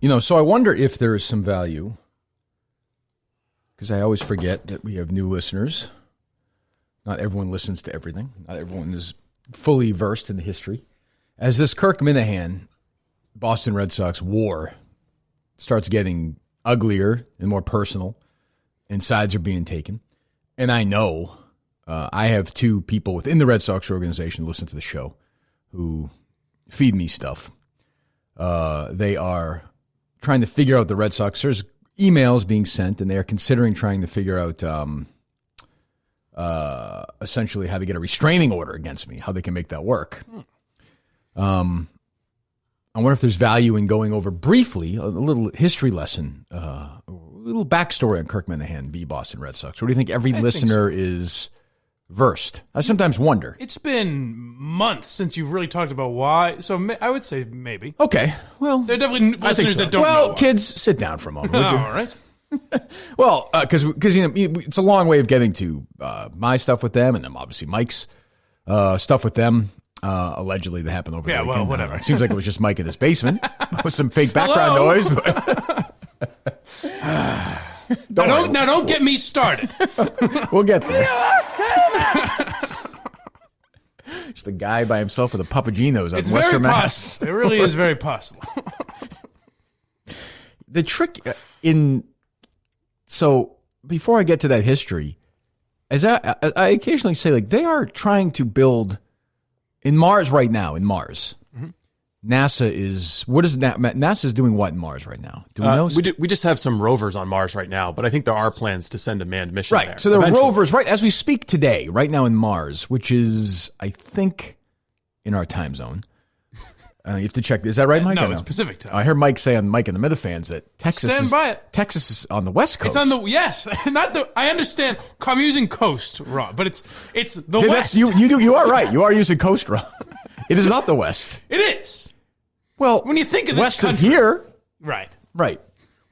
So I wonder if there is some value, because I always forget that we have new listeners. Not everyone listens to everything. Not everyone is fully versed in the history. As this Kirk Minihane Boston Red Sox war starts getting uglier and more personal, and sides are being taken, and I know I have two people within the Red Sox organization who listen to the show who feed me stuff. They are trying to figure out the Red Sox. There's emails being sent, and they are considering trying to figure out essentially how to get a restraining order against me, how they can make that work. I wonder if there's value in going over briefly a little history lesson, a little backstory on Kirk Minihane v. Boston Red Sox. What do you think every listener is versed? I sometimes wonder. It's been months since you've really talked about why, so I would say maybe. Okay, well. There are definitely listeners that don't know. Well, kids, sit down for a moment, would you? All right. Well, because it's a long way of getting to my stuff with them, and then obviously Mike's stuff with them. Allegedly, that happened over the weekend. Well, whatever. It seems like it was just Mike in his basement with some fake background noise. But Don't get me started. We'll get there. Just a guy by himself with a Papagenos on Western Mass. It really is very possible. The trick so before I get to that history, as I occasionally say, like, they are trying to build in Mars right now. In Mars, NASA is NASA is doing what in Mars right now? Do we know? We just have some rovers on Mars right now, but I think there are plans to send a manned mission there. So there are rovers right as we speak today, right now in Mars, which is, I think, in our time zone. You have to check. Is that right, Mike? No, it's Pacific time. I heard Mike say on Mike and the Minifans that Texas is on the West Coast. It's on the not the. I understand. I'm using coast wrong, but it's the West. You are right. You are using coast wrong. It is not the West. It is. Well, when you think of this west country, of here, right? When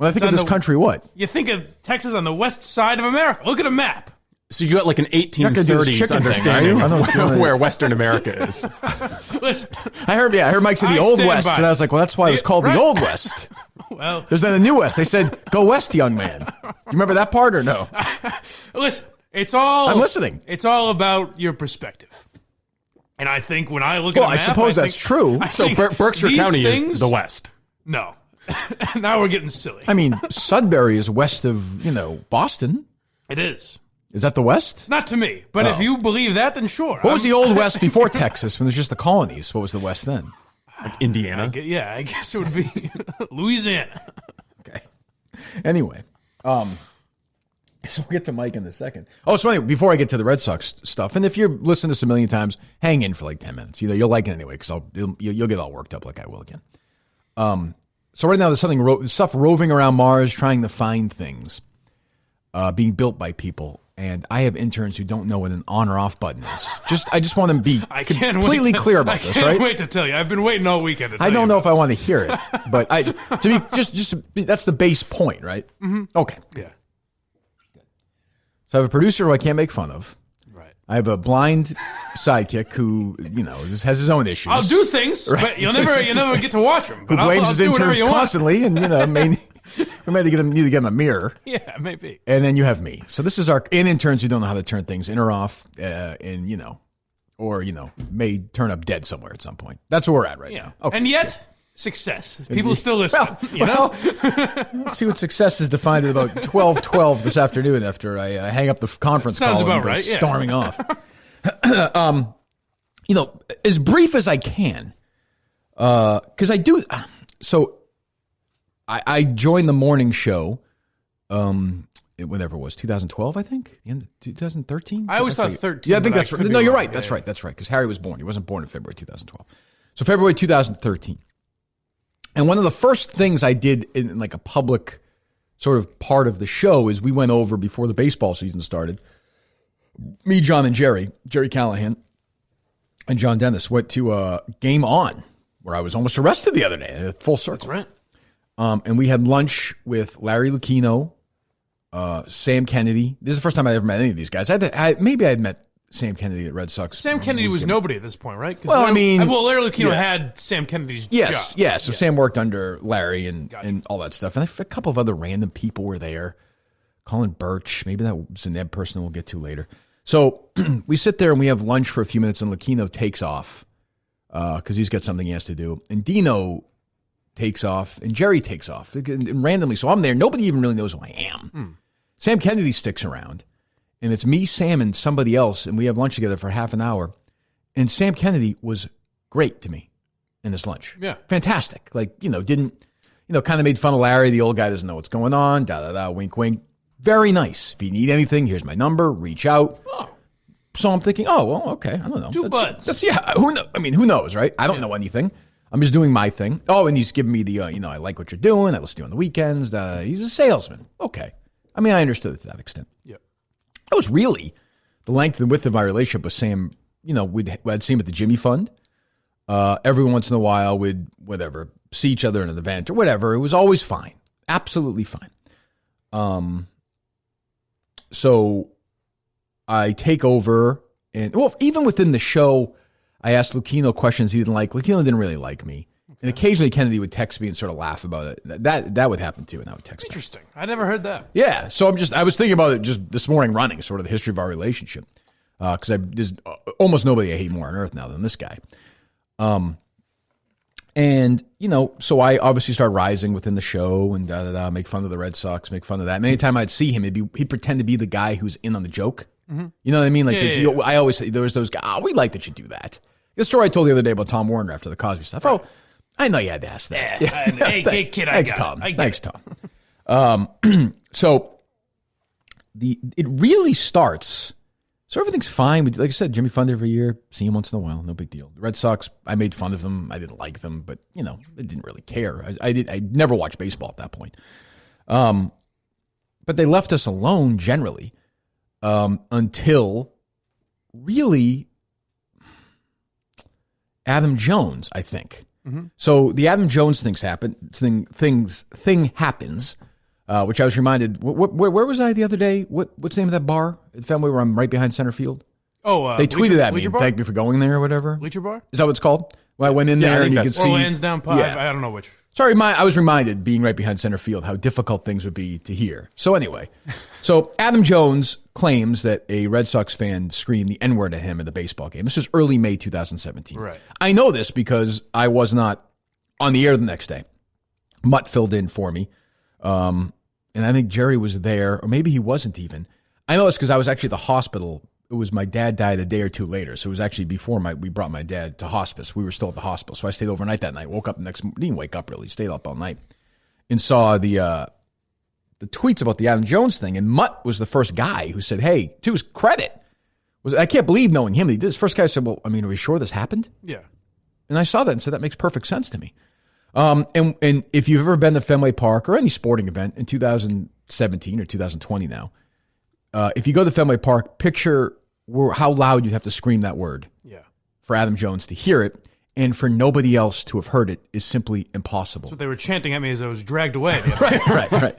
I think of this country, what? You think of Texas on the west side of America. Look at a map. So you got like an 1830s understanding of where Western America is. Listen, I heard Mike say the Old West, and I was like, well, that's why it was called the Old West. Well, there's then the New West. They said, go west, young man. Do you remember that part or no? Listen, I'm listening. It's all about your perspective. And I think when I look at a map, I suppose that's true. So Berkshire County is the West. No. Now we're getting silly. I mean, Sudbury is west of, Boston. It is. Is that the West? Not to me. But if you believe that, then sure. What was the Old West before Texas when there's just the colonies? What was the West then? Like Indiana? I guess it would be Louisiana. Okay. Anyway. So we'll get to Mike in a second. Oh, so anyway, before I get to the Red Sox stuff, and if you're listening to this a million times, hang in for like 10 minutes. You'll like it anyway, because you'll get all worked up like I will again. So right now there's stuff roving around Mars trying to find things being built by people. And I have interns who don't know what an on or off button is. I just want to be completely clear about this, right? I can't wait to tell you. I've been waiting all weekend to tell you. I don't know if I want to hear it, but that's the base point, right? Mm-hmm. Okay. Yeah. So I have a producer who I can't make fun of. Right. I have a blind sidekick who, has his own issues. I'll do things, right. But you'll never get to watch him. Who blames his interns constantly, and we may need to get him a mirror. Yeah, maybe. And then you have me. So this is our interns who don't know how to turn things in or off, or may turn up dead somewhere at some point. That's where we're at right now. Okay. And yet, success. People still listen. Let's see what success is defined at about 12:12 this afternoon after I hang up the conference call and go storming off. As brief as I can, because I do. So I joined the morning show, whenever it was, 2012, I think, the end of 2013. I always thought 13. Yeah, I think that's right. No, you're right. That's right. That's right. Because Harry was born. He wasn't born in February 2012. So February 2013. And one of the first things I did in like a public sort of part of the show is we went over before the baseball season started. Me, John, and Jerry Callahan, and John Dennis went to Game On, where I was almost arrested the other day, full circle. That's right. And we had lunch with Larry Lucchino, Sam Kennedy. This is the first time I ever met any of these guys. Maybe I had met Sam Kennedy at Red Sox. Sam Kennedy was nobody at this point, right? Well, Larry Lucchino had Sam Kennedy's job. Yeah, so Sam worked under Larry and all that stuff. And a couple of other random people were there. Colin Birch, maybe that was a Neb person we'll get to later. So we sit there and we have lunch for a few minutes, and Lucchino takes off because he's got something he has to do. And Dino takes off, and Jerry takes off. And randomly, so I'm there. Nobody even really knows who I am. Sam Kennedy sticks around, and it's me, Sam, and somebody else, and we have lunch together for half an hour. And Sam Kennedy was great to me in this lunch. Yeah. Fantastic. Kind of made fun of Larry. The old guy doesn't know what's going on. Wink, wink. Very nice. If you need anything, here's my number. Reach out. Oh. So I'm thinking, okay. I don't know. Two buds. Who knows, right? I don't know anything. I'm just doing my thing. Oh, and he's giving me the, I like what you're doing. I listen to you on the weekends. He's a salesman. Okay. I understood it to that extent. Yeah. That was really the length and width of my relationship with Sam. I'd see him at the Jimmy Fund. Every once in a while, we'd, see each other in an event or whatever. It was always fine. Absolutely fine. So I take over, and even within the show, I asked Lucchino questions he didn't like. Lucchino didn't really like me. Okay. And occasionally Kennedy would text me and sort of laugh about it. That would happen too, and I would text Interesting. I never heard that. Yeah, so I was thinking about it just this morning running, sort of the history of our relationship. Because there's almost nobody I hate more on earth now than this guy. And, so I obviously started rising within the show and make fun of the Red Sox, make fun of that. And anytime I'd see him, he'd pretend to be the guy who's in on the joke. Mm-hmm. You know what I mean? I always say, there was those guys, we like that you do that. The story I told the other day about Tom Warner after the Cosby stuff. Right. Oh, I know you had to ask that. Hey, kid, Thanks, Tom. Thanks, Tom. So it really starts... So everything's fine. Like I said, Jimmy Fund every year. See him once in a while. No big deal. The Red Sox, I made fun of them. I didn't like them, but, I didn't really care. I never watched baseball at that point. But they left us alone generally until really Adam Jones, I think. Mm-hmm. So the Adam Jones thing happens. Which I was reminded, where was I the other day? What's the name of that bar at Fenway where I'm right behind center field? Oh, they tweeted at me and thanked me for going there or whatever. Bleacher Bar? Is that what it's called? Well, I went in there and you could see. Or Lansdowne Pub. Yeah. I don't know which. Sorry, I was reminded, being right behind center field, how difficult things would be to hear. So anyway, Adam Jones claims that a Red Sox fan screamed the N-word at him at the baseball game. This was early May 2017. Right. I know this because I was not on the air the next day. Mutt filled in for me. And I think Jerry was there, or maybe he wasn't even. I know it's because I was actually at the hospital. It was my dad died a day or two later. So it was actually before we brought my dad to hospice. We were still at the hospital. So I stayed overnight that night. Woke up the next morning. Didn't wake up really. Stayed up all night. And saw the tweets about the Adam Jones thing. And Mutt was the first guy who said, hey, to his credit, I can't believe knowing him. He did this. First guy said, well, are we sure this happened? Yeah. And I saw that and said, that makes perfect sense to me. And if you've ever been to Fenway Park or any sporting event in 2017 or 2020 now, if you go to Fenway Park, picture how loud you'd have to scream that word for Adam Jones to hear it, and for nobody else to have heard it is simply impossible. That's what they were chanting at me as I was dragged away. Right.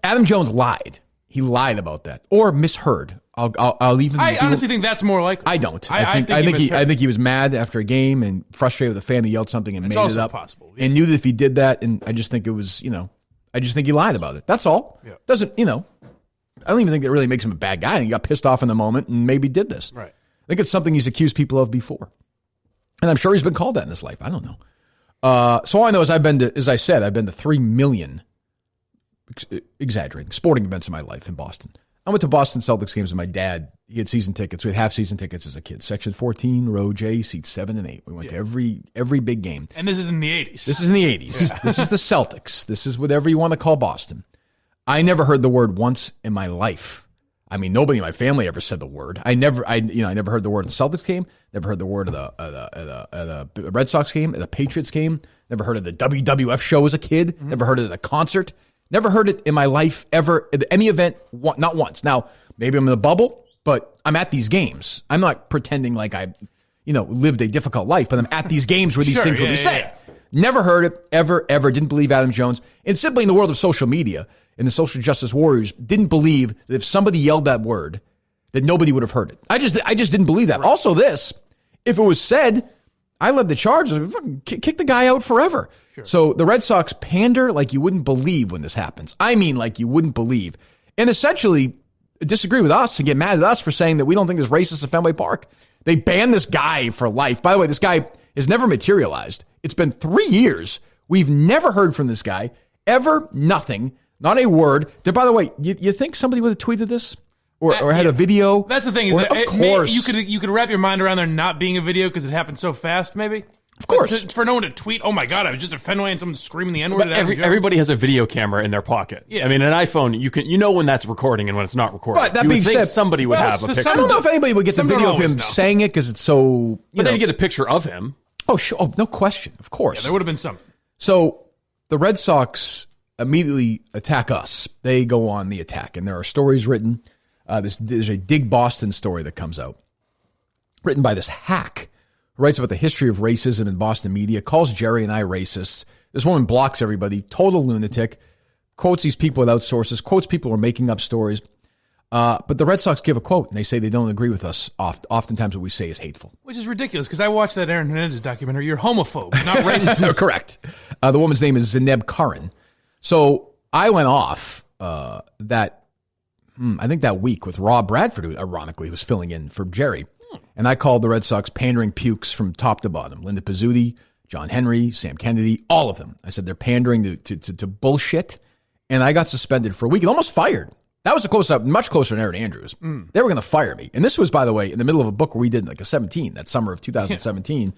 Adam Jones lied. He lied about that or misheard. I'll even. I honestly think that's more likely. I don't. I think he was mad after a game and frustrated with a fan. He yelled something and made it up. Possible. Yeah. And knew that if he did that, and I just think it was, I just think he lied about it. That's all. Yeah. Doesn't, I don't even think it really makes him a bad guy. He got pissed off in the moment and maybe did this. Right. I think it's something he's accused people of before, and I'm sure he's been called that in his life. I don't know. So all I know is I've been to 3 million. Exaggerating, sporting events in my life in Boston. I went to Boston Celtics games with my dad. He had season tickets. We had half season tickets as a kid. Section 14, row J, seats 7 and 8. We went to every big game. And this is in the 80s. This is in the 80s. Yeah. This is the Celtics. This is whatever you want to call Boston. I never heard the word once in my life. Nobody in my family ever said the word. I never heard the word in the Celtics game. Never heard the word at the Red Sox game, at the Patriots game. Never heard of the WWF show as a kid. Mm-hmm. Never heard it at a concert. Never heard it in my life ever at any event, not once. Now, maybe I'm in a bubble, but I'm at these games. I'm not pretending like I, lived a difficult life, but I'm at these games where these things will be said. Yeah. Never heard it, ever. Didn't believe Adam Jones. And simply in the world of social media and the social justice warriors, didn't believe that if somebody yelled that word, that nobody would have heard it. I just didn't believe that. Right. Also, if it was said, I led the charge, kick the guy out forever. Sure. So the Red Sox pander like you wouldn't believe when this happens. I mean, like you wouldn't believe. And essentially disagree with us and get mad at us for saying that we don't think it's racist at Fenway Park. They banned this guy for life. By the way, this guy has never materialized. It's been 3 years. We've never heard from this guy. Ever, nothing, not a word. By the way, you think somebody would have tweeted this? Or had a video? That's the thing. Is that of course. You could wrap your mind around there not being a video because it happened so fast, maybe? Of course. For no one to tweet, oh my God, I was just at Fenway and someone screaming the N-word. Everybody has a video camera in their pocket. Yeah. I mean, an iPhone, you know when that's recording and when it's not recording. But that being said, somebody would have a picture. I don't know if anybody would get the video of him saying it because it's so... But then you get a picture of him. Oh, sure. Oh, no question. Of course. Yeah, there would have been something. So the Red Sox immediately attack us. They go on the attack, and there are stories written. There's a Dig Boston story that comes out, written by this hack who writes about the history of racism in Boston media, calls Jerry and I racists. This woman blocks everybody, total lunatic, quotes these people without sources, quotes people who are making up stories. But the Red Sox give a quote, and they say they don't agree with us. Oftentimes what we say is hateful. Which is ridiculous, because I watched that Aaron Hernandez documentary. You're homophobe, not racist. No, correct. The woman's name is Zeneb Curran. So I went off I think that week with Rob Bradford, who ironically was filling in for Jerry. And I called the Red Sox pandering pukes from top to bottom. Linda Pizzuti, John Henry, Sam Kennedy, all of them. I said they're pandering to bullshit. And I got suspended for a week and almost fired. That was much closer than Aaron Andrews. They were going to fire me. And this was, by the way, in the middle of a book where we did like a 17, that summer of 2017.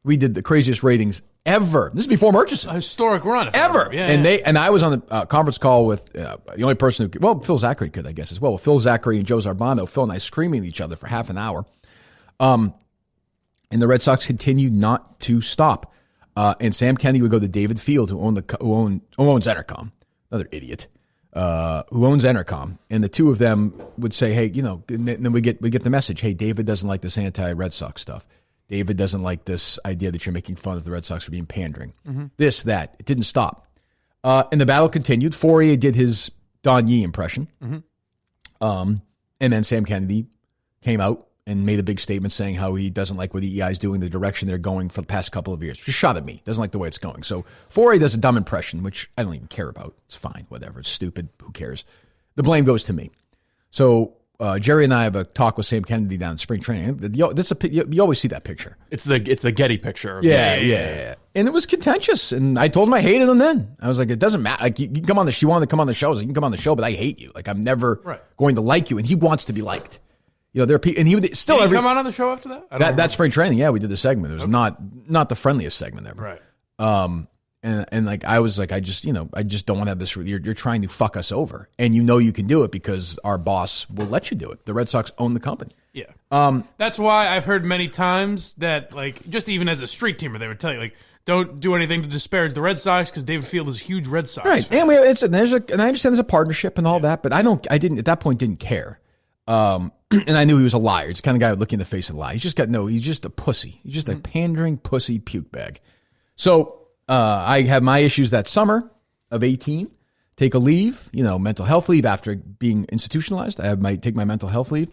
We did the craziest ratings ever. This is before Murchison. A historic run. Ever. And I was on a conference call with the only person who, Phil Zachary could, I guess, as well. Phil Zachary and Joe Zarbano, Phil and I screaming at each other for half an hour. And the Red Sox continued not to stop. And Sam Kennedy would go to David Field, who owns Entercom, another idiot, who owns Entercom. And the two of them would say, hey, and then we get the message, hey, David doesn't like this anti-Red Sox stuff. David doesn't like this idea that you're making fun of the Red Sox for being pandering. Mm-hmm. This, that. It didn't stop. And the battle continued. Fourier did his Don Yee impression. Mm-hmm. And then Sam Kennedy came out and made a big statement saying how he doesn't like what EEI is doing, the direction they're going for the past couple of years. Just shot at me. Doesn't like the way it's going. So Fourier does a dumb impression, which I don't even care about. It's fine. Whatever. It's stupid. Who cares? The blame goes to me. So Jerry and I have a talk with Sam Kennedy down in spring training. You always see that picture. It's the Getty picture. Yeah. And it was contentious. And I told him I hated him then. I was like, it doesn't matter. Like, you can come on the show. You wanted to come on the show. I was like, you can come on the show, but I hate you. Like, I'm never going to like you. And he wants to be liked. There are people, and he would still Did he come on the show after that? That spring training, yeah, we did the segment. It was not the friendliest segment ever. Right. And like I was like, I just don't want to have this. You're trying to fuck us over, and you can do it because our boss will let you do it. The Red Sox own the company. Yeah. That's why I've heard many times that, like, just even as a street teamer, they would tell you, like, don't do anything to disparage the Red Sox because David Field is a huge Red Sox fan. And I understand there's a partnership and all that, but I didn't at that point didn't care. And I knew he was a liar. He's the kind of guy who would look in the face and lie. He's just a pussy. He's just a pandering pussy puke bag. So I have my issues that summer of 18. Take a leave, mental health leave after being institutionalized. Take my mental health leave.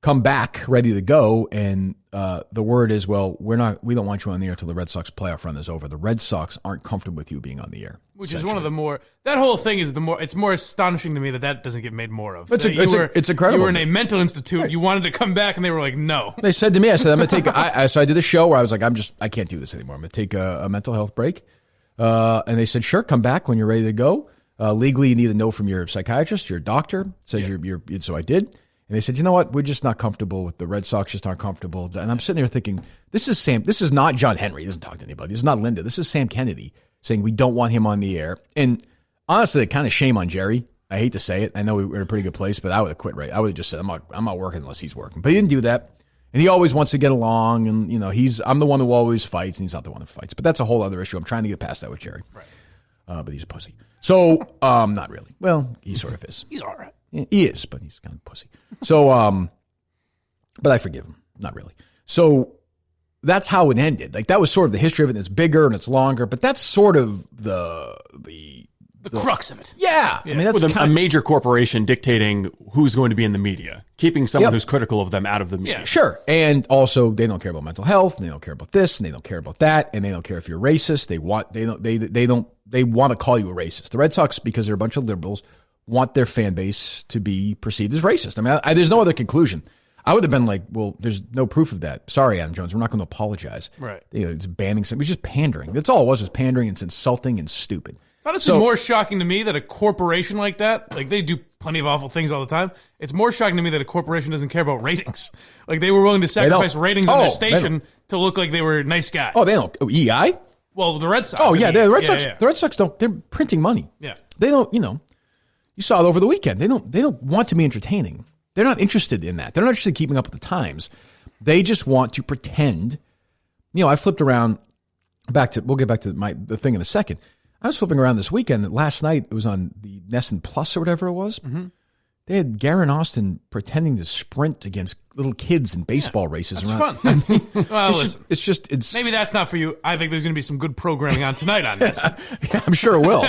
Come back ready to go, and the word is, well, we don't want you on the air until the Red Sox playoff run is over. The Red Sox aren't comfortable with you being on the air. Which is one of the more, that whole thing is it's more astonishing to me that doesn't get made more of. It's incredible. You were in a mental institute. Right. You wanted to come back, and they were like, no. They said to me, I said, I'm going to take, so I did a show where I was like, I can't do this anymore. I'm going to take a mental health break. And they said, sure, come back when you're ready to go. Legally, you need to know from your psychiatrist, your doctor. Says so I did. And they said, you know what? We're just not comfortable with the Red Sox. Just aren't comfortable. And I'm sitting there thinking, this is Sam. This is not John Henry. He doesn't talk to anybody. This is not Linda. This is Sam Kennedy saying we don't want him on the air. And honestly, kind of shame on Jerry. I hate to say it. I know we were in a pretty good place, but I would have quit. Right? I would have just said, I'm not working unless he's working. But he didn't do that. And he always wants to get along. And I'm the one who always fights, and he's not the one who fights. But that's a whole other issue. I'm trying to get past that with Jerry. Right. But he's a pussy. So not really. Well, he sort of is. He's all right. He is, but he's kind of pussy. So, but I forgive him. Not really. So that's how it ended. Like, that was sort of the history of it. And it's bigger and it's longer, but that's sort of the the crux of it. Yeah. I mean, that's With a major corporation dictating who's going to be in the media, keeping someone who's critical of them out of the media. Yeah. Sure. And also, they don't care about mental health, and they don't care about this, and they don't care about that, and they don't care if you're racist. They want to call you a racist. The Red Sox, because they're a bunch of liberals, want their fan base to be perceived as racist. I mean, there's no other conclusion. I would have been like, well, there's no proof of that. Sorry, Adam Jones, we're not going to apologize. Right. It's banning something. It was just pandering. That's all it was pandering. It's insulting and stupid. It's honestly more shocking to me that a corporation like that, like they do plenty of awful things all the time. It's more shocking to me that a corporation doesn't care about ratings. Like they were willing to sacrifice ratings on their station to look like they were nice guys. Oh, they don't. EI? Well, the Red Sox. Oh, yeah. The Red Sox. The Red Sox don't. They're printing money. Yeah. They don't. You saw it over the weekend. They don't want to be entertaining. They're not interested in that. They're not interested in keeping up with the times. They just want to pretend. I flipped around we'll get back to the thing in a second. I was flipping around this weekend. Last night, it was on the Nesson Plus or whatever it was. Mm-hmm. They had Garen Austin pretending to sprint against little kids in baseball races. That's around. fun. Well, listen. It's maybe that's not for you. I think there's going to be some good programming on tonight on this. Yeah, I'm sure it will.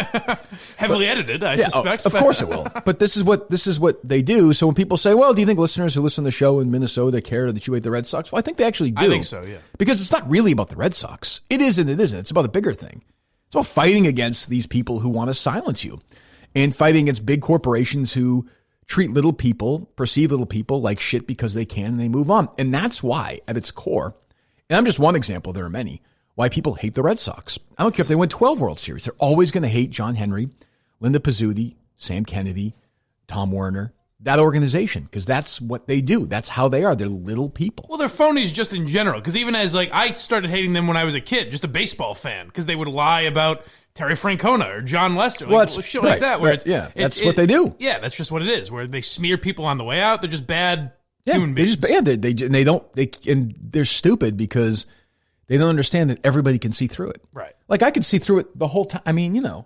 Heavily edited, I suspect. Of course it will. But this is what they do. So when people say, well, do you think listeners who listen to the show in Minnesota care that you hate the Red Sox? Well, I think they actually do. I think so, yeah. Because it's not really about the Red Sox. It is and it isn't. It's about a bigger thing. It's about fighting against these people who want to silence you and fighting against big corporations who treat perceive little people like shit because they can and they move on. And that's why, at its core, and I'm just one example, there are many, why people hate the Red Sox. I don't care if they win 12 World Series. They're always going to hate John Henry, Linda Pizzuti, Sam Kennedy, Tom Werner, that organization, because that's what they do. That's how they are. They're little people. Well, they're phonies just in general, because even as I started hating them when I was a kid, just a baseball fan, because they would lie about Terry Francona or John Lester, shit like that. Where that's what they do. Yeah, that's just what it is. Where they smear people on the way out. They're just bad human beings. They're stupid because they don't understand that everybody can see through it. Right. Like I could see through it the whole time. I mean, I'm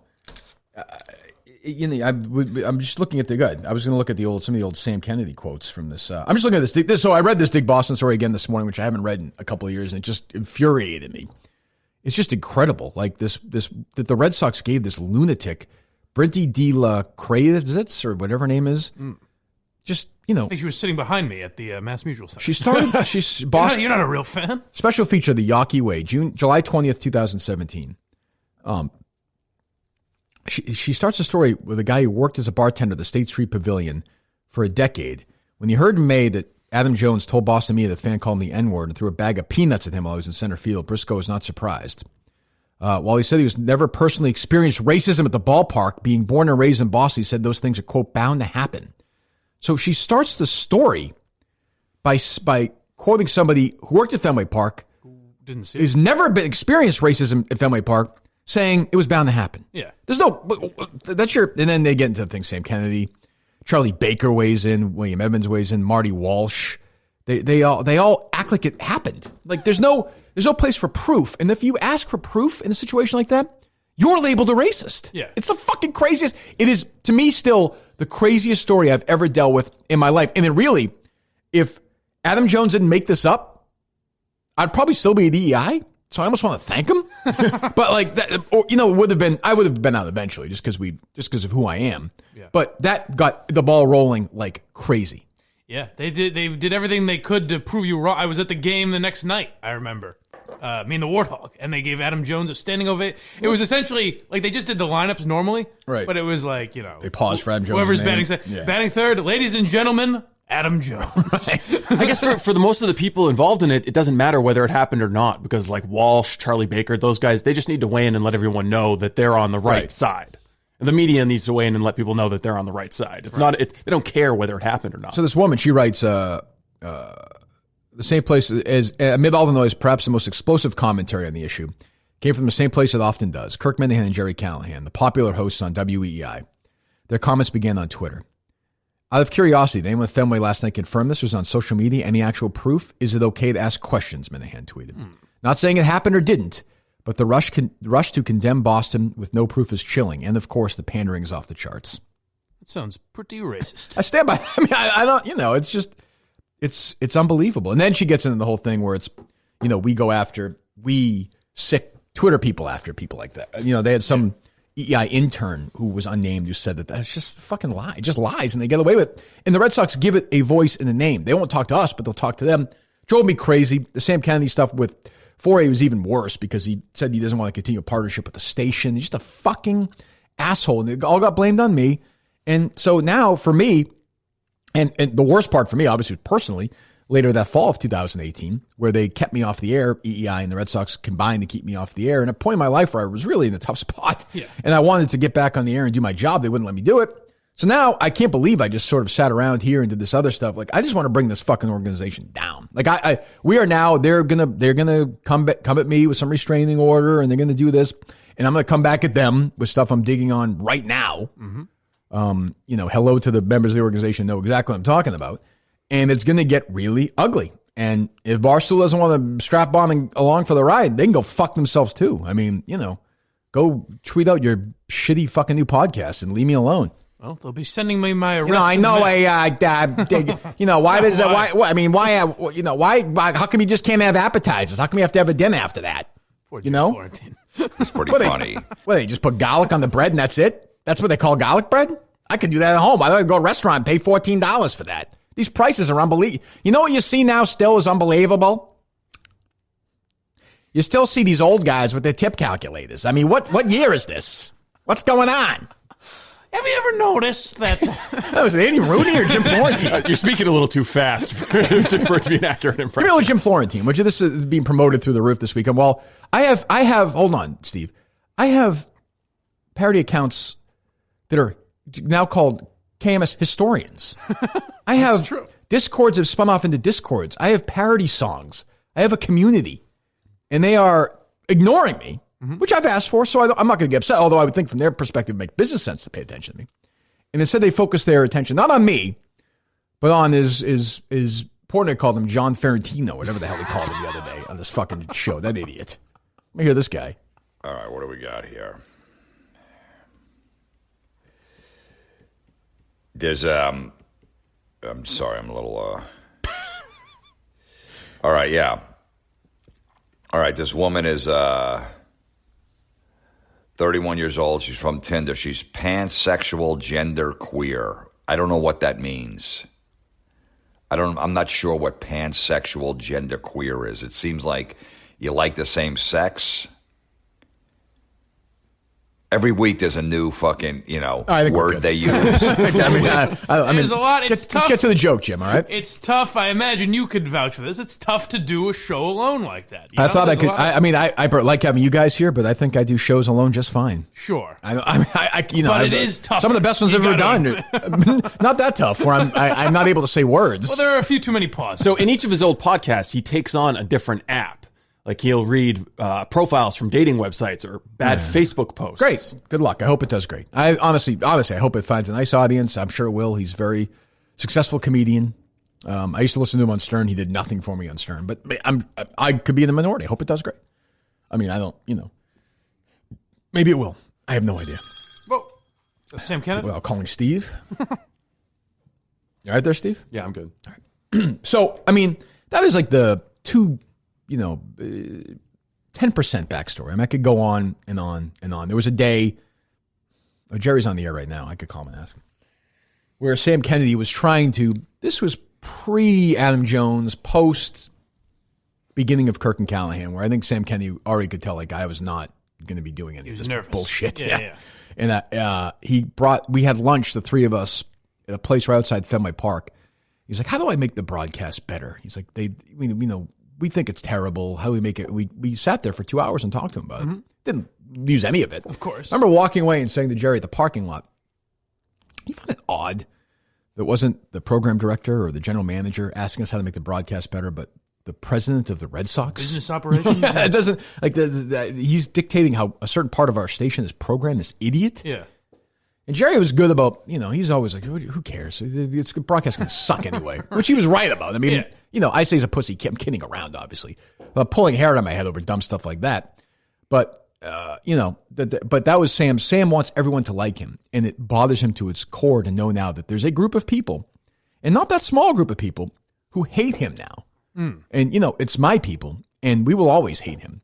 just looking at I was going to look at some of the old Sam Kennedy quotes from this. I'm just looking at this. So I read this Dick Boston story again this morning, which I haven't read in a couple of years, and it just infuriated me. It's just incredible. Like this that the Red Sox gave this lunatic, Brinty de la Crayzitz, or whatever her name is. Just, I think she was sitting behind me at the Mass Mutual Center. She started. She's Boston. You're not a real fan. Special feature, the Yawkey Way, July 20th, 2017. She starts a story with a guy who worked as a bartender at the State Street Pavilion for a decade. When he heard in May that Adam Jones told Boston media the fan called him the N-word and threw a bag of peanuts at him while he was in center field, Briscoe was not surprised. While he said he was never personally experienced racism at the ballpark, being born and raised in Boston, he said those things are, quote, bound to happen. So she starts the story by quoting somebody who worked at Fenway Park, didn't see has never been experienced racism at Fenway Park, saying it was bound to happen. Yeah. And then they get into the thing, Sam Kennedy, Charlie Baker weighs in, William Evans weighs in, Marty Walsh. They all act like it happened. Like there's no place for proof. And if you ask for proof in a situation like that, you're labeled a racist. Yeah. It's the fucking craziest. It is, to me, still the craziest story I've ever dealt with in my life. And it really, if Adam Jones didn't make this up, I'd probably still be at EI. So I almost want to thank him. But like that, or, I would have been out eventually just because of who I am. Yeah. But that got the ball rolling like crazy. Yeah, they did everything they could to prove you wrong. I was at the game the next night, I remember. The Warthog, and they gave Adam Jones a standing ovation. It was essentially like they just did the lineups normally, right? But it was like, they paused for Adam Jones. Whoever's batting third, ladies and gentlemen, Adam Jones. Right. I guess for the most of the people involved in it, it doesn't matter whether it happened or not, because like Walsh, Charlie Baker, those guys, they just need to weigh in and let everyone know that they're on the right side. And the media needs to weigh in and let people know that they're on the right side. It's not. They don't care whether it happened or not. So this woman, she writes, the same place as amid all the noise, perhaps the most explosive commentary on the issue came from the same place it often does. Kirk Minihane and Jerry Callahan, the popular hosts on WEEI. Their comments began on Twitter. Out of curiosity, did anyone at Fenway last night confirm this was on social media? Any actual proof? Is it okay to ask questions? Minihane tweeted. Not saying it happened or didn't, but the rush to condemn Boston with no proof is chilling. And of course, the pandering is off the charts. That sounds pretty racist. I stand by. I mean, I don't. It's just. It's unbelievable. And then she gets into the whole thing where it's, we go after, we sick Twitter people after people like that. They had some EI intern who was unnamed who said that that's just a fucking lie. It just lies, and they get away with it. And the Red Sox give it a voice and a name. They won't talk to us, but they'll talk to them. Drove me crazy. The Sam Kennedy stuff with 4A was even worse because he said he doesn't want to continue a partnership with the station. He's just a fucking asshole, and it all got blamed on me. And so now for me, and the worst part for me, obviously personally, later that fall of 2018, where they kept me off the air, EEI and the Red Sox combined to keep me off the air. And a point in my life where I was really in a tough spot. Yeah. And I wanted to get back on the air and do my job. They wouldn't let me do it. So now I can't believe I just sort of sat around here and did this other stuff. Like, I just want to bring this fucking organization down. Like we are now, they're gonna come at me with some restraining order, and they're gonna do this, and I'm gonna come back at them with stuff I'm digging on right now. Mm-hmm. Hello to the members of the organization, know exactly what I'm talking about. And it's going to get really ugly. And if Barstool doesn't want to strap on and along for the ride, they can go fuck themselves too. I mean, go tweet out your shitty fucking new podcast and leave me alone. Well, they'll be sending me my arrest. I know. Why does that? Why? I mean, why? Why? How come you just can't have appetizers? How come you have to have a dinner after that? Florentine. It's pretty funny. They just put garlic on the bread and that's it? That's what they call garlic bread? I could do that at home. I'd go to a restaurant and pay $14 for that. These prices are unbelievable. You know what you see now still is unbelievable? You still see these old guys with their tip calculators. I mean, what year is this? What's going on? Have you ever noticed that? That was Andy Rooney or Jim Florentine? You're speaking a little too fast for it to be an accurate impression. Maybe it was Jim Florentine, which this is being promoted through the roof this weekend. Well, I have, hold on, Steve. I have parody accounts that are now called KMS historians. I have Discords have spun off into Discords. I have parody songs. I have a community, and they are ignoring me, which I've asked for. So I'm not going to get upset. Although I would think from their perspective, it makes business sense to pay attention to me. And instead, they focus their attention not on me, but on is Portnoy called him John Ferrantino, whatever the hell he called him the other day on this fucking show. That idiot. Let me hear this guy. All right, what do we got here? There's I'm sorry, I'm a little All right, yeah. All right, this woman is 31 years old. She's from Tinder. She's pansexual, gender queer. I don't know what that means. I'm not sure what pansexual, gender queer is. It seems like you like the same sex. Every week there's a new fucking, word they use. There's a lot. Let's get to the joke, Jim, all right? It's tough. I imagine you could vouch for this. It's tough to do a show alone like that. I thought I could. I like having you guys here, but I think I do shows alone just fine. Sure. But it is tough. Some of the best ones I've ever done. Not that tough, where I'm not able to say words. Well, there are a few too many pauses. So in each of his old podcasts, he takes on a different app. Like he'll read profiles from dating websites or bad Facebook posts. Great. Good luck. I hope it does great. I honestly, I hope it finds a nice audience. I'm sure it will. He's a very successful comedian. I used to listen to him on Stern. He did nothing for me on Stern, but I could be in the minority. I hope it does great. I mean, I don't, maybe it will. I have no idea. Whoa. Sam Kennedy? Well, calling Steve. You all right there, Steve? Yeah, I'm good. All right. So, I mean, that is like the 10% backstory. I mean, I could go on and on and on. There was a day, Jerry's on the air right now. I could call him and ask him, where Sam Kennedy was trying to, this was pre-Adam Jones, post beginning of Kirk and Callahan, where I think Sam Kennedy already could tell, like, I was not going to be doing any of this bullshit. Yeah. And we had lunch, the three of us, at a place right outside Fenway Park. He's like, how do I make the broadcast better? He's like, we think it's terrible. How do we make it? We sat there for 2 hours and talked to him about it. Didn't use any of it. Of course. I remember walking away and saying to Jerry at the parking lot, you find it odd that it wasn't the program director or the general manager asking us how to make the broadcast better, but the president of the Red Sox? Business operations? It doesn't, like, he's dictating how a certain part of our station is programmed, this idiot. Yeah. And Jerry was good about, he's always like, who cares? It's the broadcast going to suck anyway, which he was right about. I mean, I say he's a pussy. I'm kidding around, obviously, but pulling hair out of my head over dumb stuff like that. But, but that was Sam. Sam wants everyone to like him, and it bothers him to its core to know now that there's a group of people, and not that small group of people, who hate him now. And, it's my people, and we will always hate him.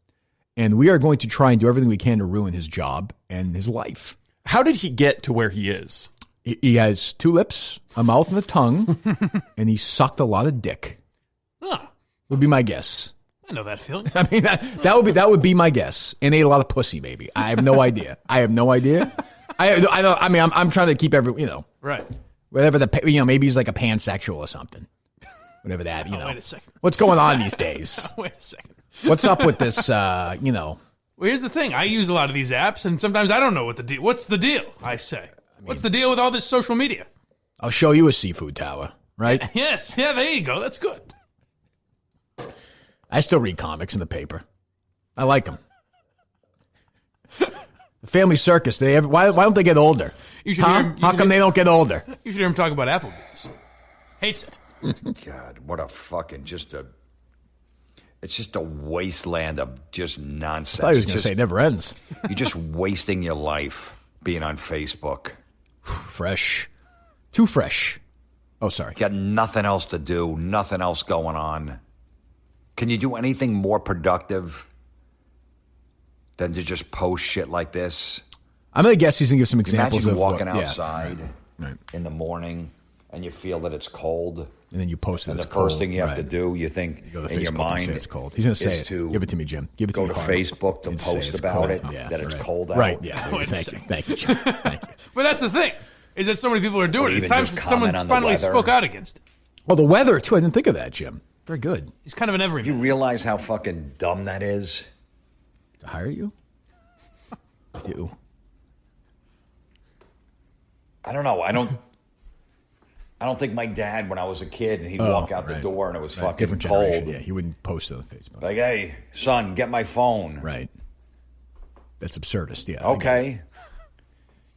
and we are going to try and do everything we can to ruin his job and his life. How did he get to where he is? He has 2 lips, a mouth, and a tongue, and he sucked a lot of dick. Huh. Would be my guess. I know that feeling. I mean, that would be my guess. And ate a lot of pussy, maybe. I have no idea. I'm trying to keep Right. whatever maybe he's like a pansexual or something. Whatever that, Wait a second. What's going on these days? Wait a second. What's up with this, Well, here's the thing. I use a lot of these apps, and sometimes I don't know what the deal. What's the deal? I say. What's the deal with all this social media? I'll show you a seafood tower, right? Yes. Yeah, there you go. That's good. I still read comics in the paper. I like them. The Family Circus. Why don't they get older? You should hear him, How come they don't get older? You should hear him talk about Applebee's. Hates it. God, what a fucking it's just a wasteland of just nonsense. I thought he was going to say it never ends. You're just wasting your life being on Facebook. Fresh. Too fresh. Oh, sorry. Got nothing else to do, nothing else going on. Can you do anything more productive than to just post shit like this? I'm going to guess he's going to give some examples Imagine of walking outside right. in the morning and you feel that it's cold. And then you post it. And it's the first cold. thing you have to do, you think you go to in Facebook your mind, and say it's cold. He's going to say it. Give it to me, Jim. Give it to go me. to Facebook to post about it, that it's cold out. Right, yeah. Thank you, Jim. Thank you. But that's the thing, is that so many people are doing it. It's even time just someone comment on the finally weather. spoke out against it. Oh, the weather, too. I didn't think of that, Jim. Very good. He's kind of an everyman. You realize how fucking dumb that is? To hire you? I do. I don't know. I don't think my dad, when I was a kid, and he'd walk out the door and it was fucking different cold. generation. Yeah, he wouldn't post it on Facebook. Like, hey, son, get my phone. Right. That's absurdist. Yeah. Okay.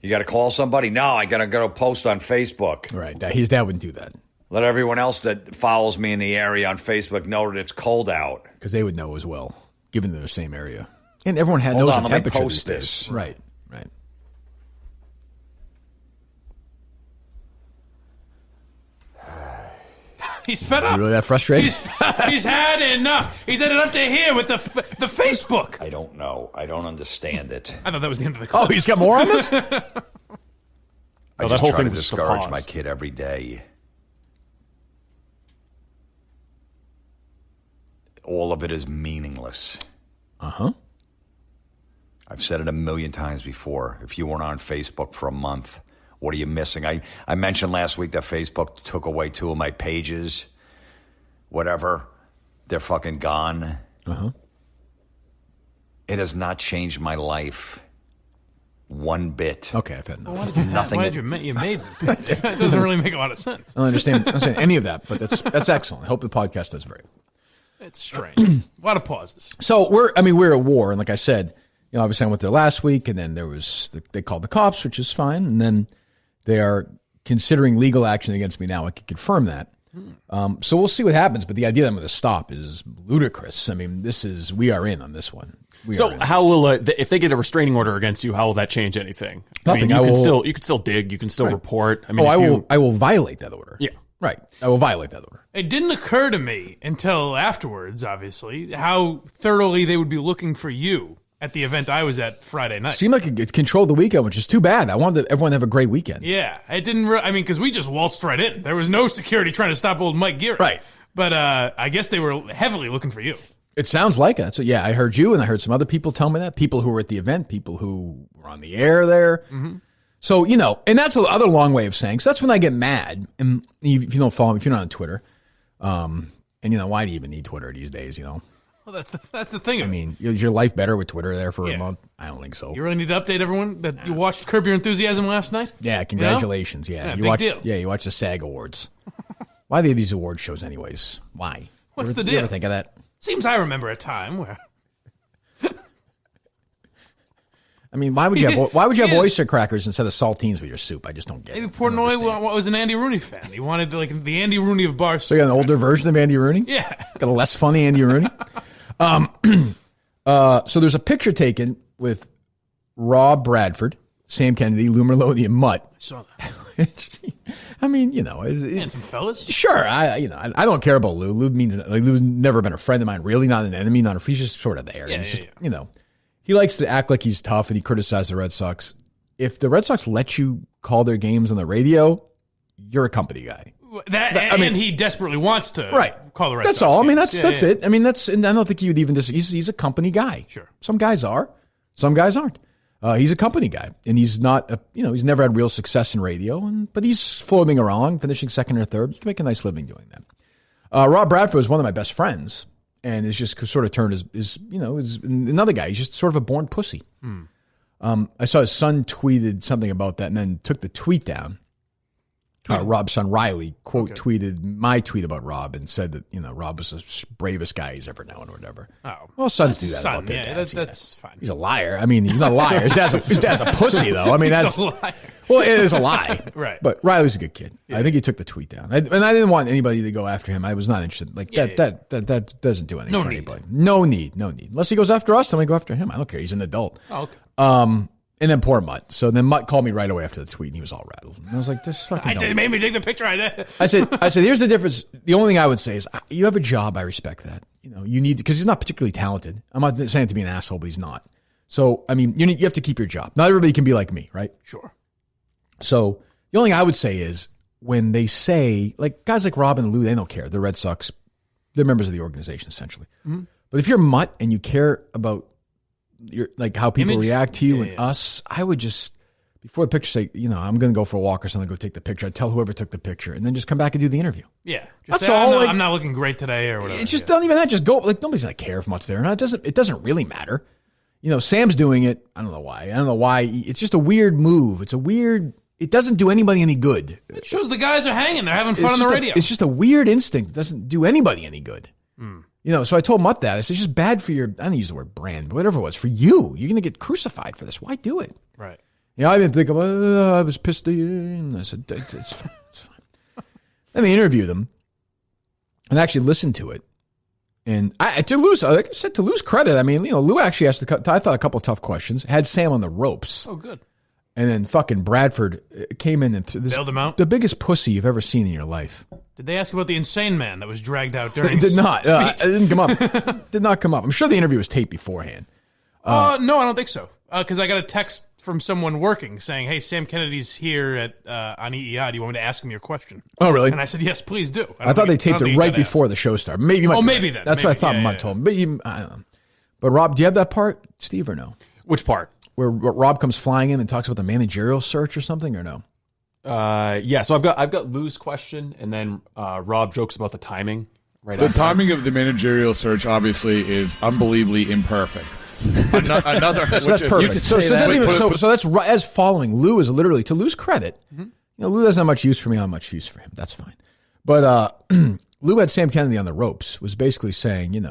You got to call somebody? No, I got to go post on Facebook. Right. His dad wouldn't do that. Let everyone else that follows me in the area on Facebook know that it's cold out. Because they would know as well, given they're the same area. And everyone knows the let me temperature post these this. days. Right. He's fed up. You really that frustrated? He's had enough. He's had it up to here with the Facebook. I don't know. I don't understand it. I thought that was the end of the call. Oh, he's got more on this? I that just whole try thing to was just a discourage pause. my kid every day. All of it is meaningless. Uh-huh. I've said it a million times before. If you weren't on Facebook for a month, what are you missing? I mentioned last week that Facebook took away 2 of my pages. Whatever. They're fucking gone. Uh-huh. It has not changed my life one bit. Okay, I've had enough. Why did you Nothing Why did you made them? That doesn't really make a lot of sense. I don't understand any of that, but that's excellent. I hope the podcast does very well. It's strange. A lot of pauses. So we're at war, and like I said, obviously I went there last week, and then they called the cops, which is fine, and then they are considering legal action against me now. I can confirm that. So we'll see what happens, but the idea that I'm going to stop is ludicrous. I mean, we are in on this one. So how will if they get a restraining order against you? How will that change anything? Nothing. I mean, you can still dig. You can still report. I mean, I will violate that order. Yeah. Right. I will violate that order. It didn't occur to me until afterwards, obviously, how thoroughly they would be looking for you at the event I was at Friday night. Seemed like it controlled the weekend, which is too bad. I wanted everyone to have a great weekend. Yeah, it didn't. Because we just waltzed right in. There was no security trying to stop old Mike Geary. Right. But I guess they were heavily looking for you. It sounds like it. So yeah, I heard you, and I heard some other people tell me that. People who were at the event, people who were on the air there. Mm-hmm. So and that's the other long way of saying. So that's when I get mad. And if you don't follow me, if you're not on Twitter, and why do you even need Twitter these days? Well, that's the thing. I mean, is your life better with Twitter there for a month? I don't think so. You really need to update everyone that you watched Curb Your Enthusiasm last night? Yeah, congratulations. Yeah, big deal. Yeah, you watched the SAG Awards. Why do they have these award shows anyways? Why? What's the deal? You ever think of that? Seems I remember a time where. I mean, why would you have oyster crackers instead of saltines with your soup? I just don't get it. Maybe Portnoy was an Andy Rooney fan. He wanted the Andy Rooney of Barstool. So you got an older version of Andy Rooney? Yeah. Got a less funny Andy Rooney? So there's a picture taken with Rob Bradford, Sam Kennedy, Lou Merloti, and Mutt. I saw that. I mean, you know, Handsome fellas. Sure, I don't care about Lou. Lou's never been a friend of mine, really, not an enemy, not a. He's just sort of there. Yeah, he's just, you know, he likes to act like he's tough, and he criticized the Red Sox. If the Red Sox let you call their games on the radio, you're a company guy. And he desperately wants to call the Red Sox. That's all. Games. I mean, that's it. I mean, and I don't think he would even he's a company guy. Sure. Some guys are, some guys aren't. He's a company guy, and he's not, he's never had real success in radio, but he's floating around, finishing second or third. You can make a nice living doing that. Rob Bradford was one of my best friends, and is just sort of turned is another guy. He's just sort of a born pussy. I saw his son tweeted something about that, and then took the tweet down. Rob's son Riley tweeted my tweet about Rob and said that Rob was the bravest guy he's ever known or whatever. Oh, well, sons do that about their dads. That's fine. He's a liar. I mean, he's not a liar. His dad's a pussy though. I mean, that's a liar. Well, it is a lie. Right. But Riley's a good kid. Yeah. I think he took the tweet down, and I didn't want anybody to go after him. I was not interested. That doesn't do anything for anybody. No need. Unless he goes after us, then we go after him. I don't care. He's an adult. Oh, okay. And then poor Mutt. So then Mutt called me right away after the tweet, and he was all rattled. And I was like, "This fucking." It made me take the picture. I said, here's the difference. The only thing I would say is, you have a job. I respect that. You need, because he's not particularly talented. I'm not saying to be an asshole, but he's not. So I mean, you have to keep your job. Not everybody can be like me, right? Sure. So the only thing I would say is, when they say, like, guys like Rob and Lou, they don't care. The Red Sox, they're members of the organization essentially. Mm-hmm. But if you're Mutt and you care about how people react to you and us, I would just, before the picture, say, I'm going to go for a walk or something, go take the picture. I'd tell whoever took the picture, and then just come back and do the interview. Yeah. That's say, all. I'm not looking great today or whatever. It's just, don't even that. Just go. Like, nobody's going to care if Mutt's there or not. It doesn't really matter. Sam's doing it. I don't know why. It's just a weird move. It doesn't do anybody any good. It shows the guys are hanging. They're having fun on the radio. It's just a weird instinct. It doesn't do anybody any good. So I told Mutt that. I said, it's just bad for your, I didn't use the word brand, but whatever it was, for you. You're going to get crucified for this. Why do it? Right. I didn't think I was pissed at you. And I said, it's fine. It's fine. Then they interviewed him and actually listened to it. And to Lou's credit, I mean, Lou actually asked, I thought, a couple of tough questions, had Sam on the ropes. Oh, good. And then fucking Bradford came in and bailed him out. The biggest pussy you've ever seen in your life. Did they ask about the insane man that was dragged out during? It did not. It didn't come up. Did not come up. I'm sure the interview was taped beforehand. No, I don't think so. Because I got a text from someone working saying, "Hey, Sam Kennedy's here on EEI. Do you want me to ask him your question?" Oh, really? And I said, "Yes, please do." I thought they taped it right before the show started. Maybe. Maybe then. That's what I thought. Mutt told me. But I don't know. But Rob, do you have that part, Steve, or no? Which part? Where Rob comes flying in and talks about the managerial search or something, or no? Yeah. So I've got Lou's question, and then Rob jokes about the timing. Right. The timing of the managerial search obviously is unbelievably imperfect. Another. So that's perfect. So that's as following. Lou is literally, to Lou's credit. Mm-hmm. Lou doesn't have much use for me. I have much use for him. That's fine. But Lou had Sam Kennedy on the ropes. Was basically saying,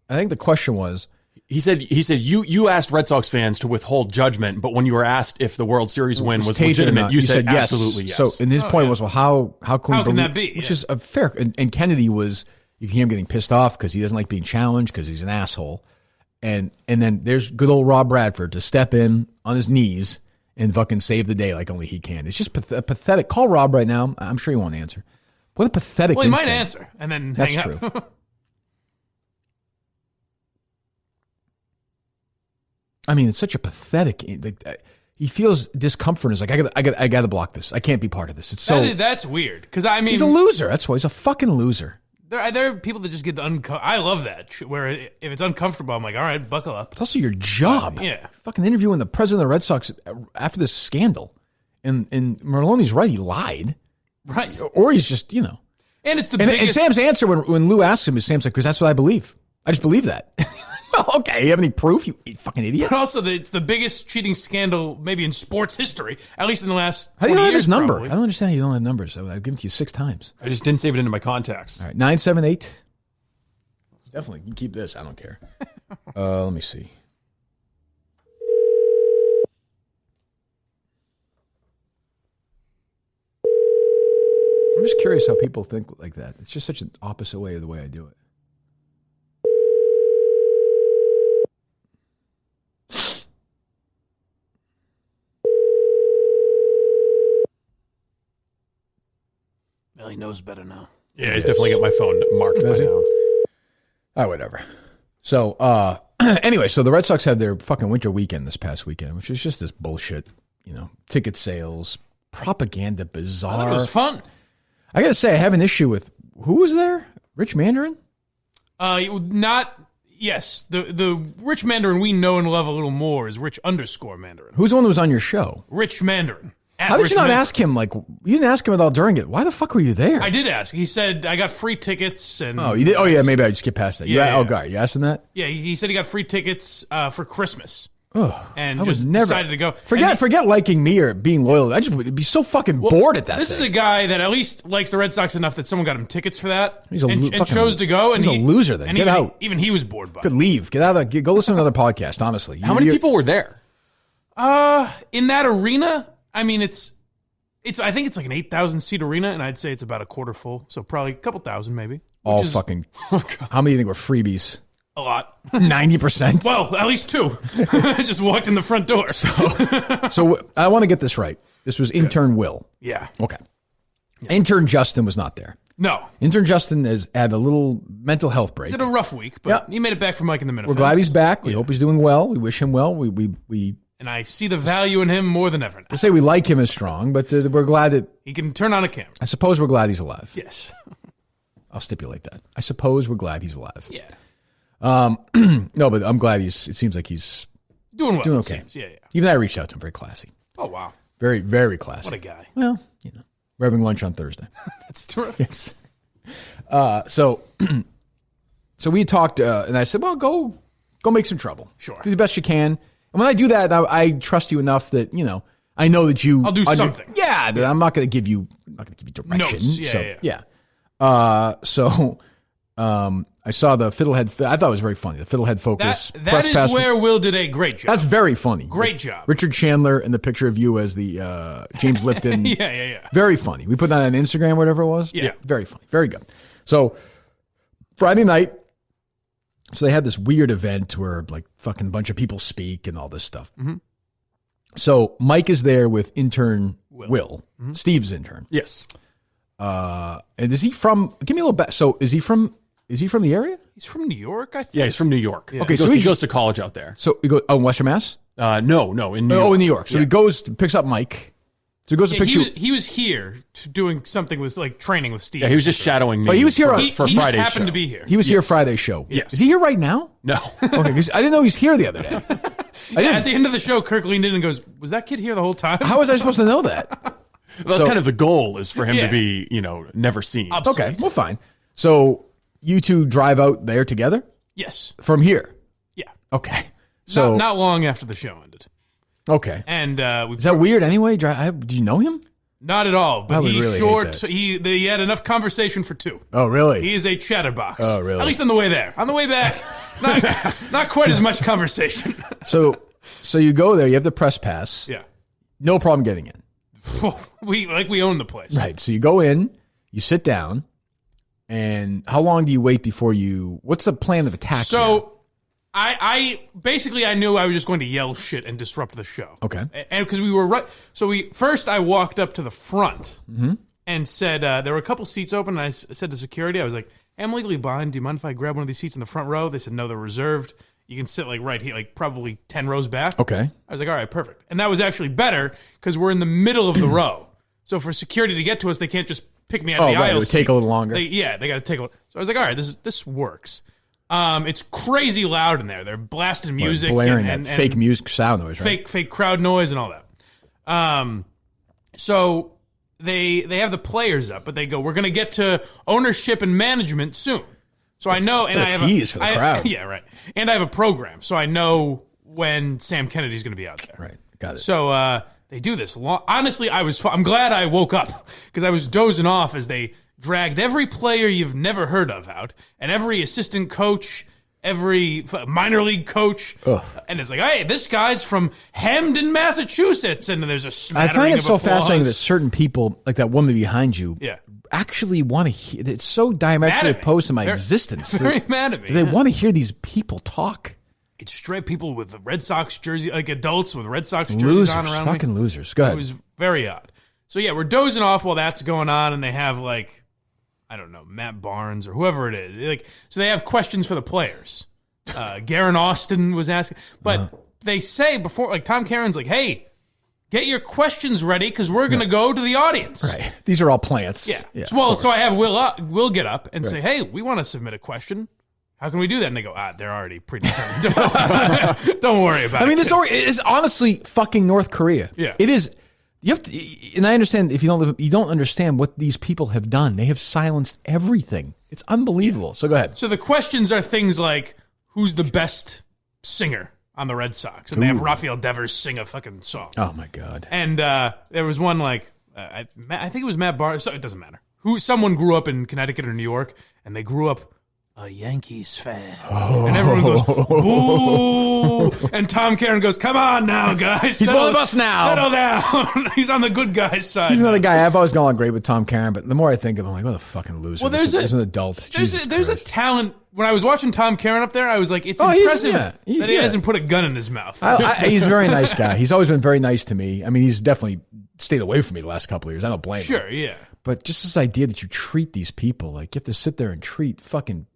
I think the question was. He said you asked Red Sox fans to withhold judgment, but when you were asked if the World Series win was legitimate, you said yes. Absolutely yes. So, and his point was, well, how can that be? Which is a fair. And Kennedy was, you can hear him getting pissed off because he doesn't like being challenged because he's an asshole. And then there's good old Rob Bradford to step in on his knees and fucking save the day like only he can. It's just pathetic. Call Rob right now. I'm sure he won't answer. What a pathetic. Well, he instinct. might answer and then That's hang up. True. I mean, it's such a pathetic. He feels discomfort. Is like, I got to block this. I can't be part of this. It's so that's weird because I mean he's a loser. That's why he's a fucking loser. There are people that just get I love that where if it's uncomfortable, I'm like, all right, buckle up. It's also your job. Yeah, fucking interviewing the president of the Red Sox after this scandal, and Merloni's right. He lied, right? Or he's just And it's the biggest. And Sam's answer when Lou asks him is Sam's like, because that's what I believe. I just believe that. Well, okay, you have any proof, you fucking idiot? But also, it's the biggest cheating scandal maybe in sports history, at least in the last 20 How do you not have years, his number? probably. I don't understand how you don't have numbers. I've given it to you 6 times. I just didn't save it into my contacts. All right, 978. Definitely, you keep this. I don't care. Let me see. I'm just curious how people think like that. It's just such an opposite way of the way I do it. Well, he knows better now. Yeah, he's definitely got my phone marked by now. Oh, whatever. So, anyway, so the Red Sox had their fucking winter weekend this past weekend, which is just this bullshit, ticket sales, propaganda, bizarre. I thought it was fun. I got to say, I have an issue with, who was there? Rich Mandarin? Yes, the Rich Mandarin we know and love a little more is Rich _Mandarin. Who's the one that was on your show? Rich Mandarin. How did you not ask him? Like, you didn't ask him at all during it. Why the fuck were you there? I did ask. He said I got free tickets. And you did? Oh, yeah, maybe I just skipped past that. Yeah. Oh, God, you asked him that? Yeah, he said he got free tickets for Christmas. Oh, and I just would never decided to go. Forget liking me or being loyal. I just would be so fucking bored at that. This is a guy that at least likes the Red Sox enough that someone got him tickets for that. And chose to go. And he's a loser. Then get out. Even he was bored by it. Could leave. Get out. Go listen to another podcast. Honestly, how many people were there? In that arena, I mean, I think it's like an 8,000 seat arena, and I'd say it's about a quarter full, so probably a couple thousand maybe. How many do you think were freebies? A lot. 90%? Well, at least 2. I just walked in the front door. So I want to get this right. This was Intern Will. Yeah. Okay. Yeah. Intern Justin was not there. No. Intern Justin has had a little mental health break. He's had a rough week, but he made it back for Mike and the Minifans. We're glad he's back. We hope he's doing well. We wish him well. And I see the value in him more than ever now. I say we like him as strong, but we're glad that he can turn on a camera. I suppose we're glad he's alive. Yes. I'll stipulate that. I suppose we're glad he's alive. Yeah. No, but I'm glad it seems like he's doing well. Doing okay. It seems. Yeah. Even I reached out to him. Very classy. Oh, wow. Very, very classy. What a guy. Well, we're having lunch on Thursday. That's terrific. Yes. So we talked, and I said, well, go make some trouble. Sure. Do the best you can. And when I do that, I trust you enough that, I know that you... I'll do something. Yeah, that I'm not going to give you direction. Notes. Yeah. I saw the Fiddlehead. I thought it was very funny. The Fiddlehead Focus. That is where Will did a great job. That's very funny. Great job. Richard Chandler and the picture of you as the James Lipton. Yeah. Very funny. We put that on Instagram, whatever it was. Yeah. Very funny. Very good. So Friday night, so they had this weird event where like fucking bunch of people speak and all this stuff. Mm-hmm. So Mike is there with intern Will. Mm-hmm. Steve's intern. Yes. And is he from? Give me a little back. So is he from the area? He's from New York, I think. Yeah, he's from New York. Yeah. Okay, he goes to college out there. So he goes in Western Mass? No, in New York. Oh, in New York. So he goes, picks up Mike. So he goes to pick you. He was here doing something with like training with Steve. Yeah, he was just shadowing me. Oh, he was here for he Friday's just happened show. to be here. He was here Friday's show. Yes. Is he here right now? No. Okay, because I didn't know he was here the other day. At the end of the show, Kirk leaned in and goes, "Was that kid here the whole time?" How was I supposed to know that? That's kind of the goal, is for him to be, never seen. Obsolete. Okay, well, fine. So you two drive out there together? Yes. From here? Yeah. Okay. So not long after the show ended. Okay. And is that weird anyway? Do you know him? Not at all. But he's really short. He had enough conversation for 2. Oh, really? He is a chatterbox. Oh, really? At least on the way there. On the way back, not quite as much conversation. So you go there. You have the press pass. Yeah. No problem getting in. We own the place. Right. So you go in. You sit down. And how long do you wait before what's the plan of attack? So I knew I was just going to yell shit and disrupt the show. Okay. And because we were right. So I walked up to the front and said, there were a couple seats open. And I said to security, I was like, hey, I'm legally blind. Do you mind if I grab one of these seats in the front row? They said, no, they're reserved. You can sit like right here, like probably 10 rows back. Okay. I was like, all right, perfect. And that was actually better because we're in the middle of the row. So for security to get to us, they can't just pick me out of the aisle. It would take a little longer. They got to take a little. So I was like, all right, this works. It's crazy loud in there. They're blasting music. Blaring and fake music sound noise, right? Fake crowd noise and all that. So they have the players up, but they go, we're going to get to ownership and management soon. So I know, and I have tease for the crowd. Yeah, right. And I have a program, so I know when Sam Kennedy's going to be out there. Right, got it. So they do this long. Honestly, I'm glad I woke up because I was dozing off as they dragged every player you've never heard of out, and every assistant coach, every minor league coach, and it's like, hey, this guy's from Hamden, Massachusetts, and there's a smattering I find it of so applause. fascinating that certain people, like that woman behind you, actually want to hear. It's so diametrically opposed to my existence. Very mad at me. They want to hear these people talk. It's straight people with the Red Sox jersey, like adults with Red Sox jerseys on around fucking me. Losers. Go ahead. It was very odd. So yeah, we're dozing off while that's going on, and they have like, I don't know, Matt Barnes or whoever it is. Like, so they have questions for the players. Garen Austin was asking, but they say before, like Tom Caron's like, hey, get your questions ready because we're going to go to the audience. Right. These are all plants. Yeah. So I have Will get up and say, hey, we want to submit a question. How can we do that? And they go, they're already predetermined. Don't worry about it. I mean, this is honestly fucking North Korea. Yeah. It is. You have to, and I understand if you don't understand what these people have done. They have silenced everything. It's unbelievable. So go ahead. So the questions are things like, who's the best singer on the Red Sox? And they have Rafael Devers sing a fucking song. Oh, my God. And there was one like, I think it was Matt Barnes. So it doesn't matter. Someone grew up in Connecticut or New York, and they grew up a Yankees fan. And everyone goes, boo! And Tom Caron goes, come on now, guys. He's one of us now. Settle down. He's on the good guy's side. He's another guy. I've always gone on great with Tom Caron, but the more I think of him, I'm like, what a fucking loser. Well, there's an adult. There's a talent. When I was watching Tom Caron up there, I was like, it's impressive that he hasn't put a gun in his mouth. He's a very nice guy. He's always been very nice to me. I mean, he's definitely stayed away from me the last couple of years. I don't blame him. Sure, yeah. But just this idea that you treat these people like you have to sit there and treat fucking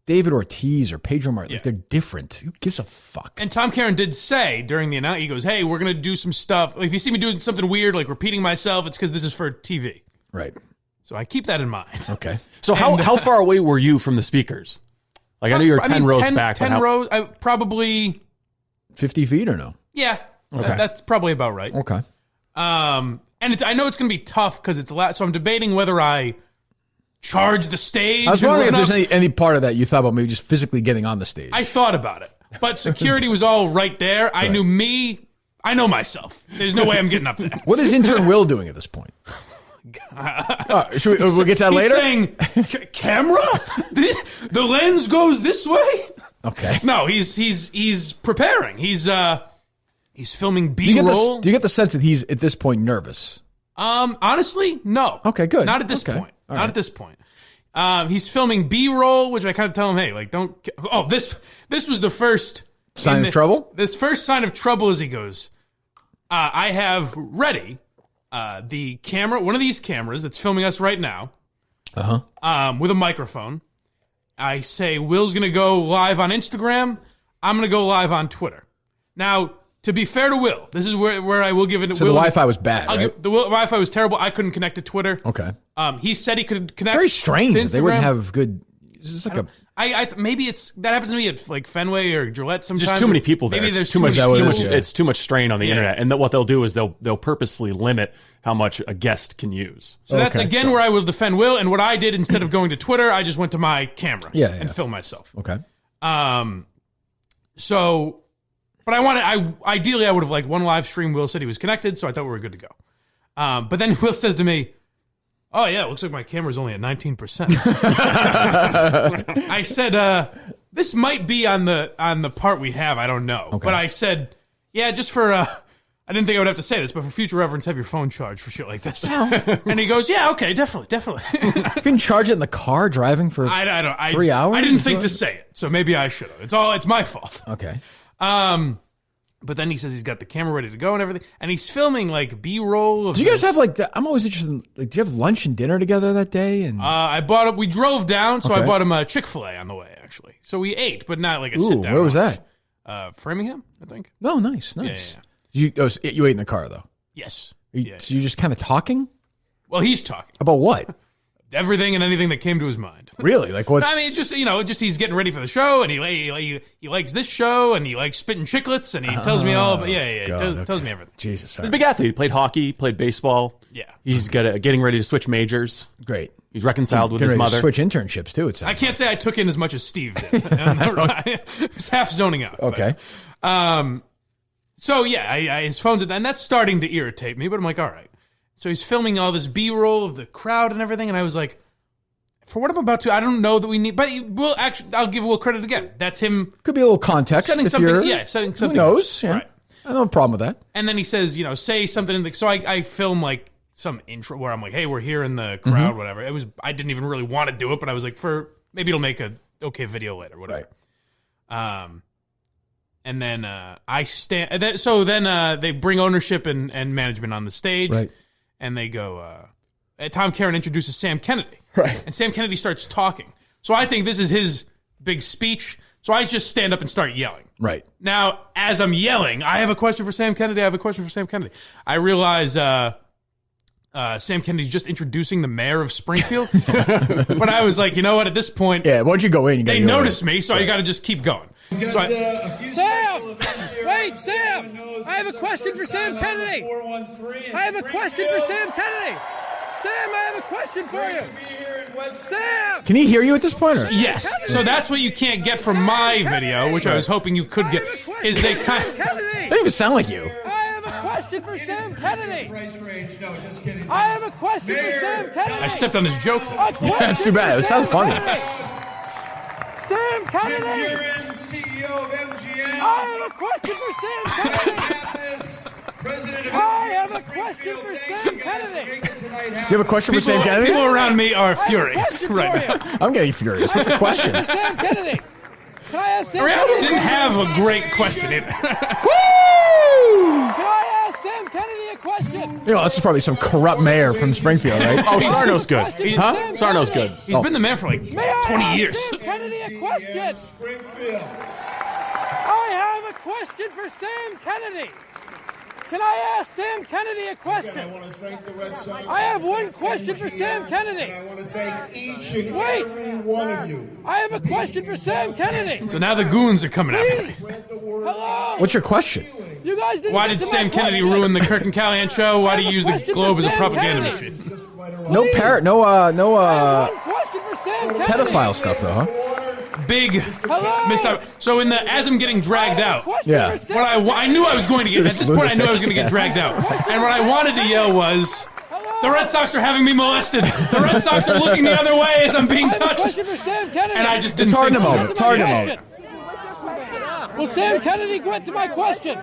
David Ortiz or Pedro Martin, like they're different. Who gives a fuck? And Tom Caron did say during the announcement, he goes, hey, we're going to do some stuff. If you see me doing something weird, like repeating myself, it's because this is for TV. Right. So I keep that in mind. Okay. So how far away were you from the speakers? Like I know you're 10 rows back. 10 rows, probably 50 feet or no? Yeah. Okay. That's probably about right. Okay. And I know it's going to be tough because it's loud. So I'm debating whether I charge the stage. I was wondering if there's any part of that you thought about maybe just physically getting on the stage. I thought about it, but security was all right there. I knew me. I know myself. There's no way I'm getting up there. What is Intern Will doing at this point? We'll get to that later? He's saying, camera? The lens goes this way? Okay. No, he's preparing. He's filming B-roll. Do you get the sense that he's, at this point, nervous? Honestly, no. Okay, good. Not at this point. All Not at this point. He's filming B-roll, which I kind of tell him, hey, like, don't. Oh, this was the first sign of trouble. This first sign of trouble is he goes, I have ready the camera, one of these cameras that's filming us right now, with a microphone. I say Will's gonna go live on Instagram. I'm gonna go live on Twitter. Now, to be fair to Will, this is where I will give it. So Will, the Wi-Fi was bad, right? The Wi-Fi was terrible. I couldn't connect to Twitter. Okay. He said he could connect. It's very strange to that they wouldn't have good. It's like maybe that happens to me at like Fenway or Gillette sometimes. Just too many people there. Maybe there's too much. Yeah. It's too much strain on the internet, and what they'll do is they'll purposefully limit how much a guest can use. So that's again where I will defend Will. And what I did instead of going to Twitter, I just went to my camera and filmed myself. Okay. So, but ideally I would have like one live stream. Will said he was connected, so I thought we were good to go. But then Will says to me, oh, yeah, it looks like my camera's only at 19%. I said, this might be on the part we have. I don't know. Okay. But I said, yeah, just for, I didn't think I would have to say this, but for future reference, have your phone charged for shit like this. And he goes, yeah, okay, definitely. You can charge it in the car driving for 3 hours? I didn't think to say it, so maybe I should have. It's my fault. Okay. But then he says he's got the camera ready to go and everything, and he's filming like B-roll. Do you guys have like? I'm always interested in. Like, do you have lunch and dinner together that day? And we drove down, so I bought him a Chick-fil-A on the way. Actually, so we ate, but not like a sit down. Where was lunch. Framingham, I think. Oh, nice. Yeah. You ate in the car though. Yes. So you're just kind of talking. Well, he's talking about what? Everything and anything that came to his mind. Really? Like what? I mean, just he's getting ready for the show, and he likes this show, and he likes spitting chiclets, and he tells me all. But tells me everything. Jesus, he's a big athlete. He played hockey, played baseball. Yeah, he's getting ready to switch majors. Great. He's reconciled with his mother. Switch internships too. I can't say I took in as much as Steve did. It's half zoning out. Okay. So yeah, his phone's and that's starting to irritate me. But I'm like, all right. So he's filming all this B-roll of the crowd and everything, and I was like, for what I'm about to, I don't know that we need, but I'll give Will credit again. That's him. Could be a little context. Setting something. Who knows? Yeah. Right. I don't have a problem with that. And then he says, say something. So I film like some intro where I'm like, hey, we're here in the crowd, whatever. I didn't even really want to do it, but I was like, maybe it'll make a okay video later, whatever. Right. And then I stand. So then they bring ownership and management on the stage. Right. and they go, Tom Caron introduces Sam Kennedy. Right. And Sam Kennedy starts talking. So I think this is his big speech. So I just stand up and start yelling. Right. Now, as I'm yelling, I have a question for Sam Kennedy. I realize Sam Kennedy's just introducing the mayor of Springfield. But I was like, you know what? At this point, Yeah, once you go in, they notice me, so you got to just keep going. Sam! Wait, Sam! I have a question for Sam Kennedy! Sam, I have a question for you! Sam! Can he hear you at this point? Or? Yes. So that's what you can't get from my video, which I was hoping you could get, is they kind of... They don't even sound like you. I have a question for Sam Kennedy! I have a question for Sam Kennedy! I stepped on his joke there. That's too bad. It sounds funny. Sam Kennedy! CEO of MGM. I have a question for Sam Kennedy! I have a question for Sam Kennedy! Do you have a question for Sam Kennedy? People around me are furious right now. I'm getting furious. What's the question? For Sam Kennedy! Can I ask Sam Reality Kennedy? didn't have a great question either. Can I ask Sam Kennedy a question? You know, this is probably some corrupt mayor from Springfield, right? Oh, Sarno's good. Huh? Sarno's good. He's been the man for like 20 years. Sam Kennedy a question? I have a question for Sam Kennedy. Can I ask Sam Kennedy a question? I want to thank the Red Sox. I have one question for Sam Kennedy. And I want to thank each and Wait. every one of you. I have a question for Sam Kennedy. So now the goons are coming after me. Hello? What's your question? You guys didn't Why get did to my Sam Kennedy question. ruin the Kirk and Callahan show? Why do you use the question Globe for as a Sam propaganda Kennedy. machine? No parrot, no One question for Sam Kennedy. pedophile stuff though, huh? Big missed out. So as I'm getting dragged out, Yeah. what I knew I was going to get at this point, I knew I was going to get dragged out, and what I wanted to yell was, "The Red Sox are having me molested. The Red Sox are looking the other way as I'm being I have a touched." question for Sam Kennedy. And I just didn't. It's hard in a think moment. It's hard in a moment. Will Sam Kennedy get to my question?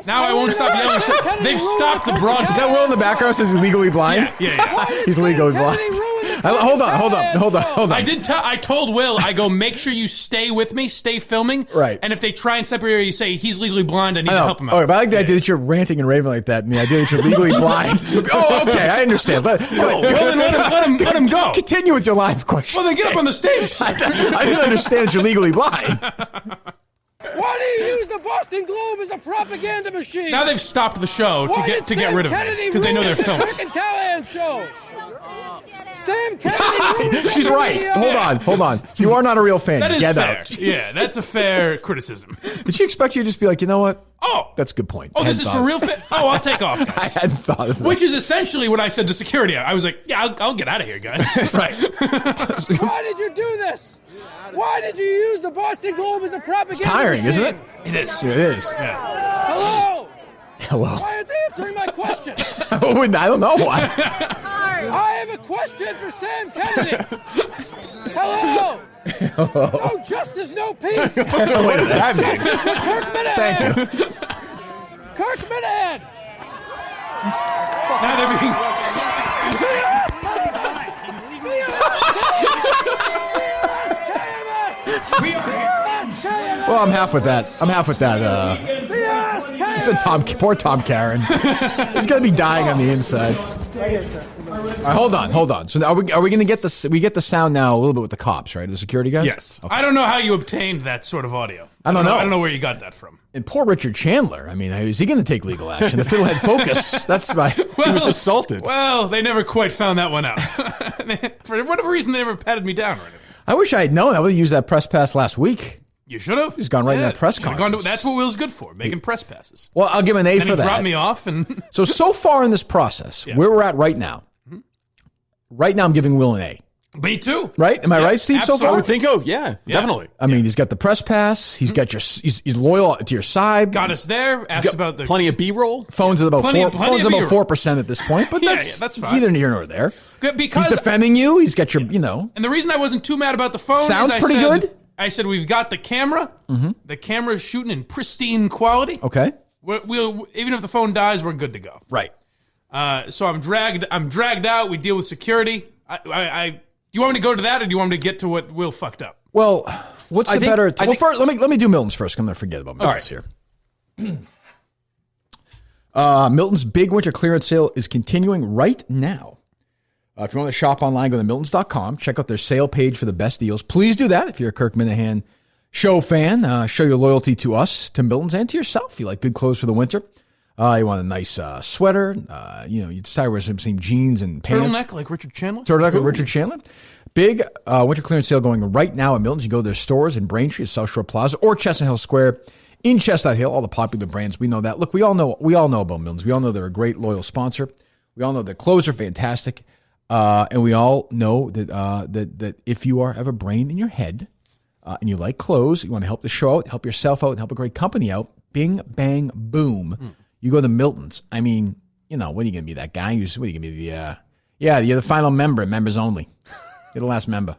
Now I won't stop yelling. They've stopped the broadcast. Is that Will in the background says he's legally blind? Yeah. He's legally blind. Hold on. I told Will, I go, make sure you stay with me, stay filming. Right. And if they try and separate you, say he's legally blind, I need to help him out. All right, but I like the idea that you're ranting and raving like that, and the idea that you're legally blind. Oh, okay, I understand. Well, then let him go. Continue with your live question. Well, then get up on the stage. I didn't understand that you're legally blind. Why do you use the Boston Globe as a propaganda machine? Now they've stopped the show to get rid of me because they know they're filming. Kirk and Callahan show. Sam Kennedy. She's right. Hold on. You are not a real fan. That is Get fair. out. Yeah, that's a fair criticism. Did she expect you to just be like, you know what? Oh, That's a good point. oh, I this hadn't is thought for of real. Oh, I'll take off, I guys. hadn't thought of that. Which is essentially what I said to security. I was like, yeah, I'll get out of here, guys. right. Why did you do this? Why did you use the Boston Globe as a propaganda It's tiring, machine? isn't it? It is. It is. Hello. Hello. Why aren't they answering my question? I don't know why. I have a question for Sam Kennedy. Hello. No justice, no peace. What does that mean? Justice for Kirk Minihane. Thank you. Kirk Minihane. Now they're being. Well, I'm half with that. He said poor Tom Caron. He's gonna be dying on the inside. All right, hold on. So are we going to get this? We get the sound now a little bit with the cops, right? The security guys. Yes. I don't know how you obtained that sort of audio. I don't know. I don't know where you got that from. And poor Richard Chandler. I mean, is he going to take legal action? The Fiddlehead Focus. That's my. He was assaulted. Well, they never quite found that one out. For whatever reason, they never patted me down or anything. I wish I had known. I would have used that press pass last week. You should have. He's gone right in that press Should've conference. that's what Will's good for, making press passes. Well, I'll give him an A And for he that. dropped me off, and So far in this process, where we're at right now, I'm giving Will an A. me too. Right? Am I right, Steve? So absolutely. far, I would think, yeah, definitely. I mean, he's got the press pass. He's got he's loyal to your side. Got us there. Asked about the Plenty of B-roll. Phones at about Plenty of 4% at this point, but Yeah, that's, that's fine. either here nor there. because He's defending you. He's got your, And the reason I wasn't too mad about the phone Sounds is pretty good. I said we've got the camera. Mm-hmm. The camera's shooting in pristine quality. Okay. We'll even if the phone dies, we're good to go. Right. So I'm dragged out. We deal with security. Do you want me to go to that, or do you want me to get to what Will fucked up? Well, what's the better? Well, think- first, let me do Milton's first. I'm going to forget about Milton's here. Milton's big winter clearance sale is continuing right now. If you want to shop online, go to Miltons.com. Check out their sale page for the best deals. Please do that if you're a Kirk Minihane show fan. Show your loyalty to us, to Miltons, and to yourself. You like good clothes for the winter. You want a nice sweater. You decide where some jeans and pants. Turtleneck like Richard Chandler. Turtleneck like Richard Chandler. Big winter clearance sale going right now at Milton's. You go to their stores in Braintree, South Shore Plaza, or Chestnut Hill Square in Chestnut Hill. All the popular brands, we know that. Look, we all know about Milton's. We all know they're a great loyal sponsor. We all know their clothes are fantastic, and we all know that if you have a brain in your head and you like clothes, you want to help the show out, help yourself out, and help a great company out. Bing, bang, boom. You go to Milton's. I mean, what are you going to be, that guy? What are you going to be, you're the final member, members only. You're the last member.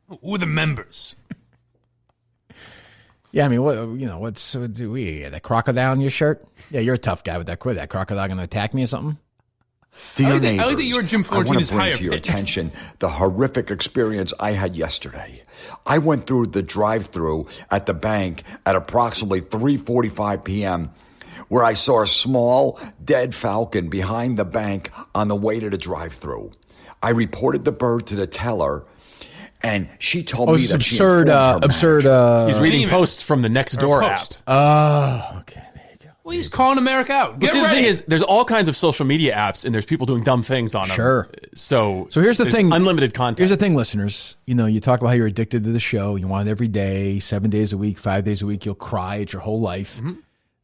Who are the members? Yeah, I mean, what's do we that crocodile in your shirt? Yeah, you're a tough guy with that crocodile. That crocodile going to attack me or something? Dear I like neighbors, that your Jim I Florentine want is to bring higher to your pitched. attention the horrific experience I had yesterday. I went through the drive-thru at the bank at approximately 3:45 p.m., where I saw a small, dead falcon behind the bank on the way to the drive-thru. I reported the bird to the teller, and she told me that she informed her manager. He's reading Name it. posts from the Nextdoor app. Post. Okay. Well, he's calling America out. Get See, the ready. thing is, there's all kinds of social media apps, and there's people doing dumb things on them. Sure. So here's the there's thing. unlimited content. Here's the thing, listeners. You talk about how you're addicted to the show. You want it every day, 7 days a week, 5 days a week. You'll cry at your whole life. Mm-hmm.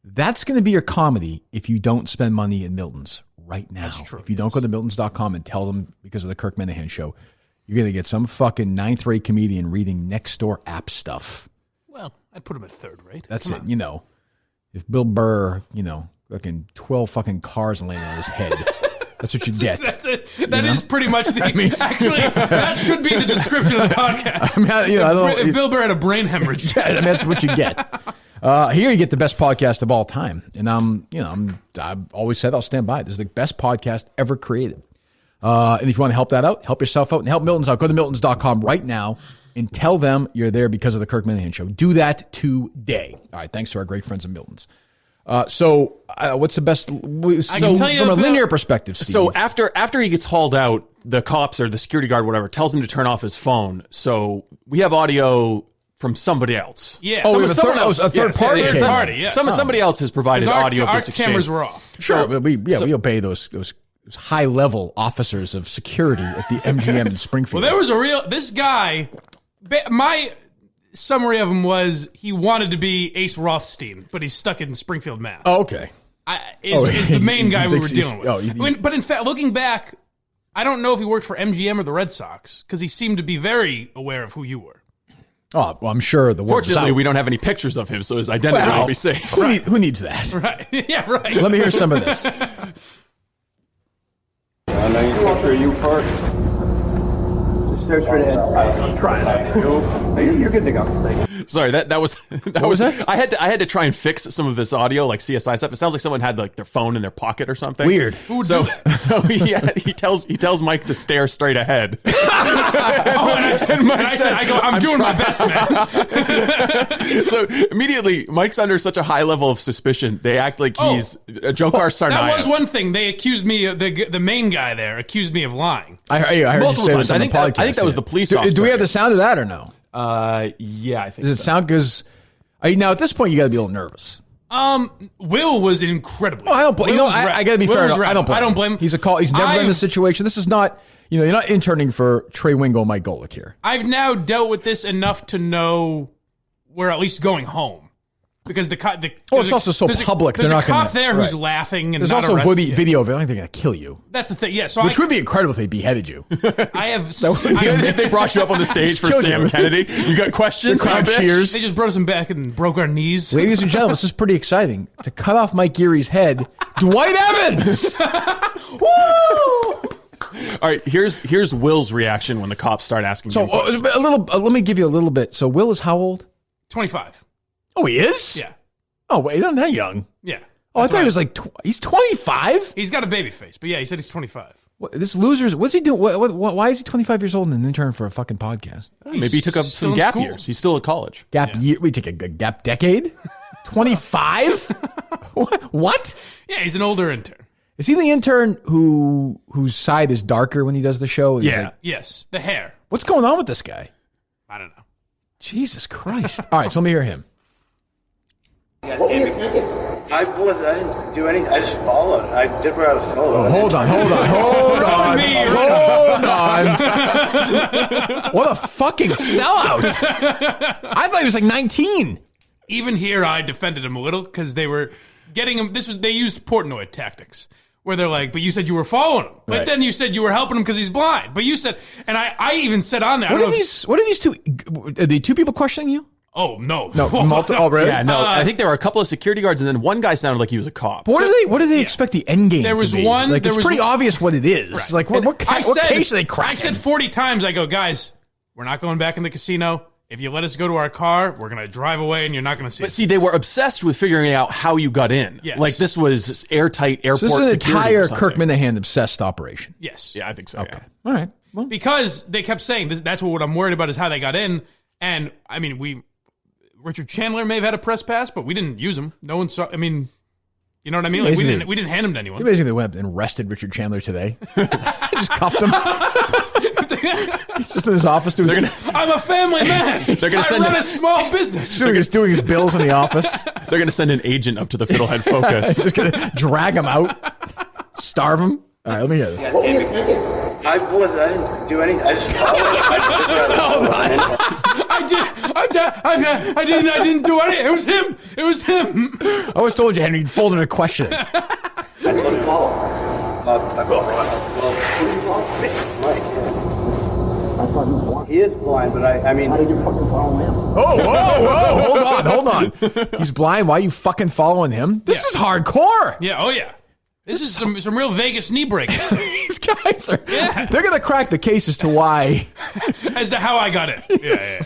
That's going to be your comedy if you don't spend money at Milton's right now. That's true. If you don't go to Miltons.com and tell them because of the Kirk Minihane show, you're going to get some fucking ninth rate comedian reading Nextdoor app stuff. Well, I'd put him at third rate. That's Come it. on. If Bill Burr, fucking 12 fucking cars landing on his head. That's what you get. That's it. That is pretty much the. Actually, that should be the description of the podcast. I don't know. If Bill Burr had a brain hemorrhage. That's what you get. Here you get the best podcast of all time, and I've always said I'll stand by it. This is the best podcast ever created. And if you want to help that out, help yourself out, and help Milton's out, go to Miltons.com right now and tell them you're there because of the Kirk Minihane show. Do that today. All right, thanks to our great friends at Milton's. So what's the best? So from a linear perspective, Steve. So after he gets hauled out, the cops or the security guard, whatever, tells him to turn off his phone. So we have audio from somebody else. Yeah. Oh, we have a third party. Third party. Yes. Somebody else has provided audio of Our this exchange. cameras were off. Sure, we obey those high level officers of security at the MGM in Springfield. Well, there was this guy. My summary of him was he wanted to be Ace Rothstein, but he's stuck in Springfield, Mass. Oh, okay. Is the main guy we were thinks dealing with. But in fact, looking back, I don't know if he worked for MGM or the Red Sox because he seemed to be very aware of who you were. Oh, well, I'm sure the word was Fortunately, out. we don't have any pictures of him, so his identity will be safe. Who needs that? Right. Yeah, right. Let me hear some of this. I know you picture you first. Just stare straight ahead. I'm trying. You're good to go. Sorry, that was that? I had to try and fix some of this audio, like CSI stuff. It sounds like someone had like their phone in their pocket or something. Weird. So he tells Mike to stare straight ahead. I said, I'm doing my best, man. So immediately, Mike's under such a high level of suspicion. They act like he's a Jokar Sarnaya. That was one thing. They accused me, the main guy there accused me of lying. I heard you Multiple say times. this on the podcast. I think that was the police officer. Do we have the sound of that or no? Yeah, I think Does it sound because now at this point you got to be a little nervous. Will was incredibly. Oh, I don't blame. I got to be fair. I don't blame him. He's He's never been in this situation. This is not. You're not interning for Trey Wingo, Mike Golick here. I've now dealt with this enough to know we're at least going home. Because it's also so public. There's they're a not cop gonna, there who's laughing and there's not also arrested. video of it. I think they're going to kill you. That's the thing. Yeah. So Which would be incredible if they beheaded you. I have. If they brought you up on the stage for Sam Kennedy, you got questions. The crowd cheers. They just brought us back and broke our knees. Ladies and gentlemen, this is pretty exciting. To cut off Mike Geary's head, Dwight Evans. Woo! All right, here's Will's reaction when the cops start asking him questions. Let me give you a little bit. So Will is how old? 25. Oh, he is? Yeah. Oh, wait, not that young. Yeah. Oh, I thought he was like, he's 25? He's got a baby face, but yeah, he said he's 25. This loser's, what's he doing? Why is he 25 years old and an intern for a fucking podcast? Maybe he took up some gap years. He's still at college. Year? We take a gap decade? 25? What? Yeah, he's an older intern. Is he the intern whose side is darker when he does the show? He's like, Yes, the hair. what's going on with this guy? I don't know. Jesus Christ. All right, so let me hear him. What were you thinking? I didn't do anything. I just followed. I did what I was told. Oh, hold on. What a fucking sellout. I thought he was like 19. Even here, I defended him a little because they were getting him. They used Portnoy tactics where they're like, but you said you were following him. But Right. then you said you were helping him because he's blind. But you said, and I even said on there. What are these two? Are the two people questioning you? Oh, no. Already? Yeah, no. I think there were a couple of security guards, and then one guy sounded like he was a cop. What do they expect the end game There was to be? one- Like, there it's was pretty one- obvious what it is. Right. Like, what case are they cracking? I said 40 times, I go, guys, we're not going back in the casino. If you let us go to our car, we're going to drive away and you're not going to see But us. see, they were obsessed with figuring out how you got in. Yes. Like, this was airtight airport So this is an security or entire something. Kirk Minihane obsessed operation. Yes. Yeah, I think so. Okay. All right. Well, Because they kept saying, that's what I'm worried about is how they got in. And, I mean, Richard Chandler may have had a press pass, but we didn't use him. No one saw, I mean, you know what I mean? Like, we didn't hand him to anyone. you basically went and arrested Richard Chandler today. Just cuffed him. He's just in his office doing. I'm a family man. I run a small business. doing his bills in the office. They're going to send an agent up to the Fiddlehead Focus. Just gonna drag him out, starve him. All right, let me hear this. What were you thinking? I didn't do anything. I just followed. I didn't do anything. It was him. I always told you, Henry, you'd fold in a question. I didn't follow. He is blind, but I mean... How did you fucking follow him? Whoa, hold on. He's blind. Why are you fucking following him? This is hardcore. Yeah, oh yeah. This is some real Vegas knee breakers. These guys are, they're going to crack the case as to why. As to how I got it. Yeah.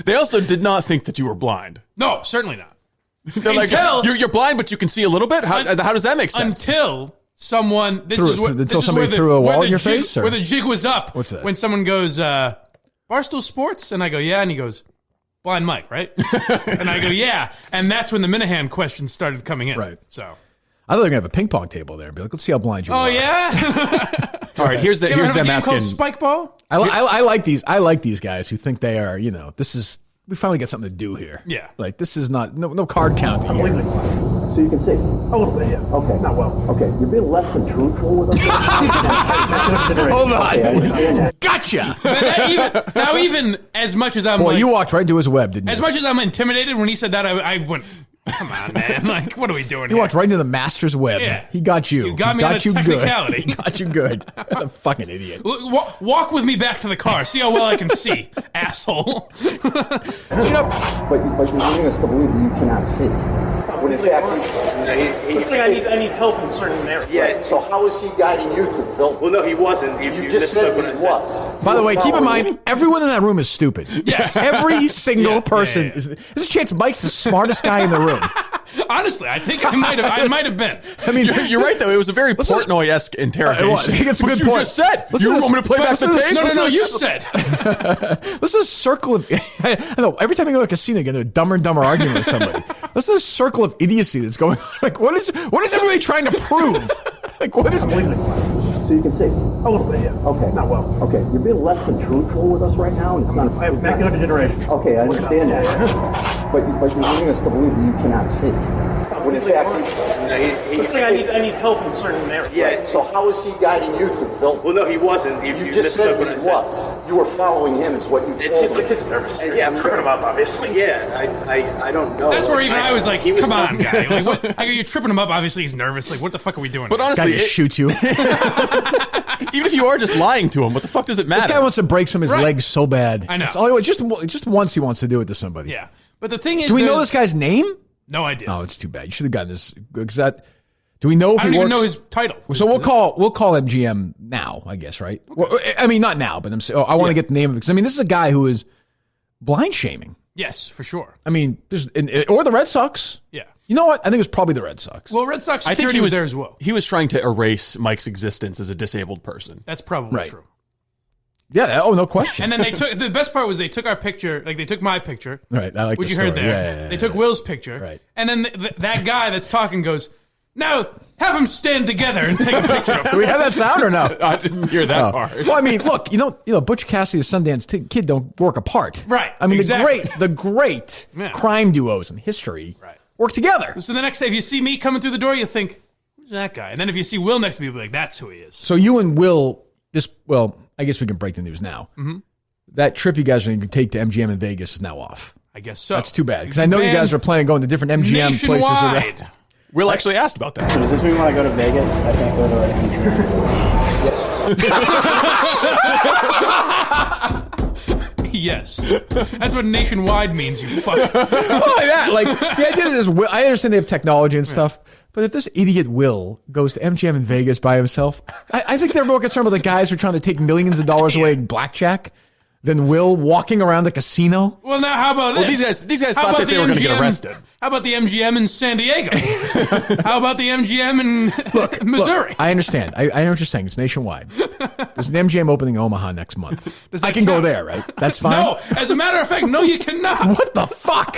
They also did not think that you were blind. No, certainly not. They're like, you're blind, but you can see a little bit? How does that make sense? Until someone... Until somebody threw a wall in your face? Or? Where the jig was up. What's that? When someone goes, Barstool Sports? And I go, yeah. And he goes, Blind Mike, right? And I go, yeah. And that's when the Minihane questions started coming in. Right. So... I thought they were going to have a ping pong table there and be like, let's see how blind you are. Oh, yeah? All right, here's them asking. Spike Ball? I like these guys who think they are, we finally got something to do here. Yeah. Like, this is not, no card counting here. So you can see? A little bit, yeah. Okay. Not well. Okay, you're being less than truthful with us. Hold on. Okay, Gotcha. Now, even as much as I'm Boy, you walked right into his web, didn't you? As much as I'm intimidated when he said that, I went... Come on, man. Like, what are we doing You here? walked right into the master's web. Yeah. He got you. You got me on a technicality. He got you good. What a fucking idiot. Walk with me back to the car. See how well I can see, asshole. But you're leading us to believe that you cannot see. When in fact, Looks like I need help in certain areas. yeah. So how is he guiding you through the building? Well, no, he wasn't. You just said that he was. By the way, keep in mind, everyone in that room is stupid. Yes. Every single person is. There's a chance Mike's the smartest guy in the room. Honestly, I think I might have been. I mean, You're right, though. It was a very Portnoy-esque interrogation. I think it's a good you point. just said. Listen You to want me to play back the tape? No, you said. This is a circle of. I know. Every time you go to a casino, you get a dumber and dumber argument with somebody. This is a circle of idiocy that's going on. Like, what is everybody trying to prove? Like, what is? So you can see? A little bit, yeah. Okay. Not well. Okay, you're being less than truthful with us right now, and it's not. I have macular degeneration. Okay, I understand that. But you're leading us to believe that you cannot see. When in fact, Looks like I need help in certain areas. yeah. So how is he guiding you through the building? Well, no, he wasn't. You just said that he was. You were following him, is what you told The me. kid's nervous. Yeah, I'm tripping him up, obviously. Yeah, I don't know. That's where even I was like, He was come on, telling- guy. Like, what? I go, you're tripping him up. Obviously, he's nervous. Like, what the fuck are we doing? But here? Guy honestly, just shoots you. even if you are just lying to him, what the fuck does it matter? This guy wants to break some of his Right. legs so bad. I know. That's all he wants. Just once he wants to do it to somebody. Yeah. But the thing is, Do we know there's- this guy's name? No idea. Oh, it's too bad. You should have gotten this. Because that. Do we know if I don't he even works? know his title. So we'll call him GM now, I guess, right? Okay. Well, I mean, not now, but I'm saying, I want to get the name of it because I mean, this is a guy who is blind shaming. Yes, for sure. I mean, or the Red Sox. Yeah. You know what? I think it was probably the Red Sox. Well, Red Sox I security think he was there as well. He was trying to erase Mike's existence as a disabled person. That's probably Right. true. Yeah. Oh, no question. And then they took the best part was they took our picture, like they took my picture, right? I like which the you heard story. there. Yeah, they took Will's picture, right? And then that guy that's talking goes, "Now have them stand together and take a picture." Do we have that sound or no? I didn't hear that part. Well, I mean, look, you know, Butch Cassidy and Sundance Kid don't work apart, right? I mean, exactly. the great crime duos in history, work together. So the next day, if you see me coming through the door, you think, "Who's that guy?" And then if you see Will next to me, you'll be like, "That's who he is." So you and Will, I guess we can break the news now. Mm-hmm. That trip you guys are going to take to MGM in Vegas is now off. I guess so. That's too bad because I know you guys are planning on going to different MGM nationwide. places. Will actually asked about that. So does this mean when I go to Vegas, I can't go to like Yes. That's what nationwide means, you fuck. Like that. Like, the idea of this, I understand they have technology and stuff, but if this idiot Will goes to MGM in Vegas by himself, I think they're more concerned with the guys who are trying to take millions of dollars away in blackjack than Will walking around the casino. Well, now how about this? Well, these guys thought that they were going to get arrested. How about the MGM in San Diego? How about the MGM in Missouri? Look, I understand. I know what you're saying. It's nationwide. There's an MGM opening in Omaha next month. I can go there, right? That's fine? No. As a matter of fact, no, you cannot. What the fuck?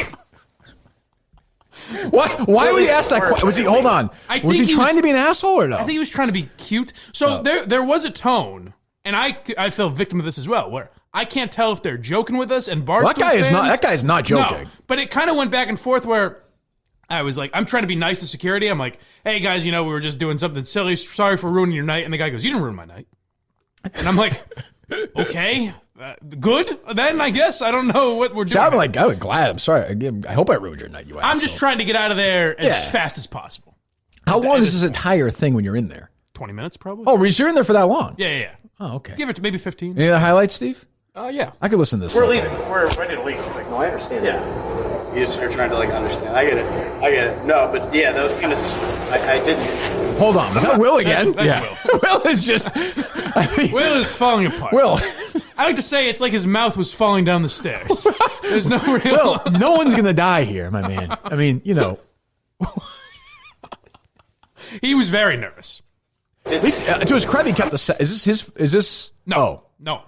What? Why would he ask that question? Was he? Hold on. Was he trying to be an asshole or no? I think he was trying to be cute. So there was a tone, and I fell victim of this as well, where I can't tell if they're joking with us and Barstool fans. That guy is not joking. No, but it kind of went back and forth where I was like, I'm trying to be nice to security. I'm like, hey guys, we were just doing something silly. Sorry for ruining your night. And the guy goes, you didn't ruin my night. And I'm like, okay, good then, I guess. I don't know what we're doing. So I'm like, I'm glad. I'm sorry. I hope I ruined your night, you asshole. I'm just trying to get out of there as fast as possible. How long is this entire thing when you're in there? 20 minutes probably. Oh, you're in there for that long? Yeah. Oh, okay. Give it to maybe 15. Any other highlights, Steve? Yeah. I could listen to this. We're leaving. We're ready to leave. Like, No, I understand. Yeah. You just are trying to like understand. I get it. No, but yeah, those kind of I didn't. Hold on. Is that Will again? That's Will. Will is just. Will is falling apart. Will. I like to say it's like his mouth was falling down the stairs. There's no real. Will, no one's gonna die here, my man. I mean, He was very nervous. At least, to his credit, he kept the. Is this? No. No.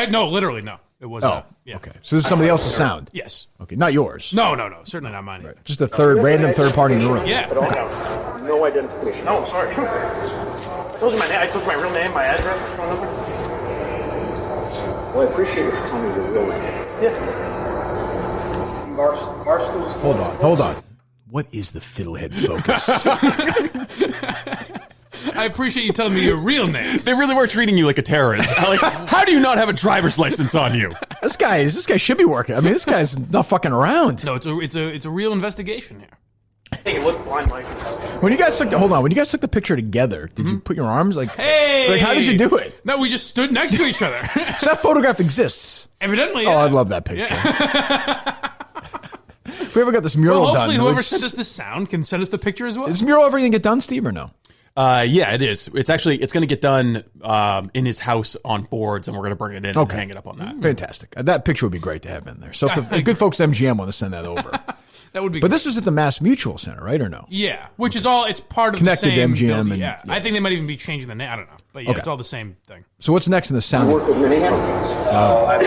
No, literally, no. It was not. Yeah. Okay. So this is somebody else's sound? Yes. Okay, not yours. No. Certainly not mine. Either. Just a random third party in the room. Yeah. Okay. No identification. No, sorry. I told you my name. I told you my real name, my address, my phone number. Well, I appreciate you for telling me your real name. Yeah. Barstool's. Hold on. What is the fiddlehead focus? I appreciate you telling me your real name. They really were treating you like a terrorist. Like, how do you not have a driver's license on you? This guy should be working. I mean, this guy's not fucking around. No, it's a real investigation here. Hey, it wasn't blind, Mike. When you guys took the picture together, did you put your arms like? Hey, like how did you do it? No, we just stood next to each other. So that photograph exists. Evidently. Oh, Yeah. I love that picture. Yeah. If we ever got this mural Well, done, hopefully whoever sent us this sound can send us the picture as well. Is this mural ever going to get done, Steve, or no? Yeah, it is. It's going to get done in his house on boards, and we're going to bring it in and hang it up on that. Fantastic. That picture would be great to have in there. So if the good folks at MGM want to send that over. That would be But great. this was at the Mass Mutual Center, right, or no? Yeah, which is all, it's part of Connected the same to MGM building. and- Yeah. yeah. I think they might even be changing the name. I don't know. But yeah, it's all the same thing. So what's next in the sound? Work with Minihane? I do.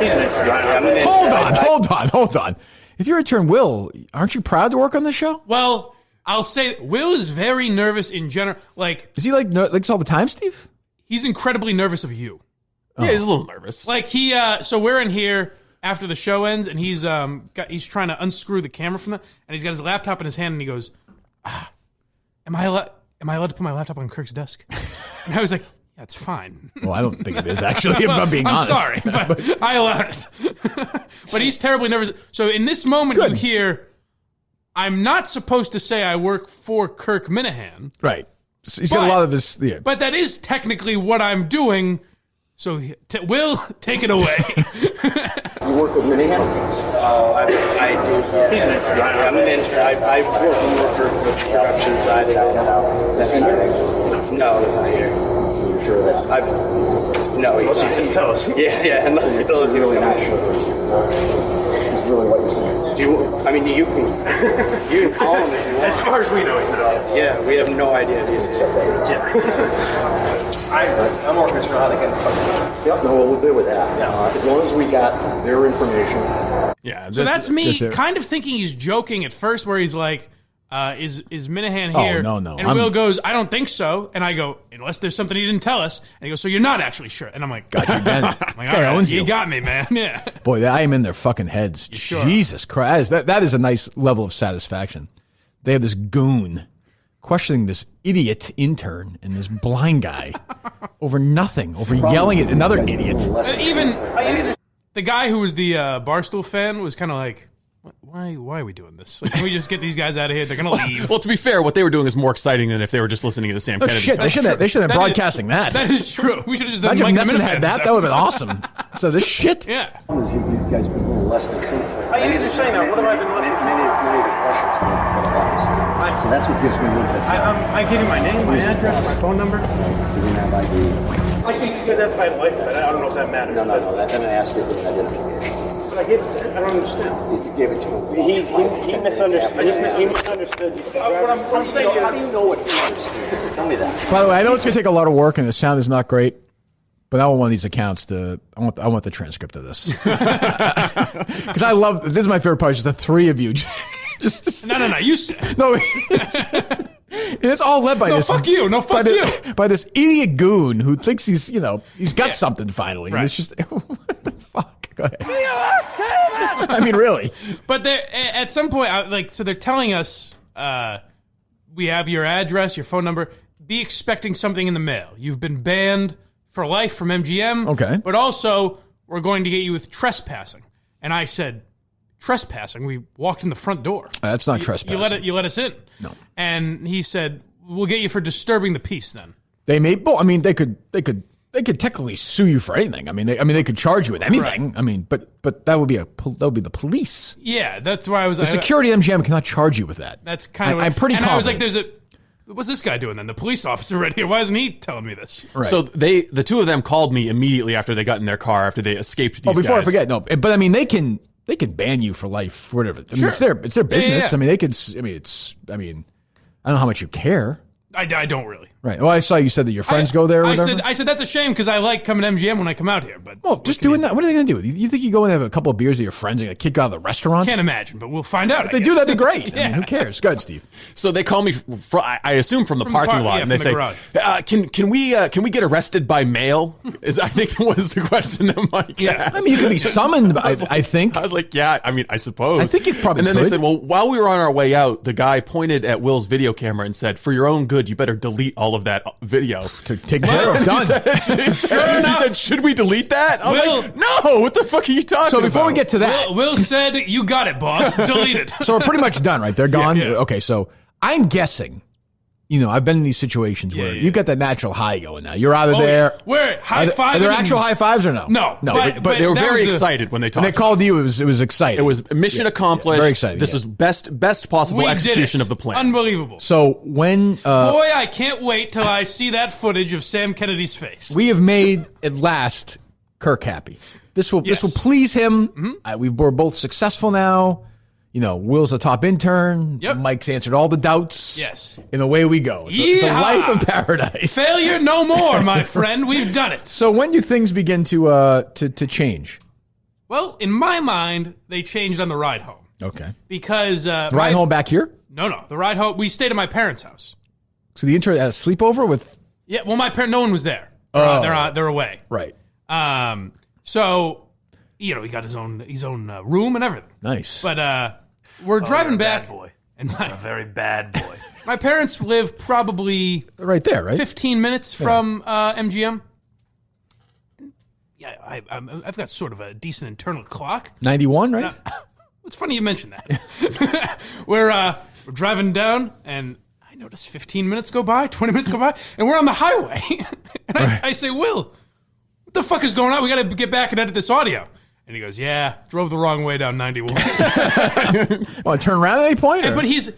He's an intern. I'm an intern. Hold on. If you're intern Will, aren't you proud to work on this show? Well, I'll say Will is very nervous in general. Like, Is he like all the time, Steve? he's incredibly nervous of you. Yeah, he's a little nervous. Like so we're in here after the show ends, and he's trying to unscrew the camera from and he's got his laptop in his hand, and he goes, "Am I allowed to put my laptop on Kirk's desk?" And I was like, "Yeah, it's fine." Well, I don't think it is actually. If I'm being honest. I'm sorry, but I allowed it. But he's terribly nervous. So in this moment, you hear, "I'm not supposed to say I work for Kirk Minihane." Right. So he's got a lot of his. Yeah. But that is technically what I'm doing. So, Will, take it away. You work with Minihane? I do. He's an intern. I'm an intern. I work more for the production side. Is he here? No, he's not here. You're sure of that? No, he's not. Can you tell us? Yeah, unless he tells us he was really not not sure. really what you're saying. You can call him if you want. As far as we know, he's not. Yeah, we have no idea. He's Except that. Yeah. I'm more concerned how they get in touch. Yep, no, we'll deal with that. As long as we got their information. Yeah. So that's me kind of thinking he's joking at first, where he's like, is Minihane here? Oh, no. And Will goes, I don't think so. And I go, unless there's something he didn't tell us. And he goes, so you're not actually sure. And I'm like, got you again. I'm like, all right, you got me, man. Yeah. Boy, I am in their fucking heads. Sure? Jesus Christ. That is a nice level of satisfaction. They have this goon questioning this idiot intern and this blind guy over nothing, over yelling at another idiot. Even the guy who was the Barstool fan was kind of like, why are we doing this? Like, can we just get these guys out of here? They're going to leave. Well, to be fair, what they were doing is more exciting than if they were just listening to Sam Kennedy. Shit, they should have been broadcasting that. That is true. We should have just done Imagine Mike if and Nesson had Intern. that. That would have been awesome. So this shit. Yeah. You guys been a little less than truthful. You need to say that. What have I been listening to? Many of the questions have been honest. So that's what gives me a little bit. I give you my name, my address, my phone number. You didn't have ID. Actually, you guys asked my license. I don't know if that matters. No. That didn't ask you for the identification. But I gave it to him. I don't understand. You gave it to him. He misunderstood. He misunderstood. What I'm saying is, How do you know what he understands? Tell me that. By the way, I know it's going to take a lot of work and the sound is not great, but I want one of these accounts to. I want the transcript of this because I love. This is my favorite part. Just the three of you. Just No. You said. no. It's all led by this. Fuck you. No, fuck you. By this idiot goon who thinks he's got something finally. Right. And it's just what the fuck. Go ahead. I mean, really. But at some point, so they're telling us, we have your address, your phone number. Be expecting something in the mail. You've been banned for life from MGM. Okay. But also, we're going to get you with trespassing. And I said, trespassing? We walked in the front door. That's not trespassing. You let us in. No. And he said, we'll get you for disturbing the peace then. They may. Well, I mean, they could technically sue you for anything. I mean, they could charge you with anything. Right. I mean, but that would be the police. Yeah, that's why I was. The security at MGM cannot charge you with that. That's kind of. I'm pretty confident. I was like, what's this guy doing then? The police officer right here. Why isn't he telling me this? Right. So the two of them called me immediately after they got in their car after they escaped these before guys. I forget, no. But I mean, they can ban you for life, whatever. I mean, Sure. it's their business. Yeah. I mean, they could. I mean, I don't know how much you care. I don't really. Right. Well, I saw you said that your friends go there. Or whatever. I said that's a shame because I like coming to MGM when I come out here. But just doing that. What are they going to do? You think you go and have a couple of beers with your friends and get kicked out of the restaurant? Can't imagine, but we'll find out. If they do, that'd be great. Yeah. I mean, who cares? Go ahead, Steve. So they call me, I assume from the parking lot, and they say, "Can we get arrested by mail?" I think was the question that Mike asked. I mean, you could be summoned. I think. I was like, yeah. I mean, I suppose. I think it probably. And then could. they said, well, while we were on our way out, the guy pointed at Will's video camera and said, "For your own good, you better delete all of that video." To take care of. Done. He said, "Should we delete that?" I was like, "No, what the fuck are you talking about?" So before we get to that, Will said, "You got it, boss. Delete it." So we're pretty much done, right? They're gone. Yeah. Okay, so I'm guessing. I've been in these situations where you got that natural high going now. You're either there. Yeah. Where high five? Are there actual high fives or no? No. But they were very excited when they talked. When they called you, it was exciting. It was mission accomplished. Very exciting. This was best possible execution of the plan. Unbelievable. So when boy, I can't wait till I see that footage of Sam Kennedy's face. We have made at last Kirk happy. This will please him. Mm-hmm. We're both successful now. Will's a top intern. Yep. Mike's answered all the doubts. Yes. And away we go. It's a life of paradise. Failure no more, my friend. We've done it. So when do things begin to change? Well, in my mind, they changed on the ride home. Okay. Because the ride home back here? No. The ride home. We stayed at my parents' house. So the intern had a sleepover with? Yeah. Well, no one was there. They're away. Right. So, he got his own room and everything. Nice. But we're driving back. Bad boy. And a very bad boy. My parents live probably right there, right? 15 minutes from MGM. Yeah, I've got sort of a decent internal clock. 91, right? Now, it's funny you mentioned that. We're driving down, and I notice 15 minutes go by, 20 minutes go by, and we're on the highway. And I say, Will, what the fuck is going on? We got to get back and edit this audio. And he goes, yeah, drove the wrong way down 91. Want to turn around at any point? But he's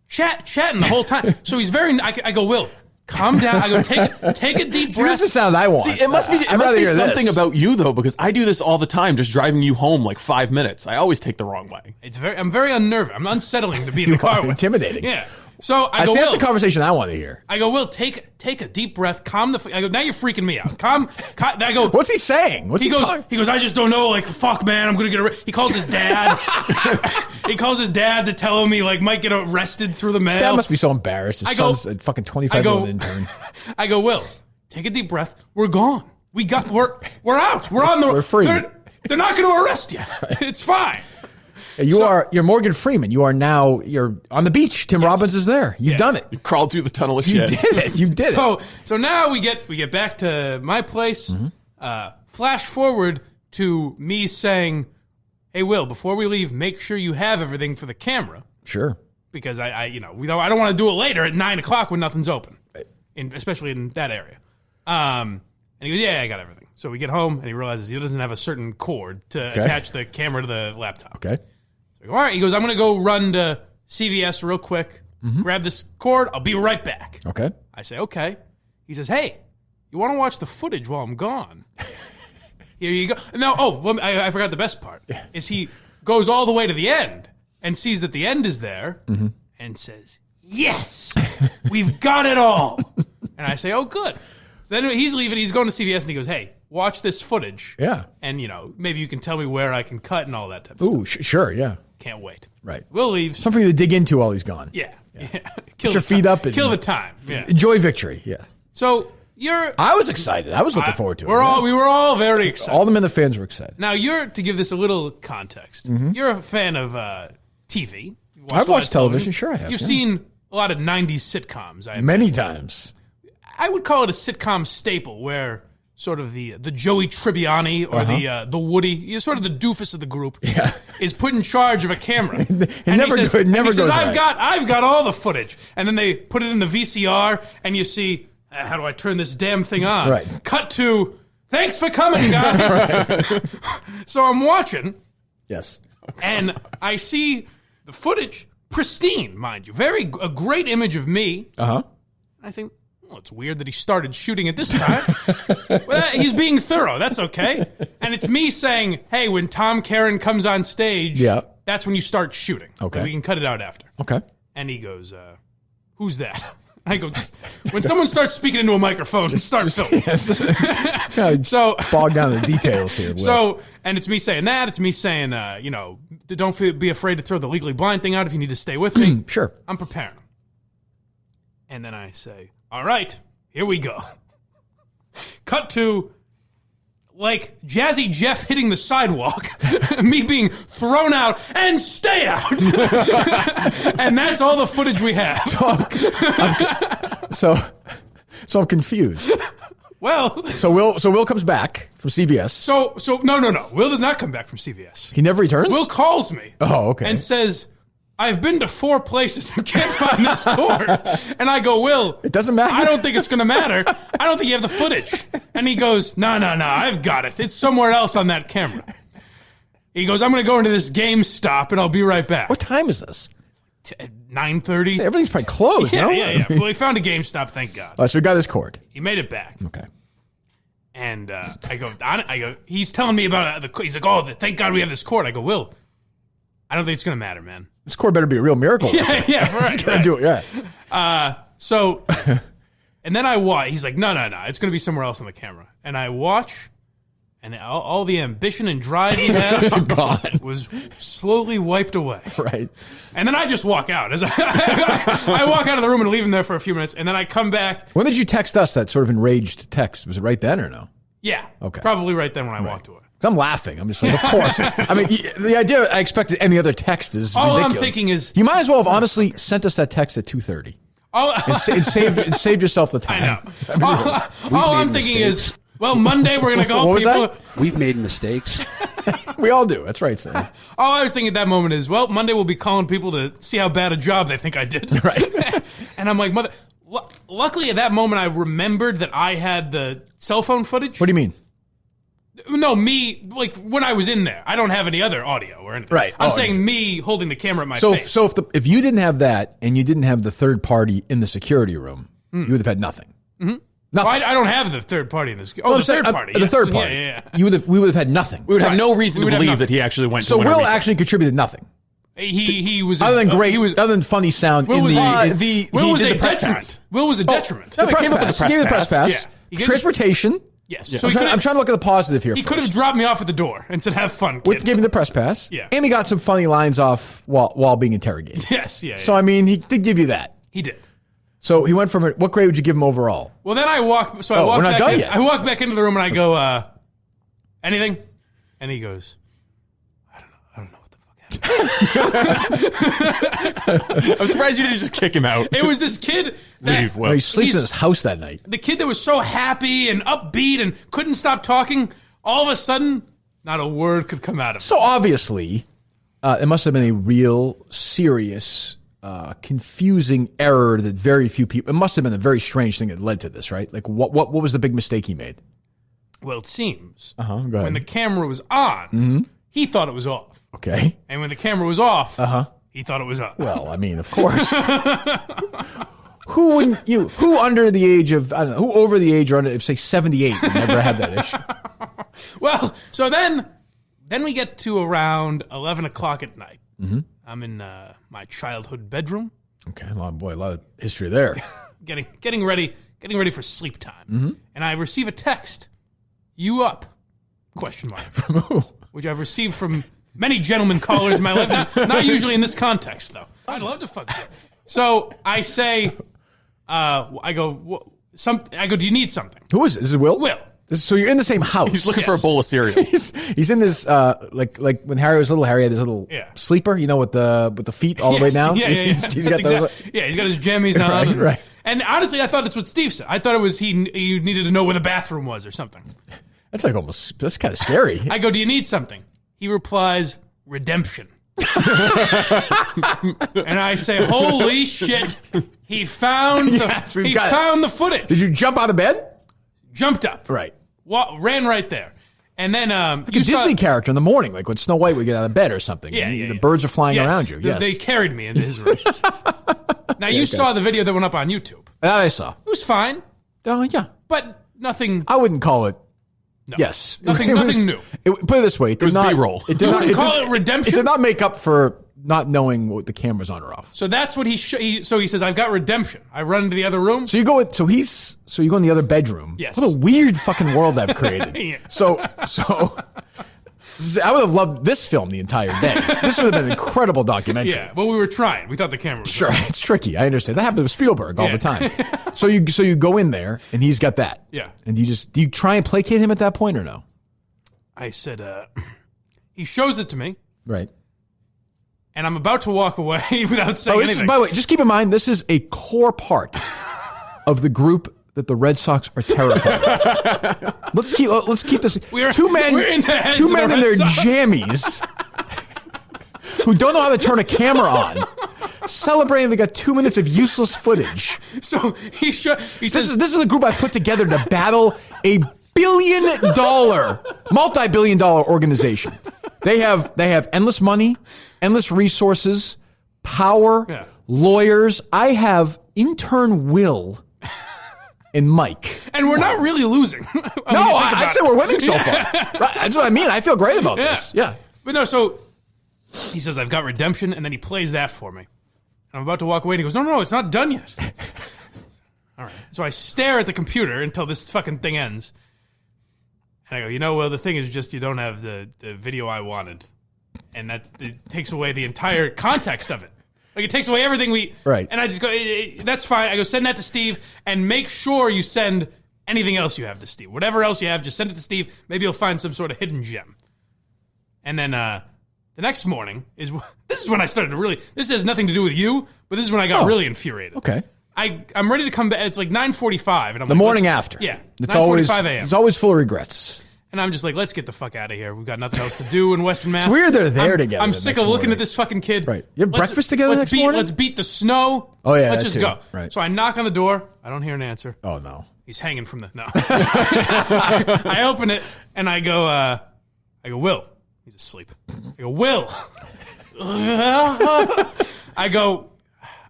chatting the whole time. So he's very, I go, Will, calm down. I go, take a deep breath. See, this is the sound I want. See, it must be something about you, though, because I do this all the time, just driving you home like 5 minutes. I always take the wrong way. I'm very unnerving. I'm unsettling to be in the car with. Intimidating. Yeah. So I go, that's a conversation I want to hear. I go, Will, take a deep breath, calm the. I go, now you're freaking me out. I go, what's he saying? He goes, I just don't know. Like, fuck, man, I'm gonna get arrested. He calls his dad. He calls his dad to tell him he might get arrested through the mail. His dad must be so embarrassed. His son's a fucking 25-year-old intern. I go, Will, take a deep breath. We're gone. We're out. We're free. They're not going to arrest you. It's fine. You're Morgan Freeman. You're on the beach. Tim Robbins is there. You've done it. You crawled through the tunnel of shit. You did it. So now we get back to my place. Mm-hmm. Flash forward to me saying, "Hey, Will, before we leave, make sure you have everything for the camera." Sure. Because I don't want to do it later at 9:00 when nothing's open, especially in that area. And he goes, "Yeah, I got everything." So we get home and he realizes he doesn't have a certain cord to attach the camera to the laptop. Okay. All right, he goes, I'm going to go run to CVS real quick, grab this cord, I'll be right back. Okay. I say, okay. He says, hey, you want to watch the footage while I'm gone? Here you go. No, I forgot the best part, is he goes all the way to the end and sees that the end is there and says, yes, we've got it all. And I say, oh, good. So then he's leaving, he's going to CVS, and he goes, hey, watch this footage. Yeah. And, maybe you can tell me where I can cut and all that type of stuff. Ooh, sure, yeah. Can't wait. Right. We'll leave. Something to dig into while he's gone. Yeah. Get your feet up. Kill the time. Yeah. Enjoy victory. Yeah. So I was excited. I was looking forward to it. We were all very excited. All the men, the fans were excited. Now, to give this a little context, you're a fan of TV. I've watched television. Sure, I have. You've seen a lot of 90s sitcoms. Many times. I would call it a sitcom staple where sort of the Joey Tribbiani or the Woody, you're sort of the doofus of the group, is put in charge of a camera. Never goes right. I've got all the footage. And then they put it in the VCR, and you see, how do I turn this damn thing on? Right. Cut to, thanks for coming, guys. So I'm watching. Yes. And I see the footage, pristine, mind you. A great image of me. Uh-huh. I think, well, it's weird that he started shooting at this time. Well, he's being thorough. That's okay. And it's me saying, hey, when Tom Karen comes on stage, that's when you start shooting. Okay. We can cut it out after. Okay. And he goes, who's that? I go, when someone starts speaking into a microphone, start filming. So bog down the details here. Will. So, and it's me saying that. It's me saying, don't be afraid to throw the Legally Blind thing out if you need to stay with me. Sure. I'm preparing. And then I say, all right, here we go. Cut to, Jazzy Jeff hitting the sidewalk, me being thrown out, and stay out. And that's all the footage we have. So I'm confused. Well, so Will comes back from CVS. So no. Will does not come back from CVS. He never returns? Will calls me. Oh, okay. And says, I've been to 4 places and can't find this cord. And I go, Will, it doesn't matter. I don't think it's going to matter. I don't think you have the footage. And he goes, no, I've got it. It's somewhere else on that camera. He goes, I'm going to go into this GameStop and I'll be right back. What time is this? 9:30. Everything's probably closed, no? Yeah. Well, he found a GameStop, thank God. So we got his cord. He made it back. Okay. And I go, he's telling me about he's like, oh, thank God we have this cord. I go, Will, I don't think it's going to matter, man. This cord better be a real miracle. Yeah, right. He's going to do it, yeah. So, and then I watch. He's like, no, it's going to be somewhere else on the camera. And I watch, and all the ambition and drive he has was slowly wiped away. Right. And then I just walk out. As I walk out of the room and leave him there for a few minutes, and then I come back. When did you text us that sort of enraged text? Was it right then or no? Yeah. Okay. Probably right then when I walked away. I'm laughing. I'm just like, of course. I mean, the idea I expected any other text is ridiculous. I'm thinking is... You might as well have honestly sent us that text at 2:30. And saved yourself the time. I know. All I'm thinking is, well, Monday we're going to go. What was that? We've made mistakes. We all do. That's right, Sam. All I was thinking at that moment is, well, Monday we'll be calling people to see how bad a job they think I did. Right. And I'm like, mother... Luckily, at that moment, I remembered that I had the cell phone footage. What do you mean? No, me, when I was in there. I don't have any other audio or anything. Right. I'm saying me holding the camera at my face. So if you didn't have that and you didn't have the third party in the security room, you would have had nothing. Mm-hmm. Nothing. Well, I don't have the third party in this. Oh, the third party. The yes. third party. Yeah. We would have had nothing. We would have no reason to believe that he actually went to So Winter Will Weekend. actually contributed nothing. He was other than great. Other than funny sound. Will in was the Will was did a the press detriment. pass. Will was a detriment. The press pass. He gave the press pass. Yeah. Transportation. Yes. Yeah. So I'm trying to look at the positive here. He could have dropped me off at the door and said, "Have fun, kid." Gave me the press pass. Yeah. And he got some funny lines off while being interrogated. Yes. Yeah. So I mean, he did give you that. He did. So he went from what grade would you give him overall? Well, then I walk. So I we're walk not back done in. yet. I walk back into the room and I go, "Anything?" And he goes, "I don't know what the fuck happened." I'm surprised you didn't just kick him out. It was this kid that No, he sleeps in his house that night. the kid that was so happy and upbeat and couldn't stop talking. All of a sudden, not a word could come out of him. So obviously, it must have been a real serious. Confusing error that very few people. It must have been a very strange thing that led to this, right? Like, what was the big mistake he made? Well, it seems Go ahead. when the camera was on, he thought it was off, Okay. and when the camera was off, he thought it was on. Well, I mean, of course. Who wouldn't you? Who under the age of I don't know? Who over the age or under, say 78 would never have that issue? Well, so then we get to around 11 o'clock at night. Mm-hmm. I'm in my childhood bedroom. Okay, a lot of history there. getting ready for sleep time. Mm-hmm. And I receive a text. "You up?" ? From who? Which I've received from many gentlemen callers in my life. Not usually in this context, though. I'd love to fuck you. So I say, I go, do you need something? Who is it? Is it Will? Will. So you're in the same house. He's looking for a bowl of cereal. He's in this like when Harry was little. Harry had this little sleeper, you know, with the feet all the way down. Yeah. He's got those. He's got his jammies on. Right. And honestly, I thought that's what Steve said. I thought it was he needed to know where the bathroom was or something. That's kind of scary. I go, "Do you need something?" He replies, "Redemption." And I say, "Holy shit! He found found the footage." Did you jump out of bed? Jumped up. Right. Ran right there. And then like a Disney character in the morning, like when Snow White would get out of bed or something. Yeah. The birds are flying around you. Yes. They carried me into his room. Now, you saw the video that went up on YouTube. I saw. It was fine. Oh, yeah. But nothing. I wouldn't call it. No. Yes. Nothing new. Put it this way. It was not, B-roll. It did not call it redemption. It did not make up for not knowing what the camera's on or off. So that's what so he says, "I've got redemption." I run into the other room. So you go you go in the other bedroom. Yes. What a weird fucking world I've created. Yeah. So I would have loved this film the entire day. This would have been an incredible documentary. Yeah. Well, we were trying. We thought the camera was sure. on. It's tricky. I understand. That happened with Spielberg all the time. So you go in there and he's got that. Yeah. And do you try and placate him at that point or no? I said, he shows it to me. Right. And I'm about to walk away without saying anything. By the way, just keep in mind, this is a core part of the group that the Red Sox are terrified of. Let's keep this. Two men in their jammies who don't know how to turn a camera on, celebrating they got 2 minutes of useless footage. So he says, this is a group I put together to battle a multi-billion dollar organization. They have endless money, endless resources, power, lawyers. I have intern Will and Mike. And we're not really losing. No, I'd say we're winning so far. Right, that's what I mean. I feel great about this. Yeah. But no, so he says, "I've got redemption," and then he plays that for me. I'm about to walk away, and he goes, no, it's not done yet. All right. So I stare at the computer until this fucking thing ends. And I go, well, the thing is just you don't have the video I wanted. And that it takes away the entire context of it. Like, it takes away everything we... Right. And I just go, that's fine. I go, send that to Steve, and make sure you send anything else you have to Steve. Whatever else you have, just send it to Steve. Maybe you'll find some sort of hidden gem. And then the next morning is... This is when I started to really... This has nothing to do with you, but this is when I got really infuriated. Okay. I'm ready to come back. It's like 9:45. And I'm the like, morning after. Yeah. It's always 9:45 a.m. It's always full of regrets. And I'm just like, let's get the fuck out of here. We've got nothing else to do in Western Mass. It's weird they're there together. I'm sick of looking at this fucking kid. Right. You have breakfast together next morning? Let's beat the snow. Oh, yeah. Let's just too. go. Right. So I knock on the door. I don't hear an answer. Oh, no. He's hanging from the... No. I open it, and I go, Will. He's asleep. I go, Will. I go,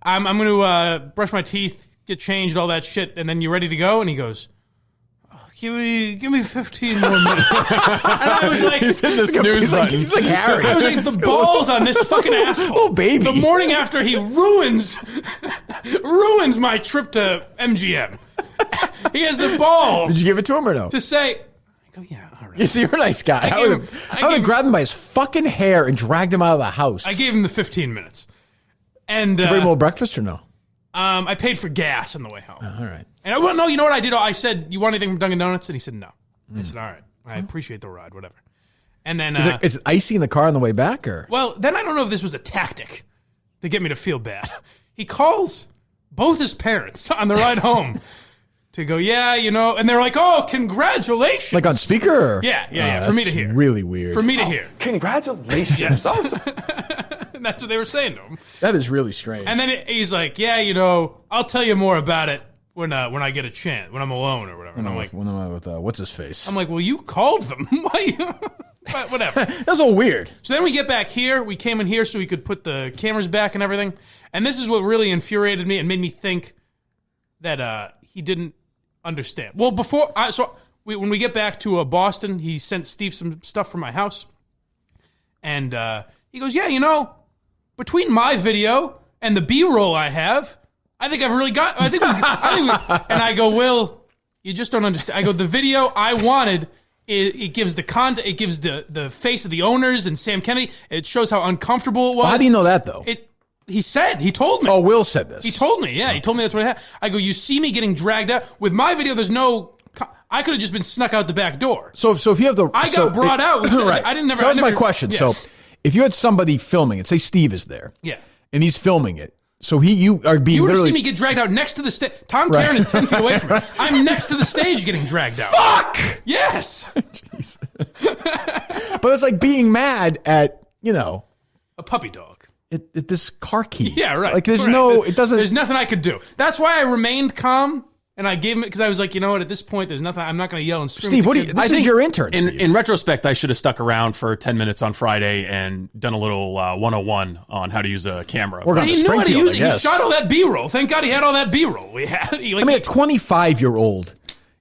I'm going to brush my teeth, get changed, all that shit, and then you're ready to go, and he goes, Give me 15 more minutes. And I was like, he's in the snooze button. He's like Harry. I was like, the balls on this fucking asshole. Oh, baby. The morning after he ruins my trip to MGM. He has the balls. Did you give it to him or no? To say, I go, yeah, all right. You see, you're a nice guy. I would have grabbed him by his fucking hair and dragged him out of the house. I gave him the 15 minutes. And Did you bring him a little breakfast or no? I paid for gas on the way home. All right. And I no, you know what I did? I said, "You want anything from Dunkin' Donuts?" And he said, "No." I said, "All right, I appreciate the ride, whatever." And then is it icy in the car on the way back, or? Well, then I don't know if this was a tactic to get me to feel bad. He calls both his parents on the ride home to go, "Yeah, you know," and they're like, "Oh, congratulations!" Like on speaker? Or? Yeah, for me to hear. Really weird. For me to hear. Congratulations! Yes. Awesome. And that's what they were saying to him. That is really strange. And then he's like, "Yeah, you know, I'll tell you more about it when I get a chance, when I'm alone or whatever." And I'm like, when am I with what's his face? I'm like, "Well, you called them. Why?" But whatever. That's all weird. So then we get back here. We came in here so we could put the cameras back and everything. And this is what really infuriated me and made me think that he didn't understand. Well, when we get back to Boston, he sent Steve some stuff from my house, and he goes, "Yeah, you know, between my video and the B-roll I have, I think I've really got. I think we." And I go, "Will, you just don't understand." I go, "The video I wanted." It gives the content. It gives the face of the owners and Sam Kennedy. It shows how uncomfortable it was. Well, how do you know that though? He told me. Oh, Will said this. He told me. Yeah, he told me that's what I had. I go, you see me getting dragged out with my video. There's no. I could have just been snuck out the back door. So if you have the, I got brought out. Which right. I didn't never. So that's my question. Yeah. So if you had somebody filming it, say Steve is there. Yeah. And he's filming it. So you are being. You would have literally seen me get dragged out next to the stage. Tom Karen is 10 feet away from me. I'm next to the stage getting dragged out. Fuck! Yes! Jeez. But it's like being mad at, a puppy dog. At this car key. Yeah, right. Like there's right. There's nothing I could do. That's why I remained calm. And I gave him because I was like, you know what? At this point, there's nothing. I'm not going to yell and scream. Steve, this is your intern. In retrospect, I should have stuck around for 10 minutes on Friday and done a little 101 on how to use a camera. He knew how to use it. He shot all that B-roll. Thank God he had all that B-roll. We had. A 25-year-old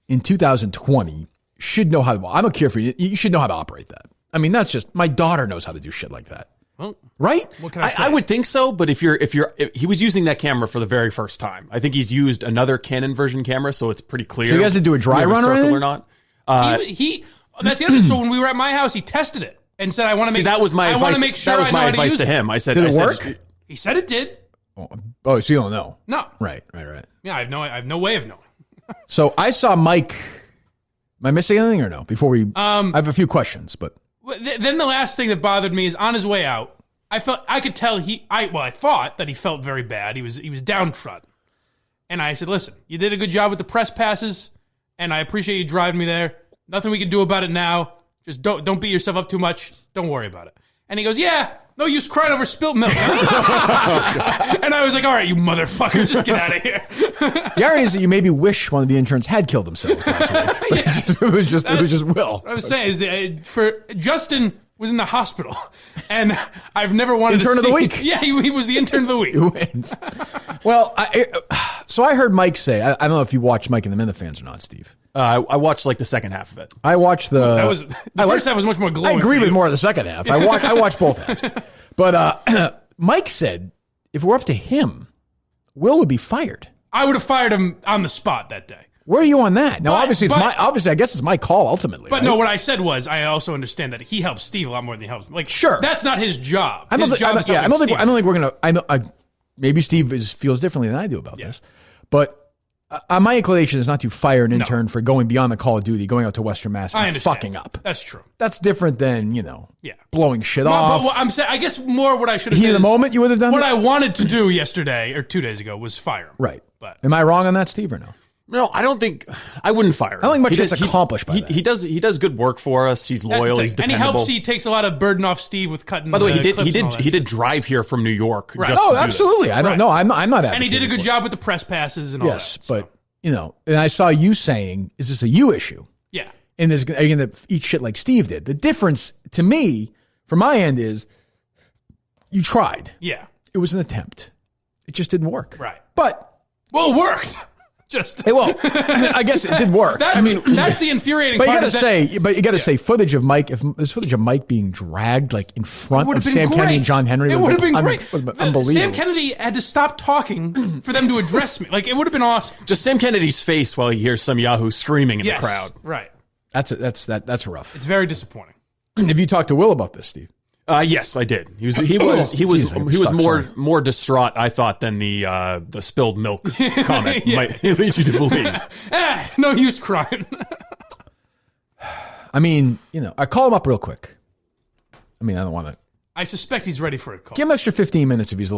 in 2020 should know how to. I don't care for you. You should know how to operate that. I mean, that's just my daughter knows how to do shit like that. Well, right? What can I say? I would think so, but if he was using that camera for the very first time, I think he's used another Canon version camera, so it's pretty clear. So you guys did do a dry run or not? That's the other thing. So when we were at my house, he tested it and said, "I want to make." That was my advice. I want to make sure. That was my advice to him. I said, "Did it work?" He said it did. Oh, so you don't know? No. Right. Yeah, I have no way of knowing. So I saw Mike. Am I missing anything or no? Before we, I have a few questions, but then the last thing that bothered me is on his way out. I could tell I thought that he felt very bad. He was downtrodden. And I said, "Listen, you did a good job with the press passes, and I appreciate you driving me there. Nothing we can do about it now. Just don't beat yourself up too much. Don't worry about it." And he goes, "Yeah, no use crying over spilt milk." And I was like, "All right, you motherfucker, just get out of here." The irony is that you maybe wish one of the interns had killed themselves last week. It was just Will. What I was saying is for Justin was in the hospital, and I've never wanted intern to see... of the week. Yeah, he was the intern of the week. He wins. Well, so I heard Mike say, I don't know if you watched Mike and the Minifans or not, Steve. I watched like the second half of it. I watched the first half was much more glowing. I agree with more of the second half. I watched both halves. But Mike said if it were up to him, Will would be fired. I would have fired him on the spot that day. Where are you on that? Now, obviously, I guess it's my call ultimately. But right? no, what I said was I also understand that he helps Steve a lot more than he helps me. Like, sure, that's not his job. I don't think we're gonna. Maybe Steve feels differently than I do about this, but my inclination is not to fire an intern for going beyond the call of duty, going out to Western Mass and fucking up. That's true. That's different than blowing shit off. But I'm saying, I guess more what I should have done. In the moment, you would have done what I wanted to do yesterday or 2 days ago was fire him. Right. But am I wrong on that, Steve, or no? No, I don't think I wouldn't fire him. I don't think much gets accomplished by that. He does good work for us. He's loyal. He's dependable. And he helps. He takes a lot of burden off Steve with cutting. By the way, he did drive here from New York. Right. Just to do absolutely. this. I don't know. I'm not. And he did a good job with the press passes and all that. Yes, but and I saw you saying, "Is this a you issue?" Yeah. And are you going to eat shit like Steve did? The difference to me, from my end, is you tried. Yeah. It was an attempt. It just didn't work. Right. But Well, it worked. Just hey, well, I guess it did work. That's the infuriating part. But you got to say, footage of Mike. If there's footage of Mike being dragged like in front of Sam Kennedy and John Henry, it would have been great. Unbelievable. Sam Kennedy had to stop talking for them to address me. Like it would have been awesome. Just Sam Kennedy's face while he hears some Yahoo screaming in the crowd. Right. That's rough. It's very disappointing. Have you talked to Will about this, Steve? Yes, I did. He was more distraught, I thought, than the spilled milk comment might lead you to believe. No use crying. I mean, I call him up real quick. I mean, I don't want to. I suspect he's ready for a call. Give him extra 15 minutes if he's a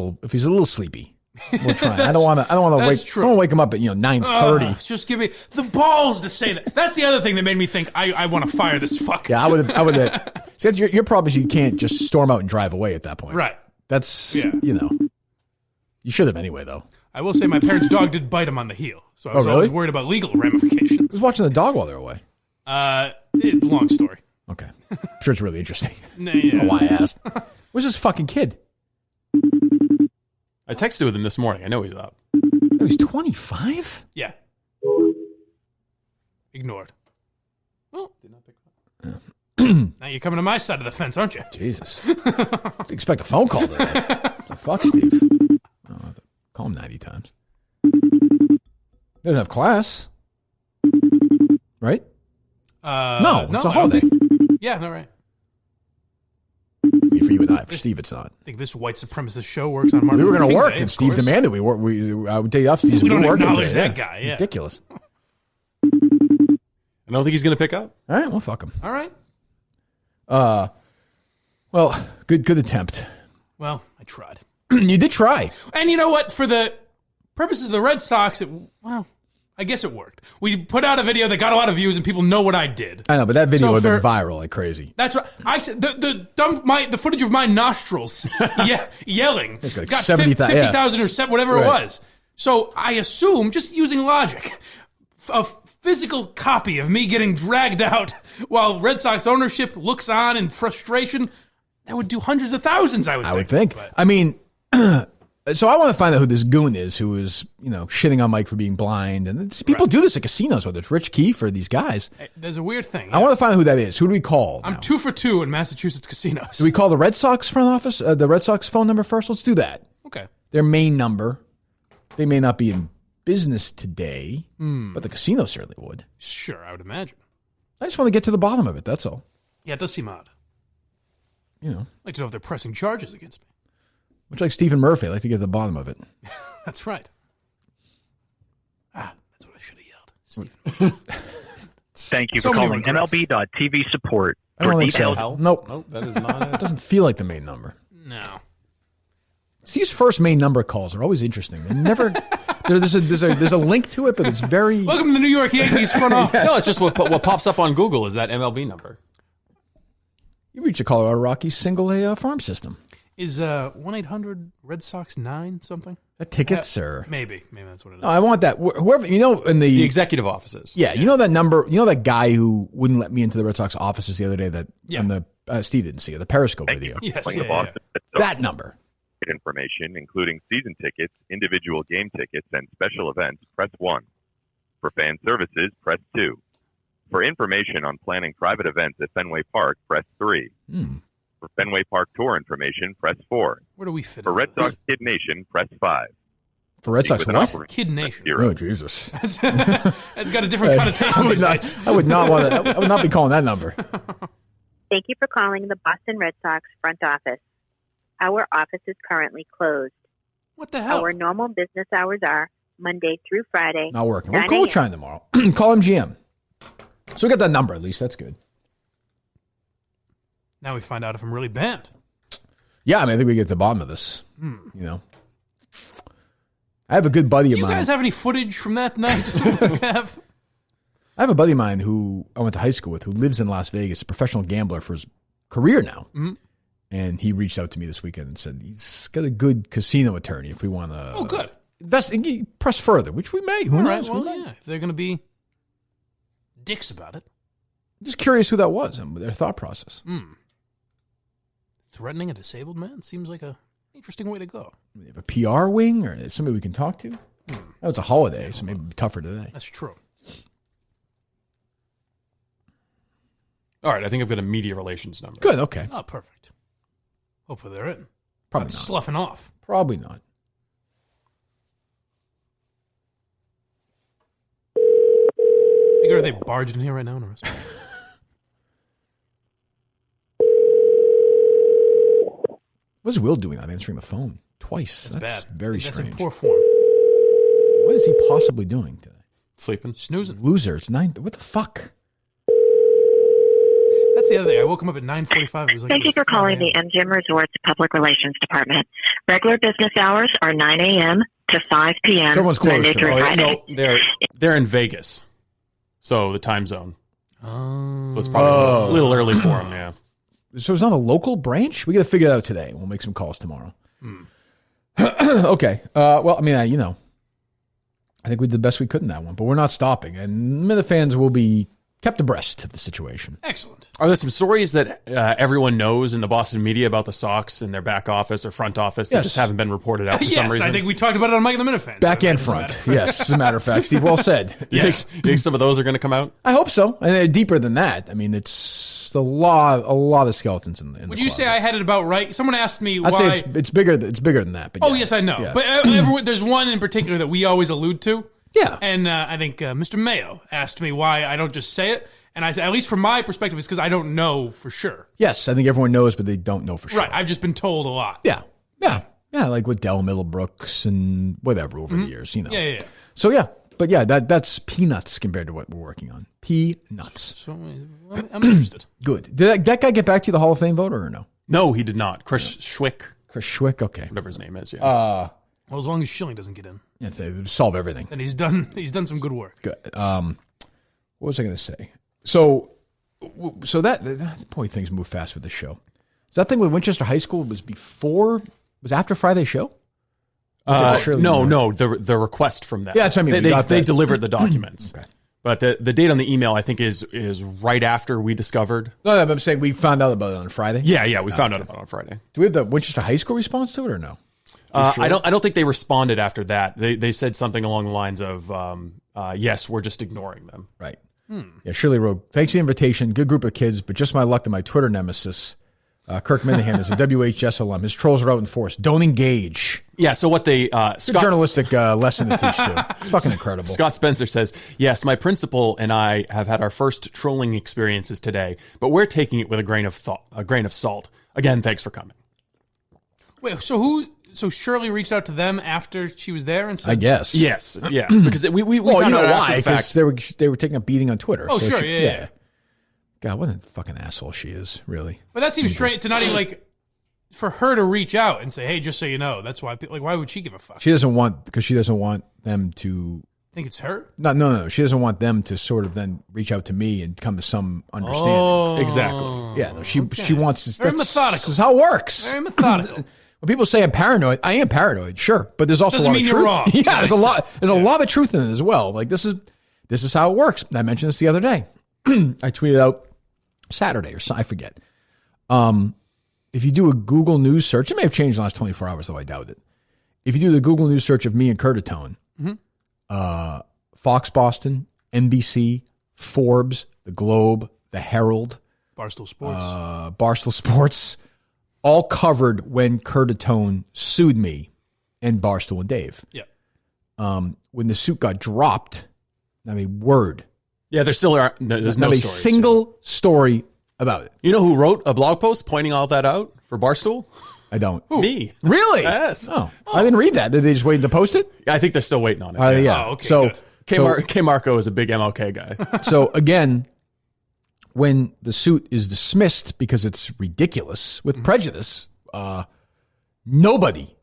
little sleepy. We'll try. I don't want to wake him up at 9:30. Just give me the balls to say that. That's the other thing that made me think I want to fire this fucker. Yeah, I would. See, your problem is you can't just storm out and drive away at that point. Right. That's you should have anyway though. I will say my parents' dog did bite him on the heel, so I was always worried about legal ramifications. I was watching the dog while they were away. Long story. Okay, I'm sure it's really interesting. Yeah. I don't know why I asked. Where's this fucking kid? I texted with him this morning. I know he's up. Oh, he's 25? Yeah. Ignored. Well, did not pick up. Now you're coming to my side of the fence, aren't you? Jesus. Expect a phone call today. The fuck, Steve? I don't have to call him 90 times. Doesn't have class. Right? No, it's a holiday. Yeah, no, right. For you and I, for Steve, it's not. I think this white supremacist show works on Martin We were Luther going to King work, Day, and Steve demanded we work. I would tell you off. We don't acknowledge today. that guy. Yeah. Ridiculous. I don't think he's going to pick up. All right, well, fuck him. All right. Well, good attempt. Well, I tried. You did try. And you know what? For the purposes of the Red Sox, I guess it worked. We put out a video that got a lot of views, and people know what I did. I know, but that video would have been viral like crazy. That's what I said. The footage of my nostrils yelling it's like got 50,000 or whatever it was. So I assume, just using logic, a physical copy of me getting dragged out while Red Sox ownership looks on in frustration, that would do hundreds of thousands. I would think. But. I mean. So I want to find out who this goon is who is, shitting on Mike for being blind. And people do this at casinos, whether it's Rich Keefe or these guys. There's a weird thing. I want to find out who that is. Who do we call? I'm 2 for 2 in Massachusetts casinos. Do we call the Red Sox front office, the Red Sox phone number first? Let's do that. Okay. Their main number. They may not be in business today, but the casino certainly would. Sure, I would imagine. I just want to get to the bottom of it, that's all. Yeah, it does seem odd. I'd like to know if they're pressing charges against me. Much like Stephen Murphy, I'd like to get to the bottom of it. That's right. That's what I should have yelled. Thank you for calling MLB.TV support for details. Nope, that is not. It doesn't feel like the main number. No. Steve's first main number calls are always interesting. They're never. there's a link to it, but it's very. Welcome to the New York Yankees front office. No, it's just what pops up on Google is that MLB number. You reach the Colorado Rockies single A farm system. Is 1-800 Red Sox 9 something? That tickets, or maybe that's what it is. No, I want that. Whoever in the executive offices. Yeah, you know that number. You know that guy who wouldn't let me into the Red Sox offices the other day. That on the Steve didn't see it. The Periscope video. Yes, that number. Information, including season tickets, individual game tickets, and special events, press 1. For fan services, press 2. For information on planning private events at Fenway Park, press 3. For Fenway Park tour information, press 4. Where do we fit? For Red Sox Kid Nation, press 5. For Red Sox what? Kid Nation. Oh Jesus! That's got a different connotation. I would not want to. I would not be calling that number. Thank you for calling the Boston Red Sox front office. Our office is currently closed. What the hell? Our normal business hours are Monday through Friday. Not working. We'll call trying tomorrow. Call MGM. So we got that number at least. That's good. Now we find out if I'm really banned. Yeah, I think we get to the bottom of this. I have a good buddy of mine. Do you guys have any footage from that night? I have a buddy of mine who I went to high school with who lives in Las Vegas, a professional gambler for his career now. Mm-hmm. And he reached out to me this weekend and said he's got a good casino attorney if we want to. Oh, good. Invest, press further, which we may. Who knows? Well, yeah. If they're going to be dicks about it. Just curious who that was and their thought process. Threatening a disabled man seems like a interesting way to go. We have a PR wing or somebody we can talk to? Oh, it's a holiday, so maybe it'd be tougher today. That's true. All right, I think I've got a media relations number. Good, okay. Oh, perfect. Hopefully they're in. Probably not not. Sloughing off. Probably not. Are they barged in here right now? What's Will doing? Not answering the phone twice. That's bad. very That's strange. in poor form. What is he possibly doing today? Sleeping. Snoozing. Loser. It's 9. What the fuck? That's the other thing. I woke him up at 9:45. It was like Thank you for calling the MGM Resorts Public Relations Department. Regular business hours are 9 a.m. to 5 p.m. Everyone's closed Monday through Friday. No, they're in Vegas, so the time zone. So it's probably a little early for them. Yeah. So it's not a local branch? We got to figure that out today. We'll make some calls tomorrow. Okay. Well, I mean, I think we did the best we could in that one, but we're not stopping. And Minifans will be kept abreast of the situation. Excellent. Are there some stories that everyone knows in the Boston media about the Sox and their back office or front office that just haven't been reported out for some reason? I think we talked about it on Mike and the Minifans. Back and front. Yes, as a matter of fact. Steve, well said. You think some of those are going to come out? I hope so. And deeper than that. I mean, it's a lot of skeletons in the Would you say I had it about right? Someone asked me why. I'd say it's bigger than that. But yes, I know. Yeah. But there's one in particular that we always allude to. Yeah. And I think Mr. Mayo asked me why I don't just say it. And I said, at least from my perspective, it's because I don't know for sure. Yes, I think everyone knows, but they don't know for sure. Right. I've just been told a lot. Yeah, like with Dell Middlebrooks and whatever over the years, Yeah. So, but that's peanuts compared to what we're working on. Peanuts. So I'm interested. Good. Did that guy get back to you, the Hall of Fame voter, or no? No, he did not. Chris Schwick. Okay. Whatever his name is, yeah. Well, as long as Schilling doesn't get in. Yeah, they solve everything. Then he's done some good work. Good. What was I going to say? So that boy, things move fast with this show. So that thing with Winchester High School was after Friday's show? No, the request from them. Yeah, that's what I mean. They delivered the documents. Okay. But the date on the email, I think, is right after we discovered. No, I'm saying we found out about it on Friday. Yeah, we found out about it on Friday. Do we have the Winchester High School response to it or no? Sure? I don't think they responded after that. They said something along the lines of, yes, we're just ignoring them. Right. Yeah, Shirley wrote, thanks for the invitation. Good group of kids, but just my luck that my Twitter nemesis, Kirk Minihane, is a WHS alum. His trolls are out in force. Don't engage. Yeah, so what they... it's a journalistic lesson to teach, too. It's fucking incredible. Scott Spencer says, yes, my principal and I have had our first trolling experiences today, but we're taking it with a grain of salt. Again, thanks for coming. Wait, so Shirley reached out to them after she was there and said, I guess. Yes, yeah. Because we found out why? after the fact. Because they were taking a beating on Twitter. Oh, so sure, yeah. God, what a fucking asshole she is, really. But that seems strange to not even for her to reach out and say, hey, just so you know, that's why. Why would she give a fuck? She doesn't want them to think it's her. No. She doesn't want them to sort of then reach out to me and come to some understanding. Oh, exactly. Yeah, no, she wants to. Very methodical. This is how it works. Very methodical. When people say I'm paranoid, I am paranoid, sure, but there's also Doesn't a lot mean of you're truth. wrong. Yeah, there's a lot of truth in it as well. Like this is how it works. I mentioned this the other day. I tweeted out Saturday or something, I forget. If you do a Google News search, it may have changed in the last 24 hours, though I doubt it. If you do the Google News search of me and Curtatone, Fox Boston, NBC, Forbes, The Globe, The Herald, Barstool Sports, all covered when Curtatone sued me and Barstool and Dave. Yeah. When the suit got dropped, not a word. Yeah, there's no not a single story about it. You know who wrote a blog post pointing all that out for Barstool? I don't. Who? Me. Really? Yes. Oh, I didn't read that. Did they just wait to post it? I think they're still waiting on it. Yeah. Oh, okay, so K. Marco is a big MLK guy. So again, when the suit is dismissed because it's ridiculous with prejudice, nobody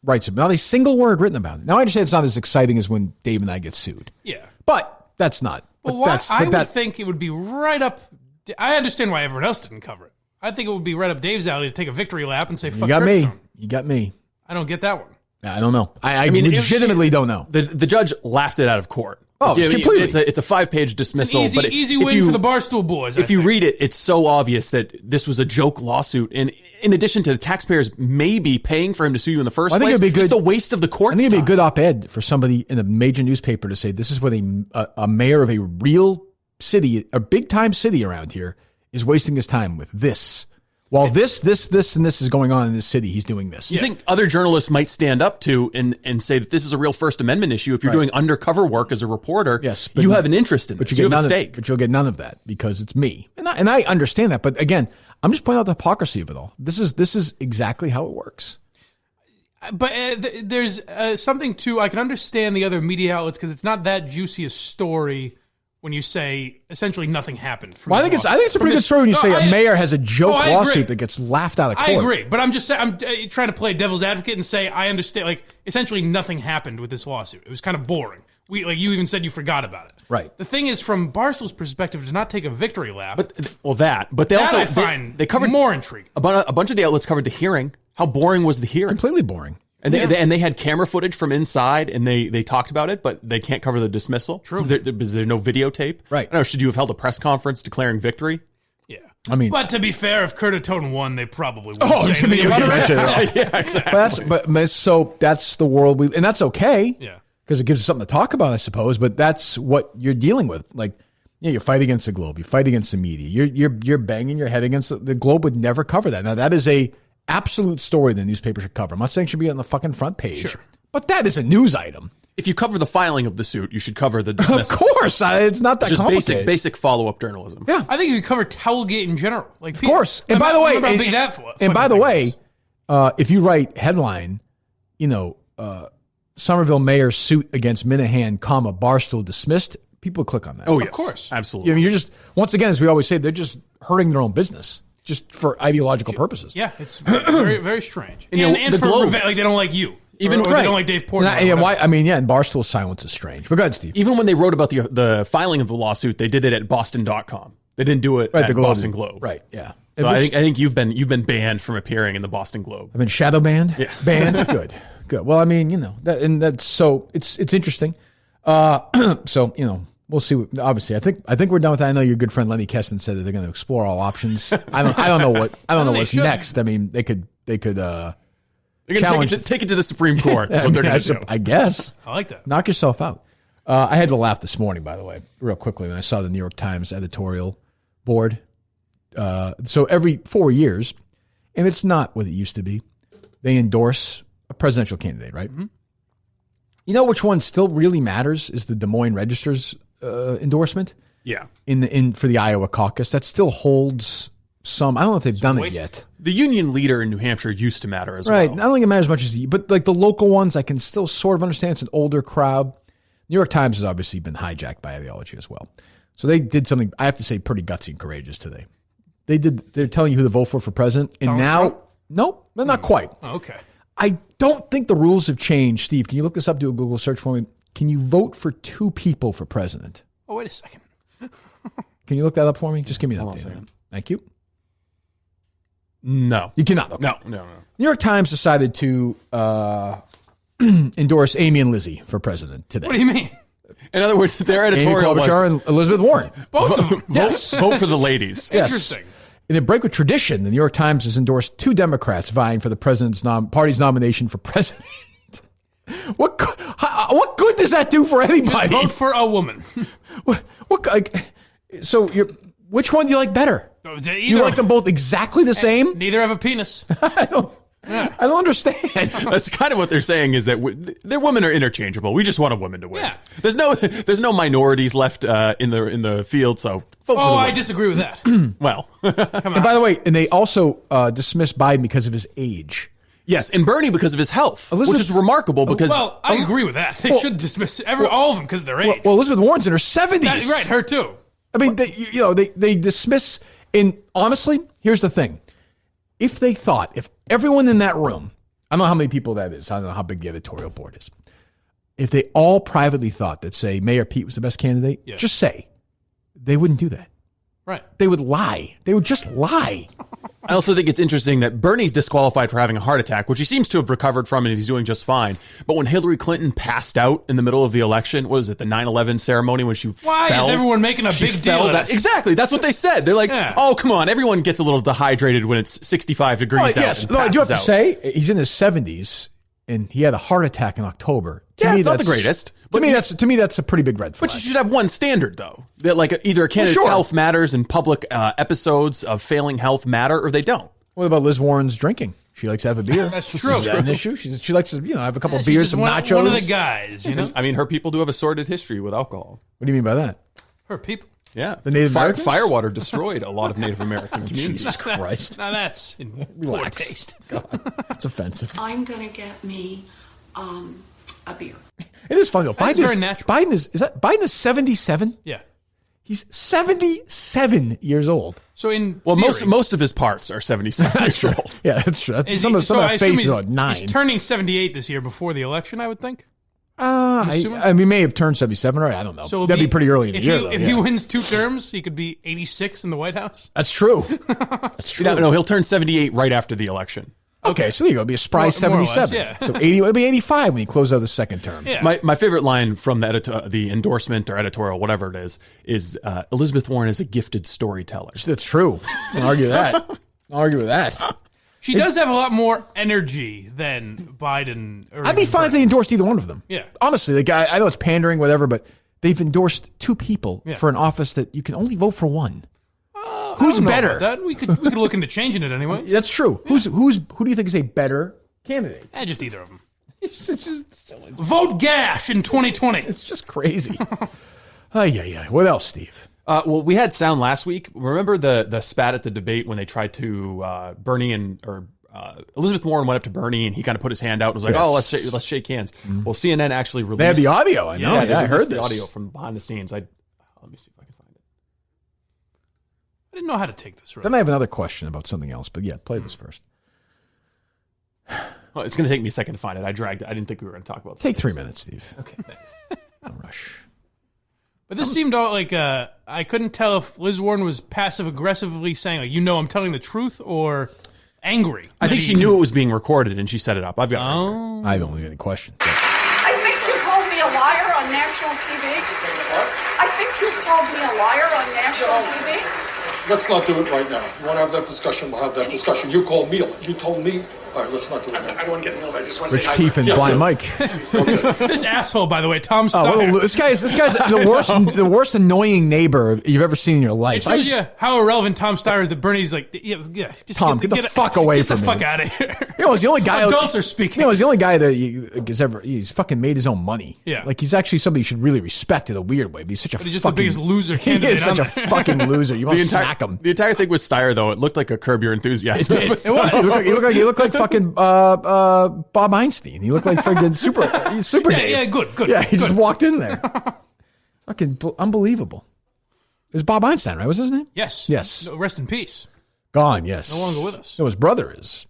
writes about it. Not a single word written about it. Now I understand it's not as exciting as when Dave and I get sued. Yeah. But that's not. Well, I would think it would be right up. I understand why everyone else didn't cover it. I think it would be right up Dave's alley to take a victory lap and say, fuck you got me. Curtatone. You got me. I don't get that one. I don't know. I mean, legitimately don't know. The judge laughed it out of court. Oh, completely. It's a 5-page dismissal. It's an easy win for the Barstool boys. If you read it, it's so obvious that this was a joke lawsuit. And in addition to the taxpayers maybe paying for him to sue you in the first place, it's just a waste of the court's time. I think it'd be a good op-ed for somebody in a major newspaper to say, this is what a mayor of a real city, a big-time city around here, is wasting his time with this. While this, and this is going on in this city, he's doing this. You think other journalists might stand up to and say that this is a real First Amendment issue if you're doing undercover work as a reporter. Yes, you have an interest in this. You have a stake. But you'll get none of that because it's me. And I understand that. But again, I'm just pointing out the hypocrisy of it all. This is exactly how it works. But there's something too. I can understand the other media outlets because it's not that juicy a story. When you say essentially nothing happened. Well, I think it's a pretty good story when you say a mayor has a joke lawsuit that gets laughed out of court. I agree, but I'm just saying, I'm trying to play devil's advocate and say I understand. Like essentially nothing happened with this lawsuit. It was kind of boring. You even said you forgot about it. Right. The thing is, from Barstool's perspective, to not take a victory lap. But they also I find they covered more intriguing. A bunch of the outlets covered the hearing. How boring was the hearing? Completely boring. And they had camera footage from inside, and they talked about it, but they can't cover the dismissal. True. There's no videotape. Right. I don't know, should you have held a press conference declaring victory? Yeah. I mean, but to be fair, if Kurt Tone won, they probably would. It's going to be yeah, exactly. But so that's the world and that's okay. Yeah. Because it gives us something to talk about, I suppose. But that's what you're dealing with. Like, you fight against the Globe, you fight against the media, you're banging your head against the Globe would never cover that. Now that is a absolute story the newspaper should cover. I'm not saying it should be on the fucking front page, but that is a news item. If you cover the filing of the suit, you should cover the dismissal. Of course, it's not that complicated. Basic follow-up journalism. Yeah, I think you could cover Towelgate in general. Like, of course. And by the way, if you write headline, Somerville mayor suit against Minihane, Barstool dismissed, people click on that. Oh, yes. Of course, absolutely. I mean, you're just once again, as we always say, they're just hurting their own business. Just for ideological purposes. Yeah, it's very, very strange. And the for Globe, they don't like you. Or they don't like Dave Portnoy. And Barstool's silence is strange. But go ahead, Steve. Even when they wrote about the filing of the lawsuit, they did it at Boston.com. They didn't do it at the Boston Globe. Right, yeah. So I think you've been banned from appearing in the Boston Globe. I've been shadow banned? Yeah. Banned? Good. Well, I mean, it's interesting. We'll see. Obviously, I think we're done with that. I know your good friend Lenny Keston said that they're going to explore all options. I don't know what's next. I mean, they could challenge take it to the Supreme Court. I guess. I like that. Knock yourself out. I had to laugh this morning, by the way, real quickly when I saw the New York Times editorial board. So every 4 years, and it's not what it used to be, they endorse a presidential candidate, right? Mm-hmm. You know which one still really matters is the Des Moines Register's endorsement. Yeah. For the Iowa caucus. That still holds some. I don't know if they've done it yet. The union leader in New Hampshire used to matter as well. Right. I don't think it matters as much as but like the local ones, I can still sort of understand. It's an older crowd. New York Times has obviously been hijacked by ideology as well. So they did something, I have to say, pretty gutsy and courageous today. They're telling you who to vote for president. And no, not quite. Oh, okay. I don't think the rules have changed. Steve, can you look this up? Do a Google search for me. Can you vote for two people for president? Oh, wait a second. Can you look that up for me? Just give me an update. Thank you. No. You cannot. Okay. No. New York Times decided to endorse Amy and Lizzie for president today. What do you mean? In other words, their editorial Amy Klobuchar and Elizabeth Warren. Both of them. Yes. Vote for the ladies. Yes. Interesting. In a break with tradition, the New York Times has endorsed two Democrats vying for the president's party's nomination for president. What good does that do for anybody? Just vote for a woman. Which one do you like better? Do you like them both exactly the same? Neither have a penis. I don't understand. That's kind of what they're saying is that their women are interchangeable. We just want a woman to win. Yeah. There's no minorities left in the field. So vote for the I disagree with that. Well, come on. And by the way, and they also dismissed Biden because of his age. Yes, and Bernie because of his health, which is remarkable because... Well, I agree with that. They should dismiss all of them because of their age. Well, Elizabeth Warren's in her 70s. Right, her too. I mean, they dismiss... And honestly, here's the thing. If everyone in that room, I don't know how many people that is, I don't know how big the editorial board is. If they all privately thought that, say, Mayor Pete was the best candidate, just say, they wouldn't do that. Right. They would lie. They would just lie. I also think it's interesting that Bernie's disqualified for having a heart attack, which he seems to have recovered from and he's doing just fine. But when Hillary Clinton passed out in the middle of the election, what was it, the 9/11 ceremony when she Why fell? is everyone making a big deal of this? Exactly. That's what they said. They're like, oh, come on. Everyone gets a little dehydrated when it's 65 degrees out. Yes. No, I do have to say, he's in his 70s, and he had a heart attack in October. To me, not the greatest. To me, that's a pretty big red flag. But you should have one standard, though. That like either a candidate's health matters and public episodes of failing health matter, or they don't. What about Liz Warren's drinking? She likes to have a beer. That's true. Is that an issue? She likes to have a couple of beers, some nachos. One of the guys, I mean, her people do have a sordid history with alcohol. What do you mean by that? Her people. Yeah. The Native Americans? Firewater destroyed a lot of Native American communities. Jesus Christ. Now that's in poor taste. That's offensive. I'm going to get me a beer. It is funny though. Biden is 77? Yeah. He's 77 years old. So most of his parts are 77 years old. Yeah, that's true. Some of that face is like 9. He's turning 78 this year before the election, I would think. I mean, he may have turned 77, right? I don't know. So that'd be pretty early in the year, though. If he wins 2 terms, he could be 86 in the White House. That's true. That's true. No, he'll turn 78 right after the election. Okay, so there you go. It'll be a surprise 77. Less, yeah. So it'll be 85 when he closes out the second term. Yeah. My favorite line from the endorsement or editorial, whatever it is Elizabeth Warren is a gifted storyteller. That's true. I'll argue that. I'll argue with that. She does have a lot more energy than Biden. I'd be fine if they endorsed either one of them. Yeah. Honestly, the guy, I know it's pandering, whatever, but they've endorsed 2 people for an office that you can only vote for one. Who's better? We could look into changing it anyway. That's true. Yeah. Who do you think is a better candidate? Just either of them. It's just vote Gash in 2020. It's just crazy. Yeah. What else, Steve? Well, we had sound last week. Remember the spat at the debate when they tried to Bernie or Elizabeth Warren went up to Bernie and he kind of put his hand out and was like, "Oh, let's shake hands." Mm-hmm. Well, CNN actually released. They have the audio. I know. Yeah, I heard the this audio from behind the scenes. Let me see if I can find it. I didn't know how to take this. Then I have another question about something else, but yeah, play this first. Well, it's going to take me a second to find it. I dragged it. I didn't think we were going to talk about. Take 3 minutes, Steve. Okay, thanks. No rush. But this seemed all like I couldn't tell if Liz Warren was passive aggressively saying like, I'm telling the truth, or angry. I think she knew it was being recorded and she set it up. I've got. I have only any question. I think you called me a liar on national TV. I think you called me a liar on national TV. Let's not do it right now. You want to have that discussion? We'll have that discussion. You called me. You told me. All right, let's not do it now. I don't want to get involved. I just want to Rich Keefe and Blind Mike. This asshole, by the way, Tom Steyer. This guy's the worst annoying neighbor you've ever seen in your life. It shows you how irrelevant Tom Steyer is that Bernie's like, just Tom, get the fuck away from me. Get the fuck out of here. He's the only guy. Adults are speaking. He's the only guy that he's fucking made his own money. Yeah. Like he's actually somebody you should really respect in a weird way. But he's such a the biggest loser He candidate. is such a fucking loser. You want to smack him. The entire thing with Steyer, though, it looked like a Curb Your Enthusiasm. It was. He looked like fucking Bob Einstein. He looked like friggin' super Dave. Yeah, good. Yeah, he just walked in there. Fucking unbelievable. It was Bob Einstein, right? Was his name? Yes. No, rest in peace. Gone, yes. No longer with us. No, his brother is.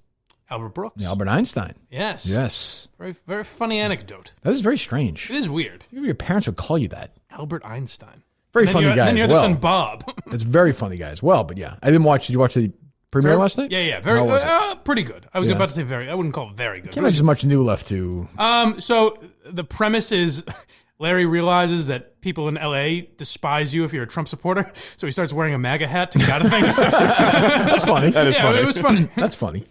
Albert Brooks. Yeah, Albert Einstein. Yes. Very, very funny anecdote. That is very strange. It is weird. Maybe your parents would call you that. Albert Einstein. Very funny guy as well. And then you're the son Bob. It's very funny guy as well, but yeah. Did you watch the premiere last night? Yeah. Very pretty good. I was about to say very. I wouldn't call it very good. Can't imagine much new left to. So the premise is Larry realizes that people in LA despise you if you're a Trump supporter, so he starts wearing a MAGA hat to get out of things. That's funny. That is funny. It was funny. That's funny.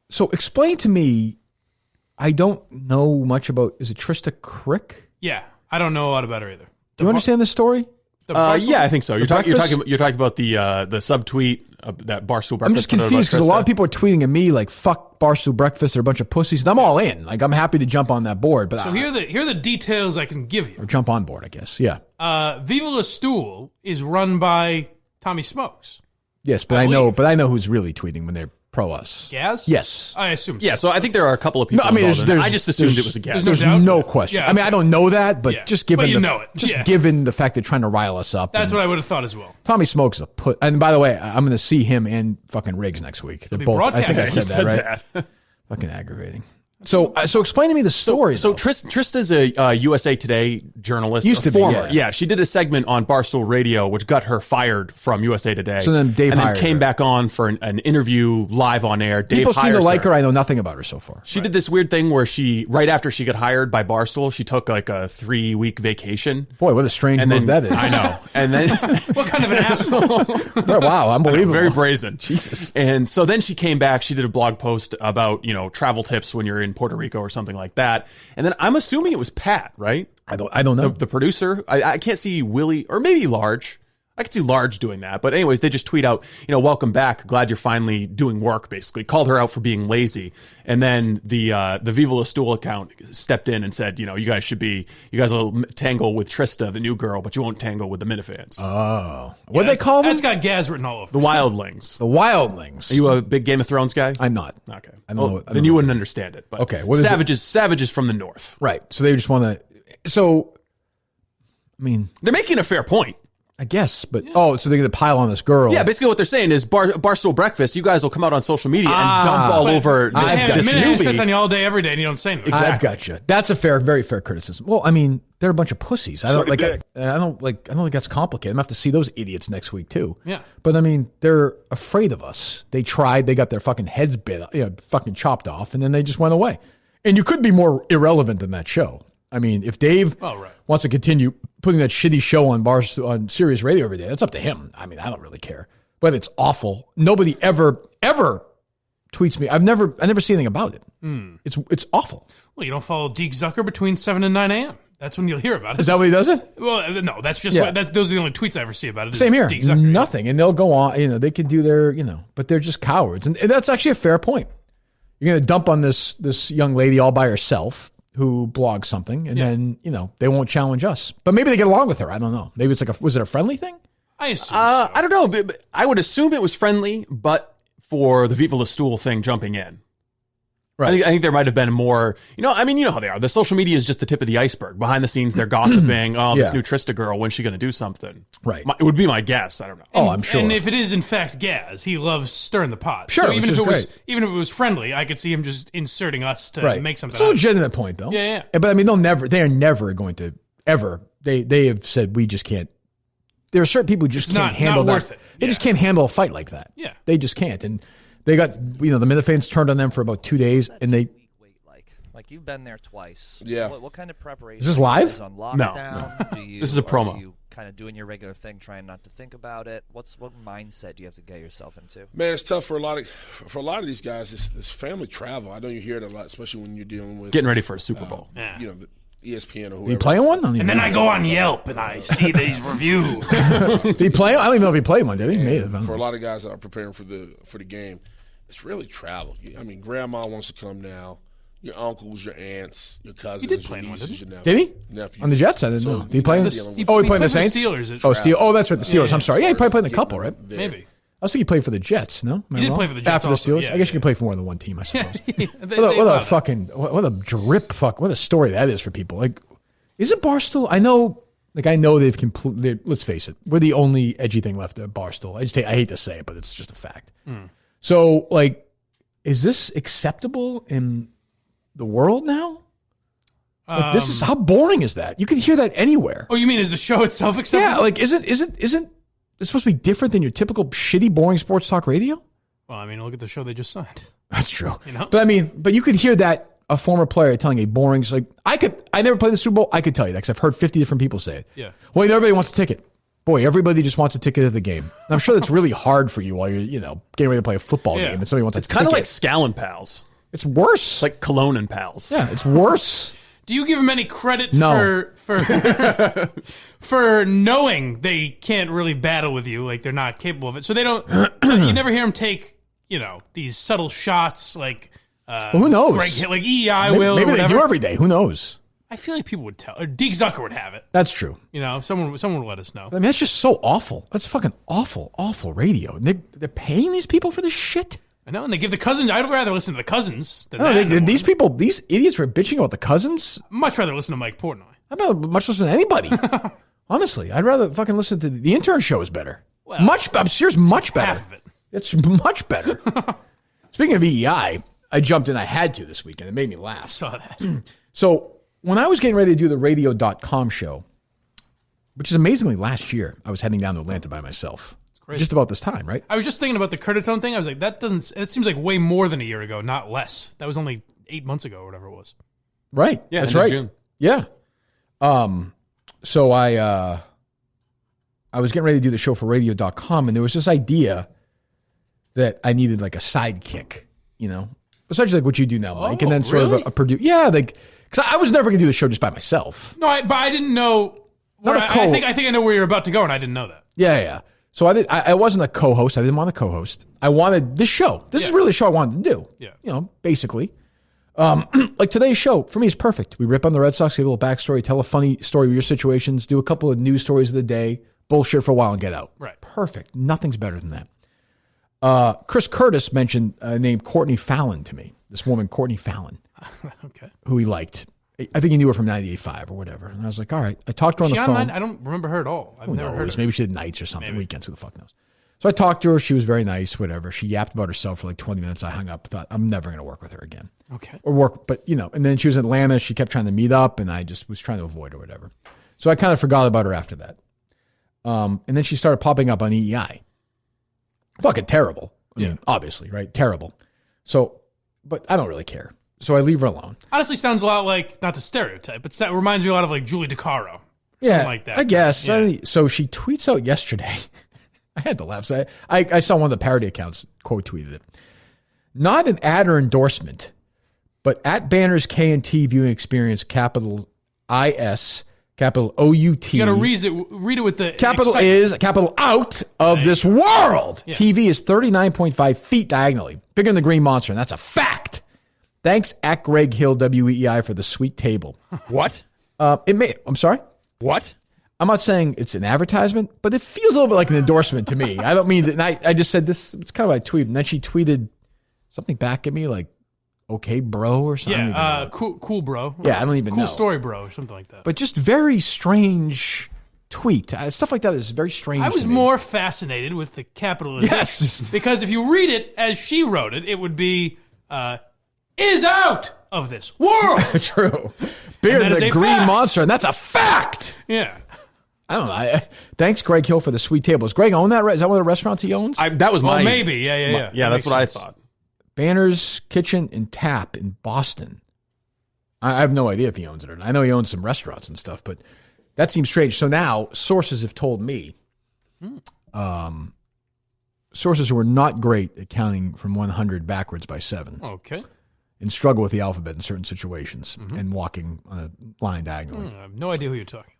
So explain to me. I don't know much about. Is it Trista Crick? Yeah, I don't know a lot about her either. Do you understand this story? Yeah, I think so. You're talking about the subtweet that Barstool Breakfast. I'm just confused because a lot of people are tweeting at me like "fuck Barstool Breakfast," they're a bunch of pussies, and I'm all in. Like I'm happy to jump on that board. But so here are the details I can give you. Or jump on board, I guess. Yeah. Viva La Stool is run by Tommy Smokes. Yes, but I know who's really tweeting when they're pro us. Gaz? Yes. I assume so. Yeah, so I think there are a couple of people involved in it. I just assumed it was a Gaz. There's no question. Yeah. I mean, I don't know that, but just given given the fact they're trying to rile us up. That's what I would have thought as well. Tommy Smokes is a put. And by the way, I'm going to see him and fucking Riggs next week. They're both. I think I said that, right? Fucking aggravating. So explain to me the story. So Trista's a USA Today journalist. Used to be, former. yeah. She did a segment on Barstool Radio, which got her fired from USA Today. So then Dave hired came her. back on for an interview live on air. People Dave seem to like her. her. I know nothing about her so far. She did this weird thing where right after she got hired by Barstool, she took like a 3-week vacation. Boy, what a strange move that is. I know. And then what kind of an asshole? Wow, unbelievable. Very brazen. Jesus. And so then she came back. She did a blog post about, travel tips when you're in Puerto Rico or something like that. And then I'm assuming it was Pat, right? I don't know. The producer. I can't see Willie, or maybe Large. I could see Large doing that. But anyways, they just tweet out, welcome back. Glad you're finally doing work, basically. Called her out for being lazy. And then the Viva La Stool account stepped in and said, you guys will tangle with Trista, the new girl, but you won't tangle with the Minifans. Oh. What do they call them? That's got Gaz written all over. The Wildlings. The Wildlings. Are you a big Game of Thrones guy? I'm not. Okay. I don't know. Then you wouldn't understand it. But okay. What is Savages from the north. Right. So they just want to. So, I mean, they're making a fair point. I guess, but so they're going to pile on this girl. Yeah, basically what they're saying is Barstool Breakfast, you guys will come out on social media and dump all over this newbie. Sits on you all day, every day, and you don't say anything. Exactly. I've got you. That's a very fair criticism. Well, I mean, they're a bunch of pussies. I don't think that's complicated. I'm going to have to see those idiots next week too. Yeah. But I mean, they're afraid of us. They tried. They got their fucking heads fucking chopped off, and then they just went away. And you could be more irrelevant than that show. I mean, if Dave wants to continue putting that shitty show on Sirius Radio every day, that's up to him. I mean, I don't really care. But it's awful. Nobody ever tweets me. I've never seen anything about it. It's awful. Well, you don't follow Deke Zucker between 7 and 9 a.m. That's when you'll hear about it. Is that what he does it? Well, no, that's just those are the only tweets I ever see about it. Same here. Deke Zucker. Nothing. And they'll go on, they can do their, but they're just cowards. And that's actually a fair point. You're going to dump on this young lady all by herself who blogs something, and then, they won't challenge us. But maybe they get along with her. I don't know. Maybe it's was it a friendly thing? I assume I don't know. But I would assume it was friendly, but for the Viva La Stool thing jumping in. Right. I think there might have been more, how they are. The social media is just the tip of the iceberg. Behind the scenes, they're gossiping. This new Trista girl, when's she going to do something? Right. It would be my guess. I don't know. I'm sure. And if it is in fact Gaz, he loves stirring the pot. Sure. So even if it was friendly, I could see him just inserting us to make something. It's a legitimate point, though. Yeah. But I mean, they are never going to ever. They have said we just can't. There are certain people who just can't handle that. Worth it. They just can't handle a fight like that. Yeah. They just can't. And they got the Minifans turned on them for about 2 days, and they. Like you've been there twice. Yeah. What kind of preparation? Is this live? On lockdown? No. This is a promo. Are you kind of doing your regular thing, trying not to think about it? What mindset do you have to get yourself into? Man, it's tough for a lot of these guys. It's family travel. I know you hear it a lot, especially when you're dealing with getting ready for a Super Bowl. The ESPN or whoever. You playing one? And then I go on Yelp and I see these reviews. Did he play? I don't even know if he played one. Did he? May have. For a lot of guys that are preparing for the game, it's really travel. I mean, grandma wants to come now. Your uncles, your aunts, your cousins, he did play your one, nieces, your nephews. Did he? Nephews. On the Jets? I didn't know. Did he play in the Steelers? he played in the Saints? Steelers. Oh, that's right, the Steelers. I'm sorry. Yeah, he probably played in a couple, right? Maybe. I was thinking he played for the Jets, no? He did play for the Jets after also, the Steelers. yeah, I guess you can play for more than one team, I suppose. What a story that is for people. Like, isn't Barstool? I know they've completely. Let's face it, we're the only edgy thing left at Barstool. I hate to say it, but it's just a fact. So, like, is this acceptable in the world now? Like, this is how boring is that? You can hear that anywhere. Oh, you mean is the show itself acceptable? Yeah, like isn't it's supposed to be different than your typical shitty, boring sports talk radio? Well, I mean, look at the show they just signed. That's true. But you could hear that a former player telling a boring, like I never played the Super Bowl. I could tell you that because I've heard 50 different people say it. Yeah. Well, everybody wants a ticket. Boy, everybody just wants a ticket to the game. And I'm sure that's really hard for you while you're, getting ready to play a football game and somebody wants a ticket. It's kind of like Scallon Pals. It's worse. It's like Cologne and Pals. Yeah, it's worse. Do you give them any credit No. for knowing they can't really battle with you, like they're not capable of it? So they don't. You never hear them take, these subtle shots, like who knows? Greg, like EEI will. Maybe or they do every day. Who knows? I feel like people would tell. Or Deke Zucker would have it. That's true. Someone would let us know. I mean, that's just so awful. That's fucking awful, awful radio. They're paying these people for this shit. I know, and they give the cousins. I'd rather listen to the cousins than these people, these idiots were bitching about the cousins. Much rather listen to Mike Portnoy. I'd rather much listen to anybody. Honestly, I'd rather fucking listen to the intern show is better. Well, I'm serious, much better. Half of it. It's much better. Speaking of EEI, I jumped in. I had to this weekend. It made me laugh. Saw that. So when I was getting ready to do the radio.com show, which is amazingly last year, I was heading down to Atlanta by myself. It's crazy. Just about this time, right? I was just thinking about the Curtatone thing. I was like, it seems like way more than a year ago, not less. That was only 8 months ago or whatever it was. Right. Yeah, that's right. June. Yeah. So I was getting ready to do the show for radio.com, and there was this idea that I needed like a sidekick, essentially like what you do now, Mike, and then sort of a producer. Yeah, like, because I was never going to do the show just by myself. No, but I didn't know. I think I know where you're about to go, and I didn't know that. Yeah. So I wasn't a co-host. I didn't want a co-host. I wanted this show. This is really a show I wanted to do. Yeah. Basically. Like today's show, for me, is perfect. We rip on the Red Sox, give a little backstory, tell a funny story of your situations, do a couple of news stories of the day, bullshit for a while, and get out. Right. Perfect. Nothing's better than that. Chris Curtis mentioned a name Courtney Fallon to me. This woman, Courtney Fallon. Okay. Who he liked. I think he knew her from 98.5 or whatever. And I was like, all right. I talked to her on the phone. I don't remember her at all. I've never heard of her. Maybe she did nights or something, weekends, who the fuck knows. So I talked to her. She was very nice, whatever. She yapped about herself for like 20 minutes. I hung up, thought, I'm never going to work with her again. Okay. Or work, but and then she was in Atlanta. She kept trying to meet up, and I just was trying to avoid her or whatever. So I kind of forgot about her after that. And then she started popping up on EEI. Fucking terrible. I mean, obviously, right? Terrible. So, but I don't really care. So I leave her alone. Honestly, sounds a lot like, not to stereotype, but it reminds me a lot of like Julie DeCaro. Yeah, like that. I guess. Yeah. So she tweets out yesterday. I had to laugh. So I saw one of the parody accounts quote tweeted it. Not an ad or endorsement, but at Banner's K&T viewing experience, capital IS, capital OUT. You got to read it with the capital excitement. Is, capital out of this world. Yeah. TV is 39.5 feet diagonally, bigger than the Green Monster, and that's a fact. Thanks at Greg Hill WEI for the sweet table. What? I'm sorry? What? I'm not saying it's an advertisement, but it feels a little bit like an endorsement to me. I don't mean that. And I just said this. It's kind of what I tweeted. And then she tweeted something back at me like, okay, bro, or something. Yeah, cool, bro. Yeah, I don't even know. Cool story, bro, or something like that. But just very strange tweet. Stuff like that is very strange. I was more fascinated with the capitalization. Yes. Because if you read it as she wrote it, it would be, is out of this world. True. Bigger than the Green Monster, and that's a fact. Yeah. I don't know. Thanks, Greg Hill, for the sweet table. Does Greg own that? Is that one of the restaurants he owns? That was my... maybe. Yeah. Yeah, that's what sense. I thought. Banner's Kitchen and Tap in Boston. I have no idea if he owns it or not. I know he owns some restaurants and stuff, but that seems strange. So now, sources have told me, sources who are not great at counting from 100 backwards by 7. Okay. And struggle with the alphabet in certain situations and walking on a line diagonally. I have no idea who you're talking about.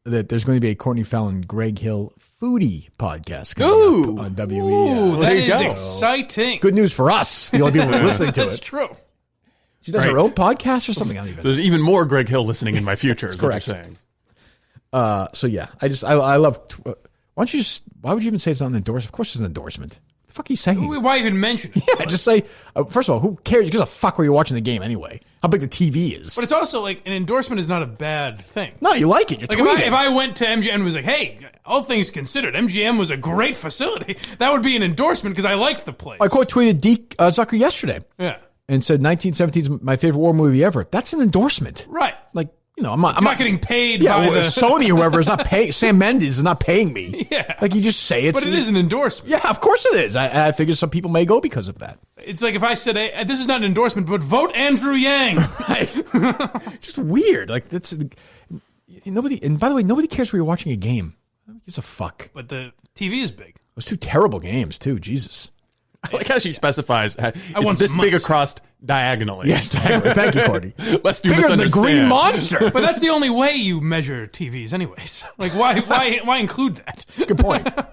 That there's going to be a Courtney Fallon, Greg Hill foodie podcast coming up on WEI. Ooh, that is exciting. Good news for us, the only people listening to it. That's true. She does her own podcast or something. So there's even more Greg Hill listening in my future. Is correct. What you're saying. So yeah, I love. Why would you even say it's not an endorsement? Of course, it's an endorsement. What the fuck are you saying? Why even mention it? Yeah, just say. First of all, who cares? Who gives a fuck where you're watching the game anyway? How big the TV is. But it's also like an endorsement is not a bad thing. No, you like it. You're like if I went to MGM and was like, hey, all things considered, MGM was a great facility. That would be an endorsement because I liked the place. I quote tweeted Deke Zucker yesterday. Yeah. And said 1917 is my favorite war movie ever. That's an endorsement. Right. Like, I'm not getting paid by the... Sony or whoever is not paying. Sam Mendes is not paying me. Yeah. Like, you just say it's... But it is an endorsement. Yeah, of course it is. I figure some people may go because of that. It's like if I said, hey, this is not an endorsement, but vote Andrew Yang. Right. Just weird. Like, that's... Nobody... And by the way, nobody cares where you're watching a game. Who gives a fuck? But the TV is big. Those 2 terrible games, too. Jesus. I like how she specifies it's this big across diagonally. Yes, diagonally. Thank you, Cordy. Lest you bigger than the Green Monster. But that's the only way you measure TVs anyways. Like, why include that? Good point. It's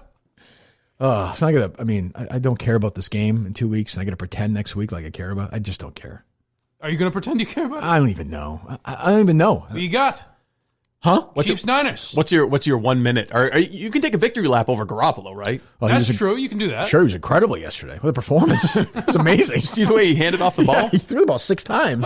not gonna... I mean, I don't care about this game in 2 weeks, and I got to pretend next week like I care about it. I just don't care. Are you going to pretend you care about it? I don't even know. I don't even know. What you got? Huh? Chiefs Niners. What's your 1 minute? You can take a victory lap over Garoppolo, right? Oh, that's true. You can do that. Sure, he was incredible yesterday. What a performance. It's amazing. See the way he handed off the ball? Yeah, he threw the ball 6 times.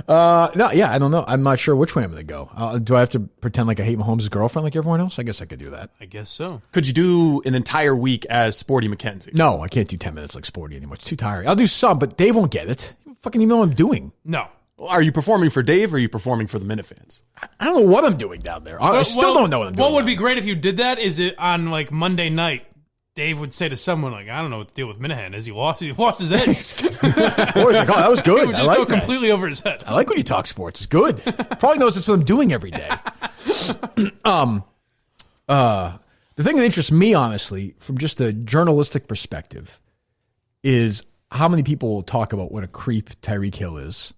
No, yeah, I don't know. I'm not sure which way I'm going to go. Do I have to pretend like I hate Mahomes' girlfriend like everyone else? I guess I could do that. I guess so. Could you do an entire week as Sporty McKenzie? No, I can't do 10 minutes like Sporty anymore. It's too tiring. I'll do some, but Dave won't get it. You fucking even know what I'm doing. No. Are you performing for Dave or are you performing for the Minifans? I don't know what I'm doing down there. I still don't know what I'm doing. What would be great if you did that is it on like Monday night, Dave would say to someone like, I don't know what the deal with Minihane is. He lost his edge. Boys, like, that was good. He would just go completely over his head. I like when you talk sports. It's good. Probably knows that's what I'm doing every day. The thing that interests me, honestly, from just a journalistic perspective, is how many people will talk about what a creep Tyreek Hill is.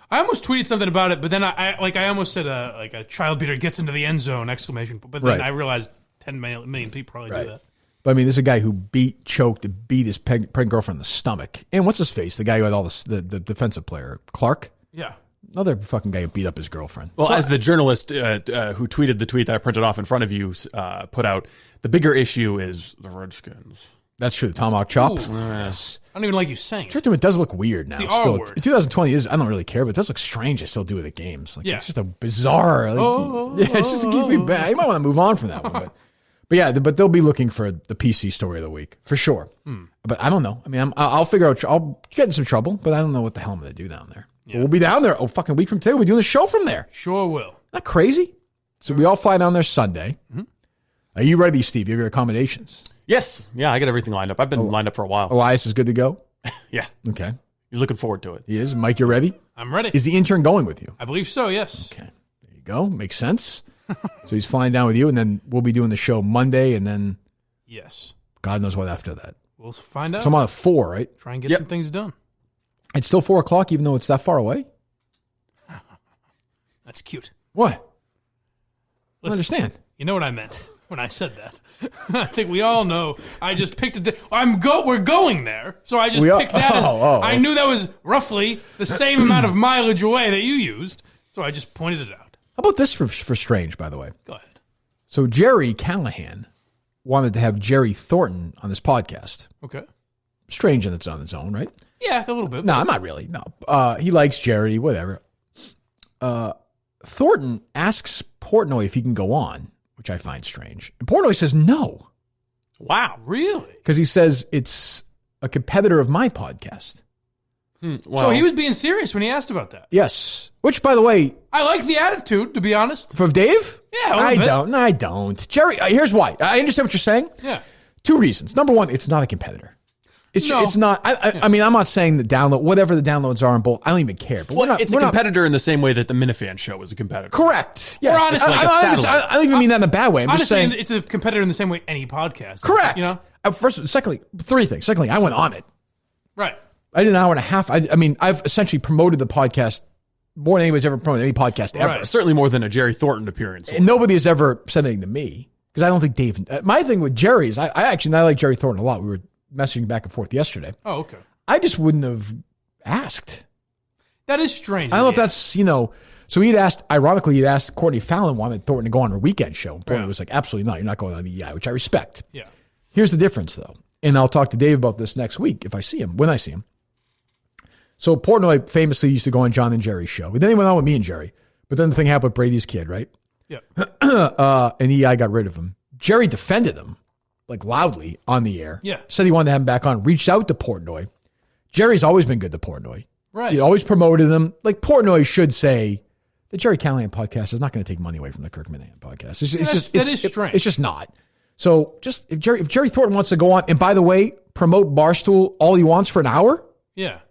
I almost tweeted something about it, but then I almost said a child beater gets into the end zone ! But then I realized 10 million people probably do that. But I mean, there's a guy who choked his pregnant girlfriend in the stomach. And what's his face? The guy who had all the defensive player, Clark? Yeah. Another fucking guy who beat up his girlfriend. Well, as the journalist who tweeted the tweet that I printed off in front of you put out, the bigger issue is the Redskins. That's true. The tomahawk chop. Yes. I don't even like you saying it. It does look weird now. It's the R word. 2020 I don't really care, but it does look strange. I still do it at games. Like, it's just a bizarre. It's just to keep me back. You might want to move on from that one, but they'll be looking for the PC story of the week for sure. But I don't know. I mean, I'll figure out. I'll get in some trouble, but I don't know what the hell I'm going to do down there. Yeah. But we'll be down there a fucking week from today. We'll be doing the show from there. Sure will. Not crazy. So we all fly down there Sunday. Mm-hmm. Are you ready, Steve? You have your accommodations? Yes. Yeah, I got everything lined up. I've been lined up for a while. Elias is good to go? Yeah. Okay. He's looking forward to it. He is. Mike, you're ready? I'm ready. Is the intern going with you? I believe so, yes. Okay. There you go. Makes sense. So he's flying down with you, and then we'll be doing the show Monday, and then yes, God knows what after that. We'll find out. So I'm on at 4, right? Try and get some things done. It's still 4 o'clock, even though it's that far away? That's cute. What? Listen, I don't understand. You know what I meant when I said that. I think we all know. I just picked a day. We're going there, so I just picked that I knew that was roughly the same amount of mileage away that you used, so I just pointed it out. How about this for strange, by the way? Go ahead. So Jerry Callahan wanted to have Jerry Thornton on this podcast. Okay. Strange and it's on its own, right? Yeah, a little bit. No, not really. No. He likes Jerry, whatever. Thornton asks Portnoy if he can go on, which I find strange. And Portnoy says no. Wow, really? Because he says it's a competitor of my podcast. Well, so he was being serious when he asked about that. Yes. Which, by the way, I like the attitude, to be honest. For Dave? Yeah, I don't. Jerry, here's why. I understand what you're saying. Yeah. 2 reasons. Number one, it's not a competitor. It's not. I mean, I'm not saying the whatever the downloads are in both. I don't even care. But it's a competitor in the same way that the Minifan show is a competitor. Correct. Yes. Honestly, I don't even mean that in a bad way. I'm just saying it's a competitor in the same way any podcast. Correct. You know. Secondly, 3 things. Secondly, I went on it. Right. I did an hour and a half. I mean, I've essentially promoted the podcast more than anybody's ever promoted any podcast ever. Right. Certainly more than a Jerry Thornton appearance. And nobody has ever said anything to me because I don't think Dave. My thing with Jerry is I like Jerry Thornton a lot. We were messaging back and forth yesterday. Oh, okay. I just wouldn't have asked. That is strange. I don't know if that's, so he'd asked Courtney Fallon wanted Thornton to go on her weekend show. And Courtney was like, absolutely not. You're not going on the EI, which I respect. Yeah. Here's the difference, though. And I'll talk to Dave about this next week if I see him, when I see him. So Portnoy famously used to go on John and Jerry's show. But then he went on with me and Jerry. But then the thing happened with Brady's kid, right? Yeah. And EI got rid of him. Jerry defended him, like loudly on the air. Yeah. Said he wanted to have him back on. Reached out to Portnoy. Jerry's always been good to Portnoy. Right. He always promoted him. Like Portnoy should say, the Jerry Callahan podcast is not going to take money away from the Kirk Minihane podcast. That is strange. It's just not. So just if Jerry Thornton wants to go on, and by the way, promote Barstool all he wants for an hour. Yeah.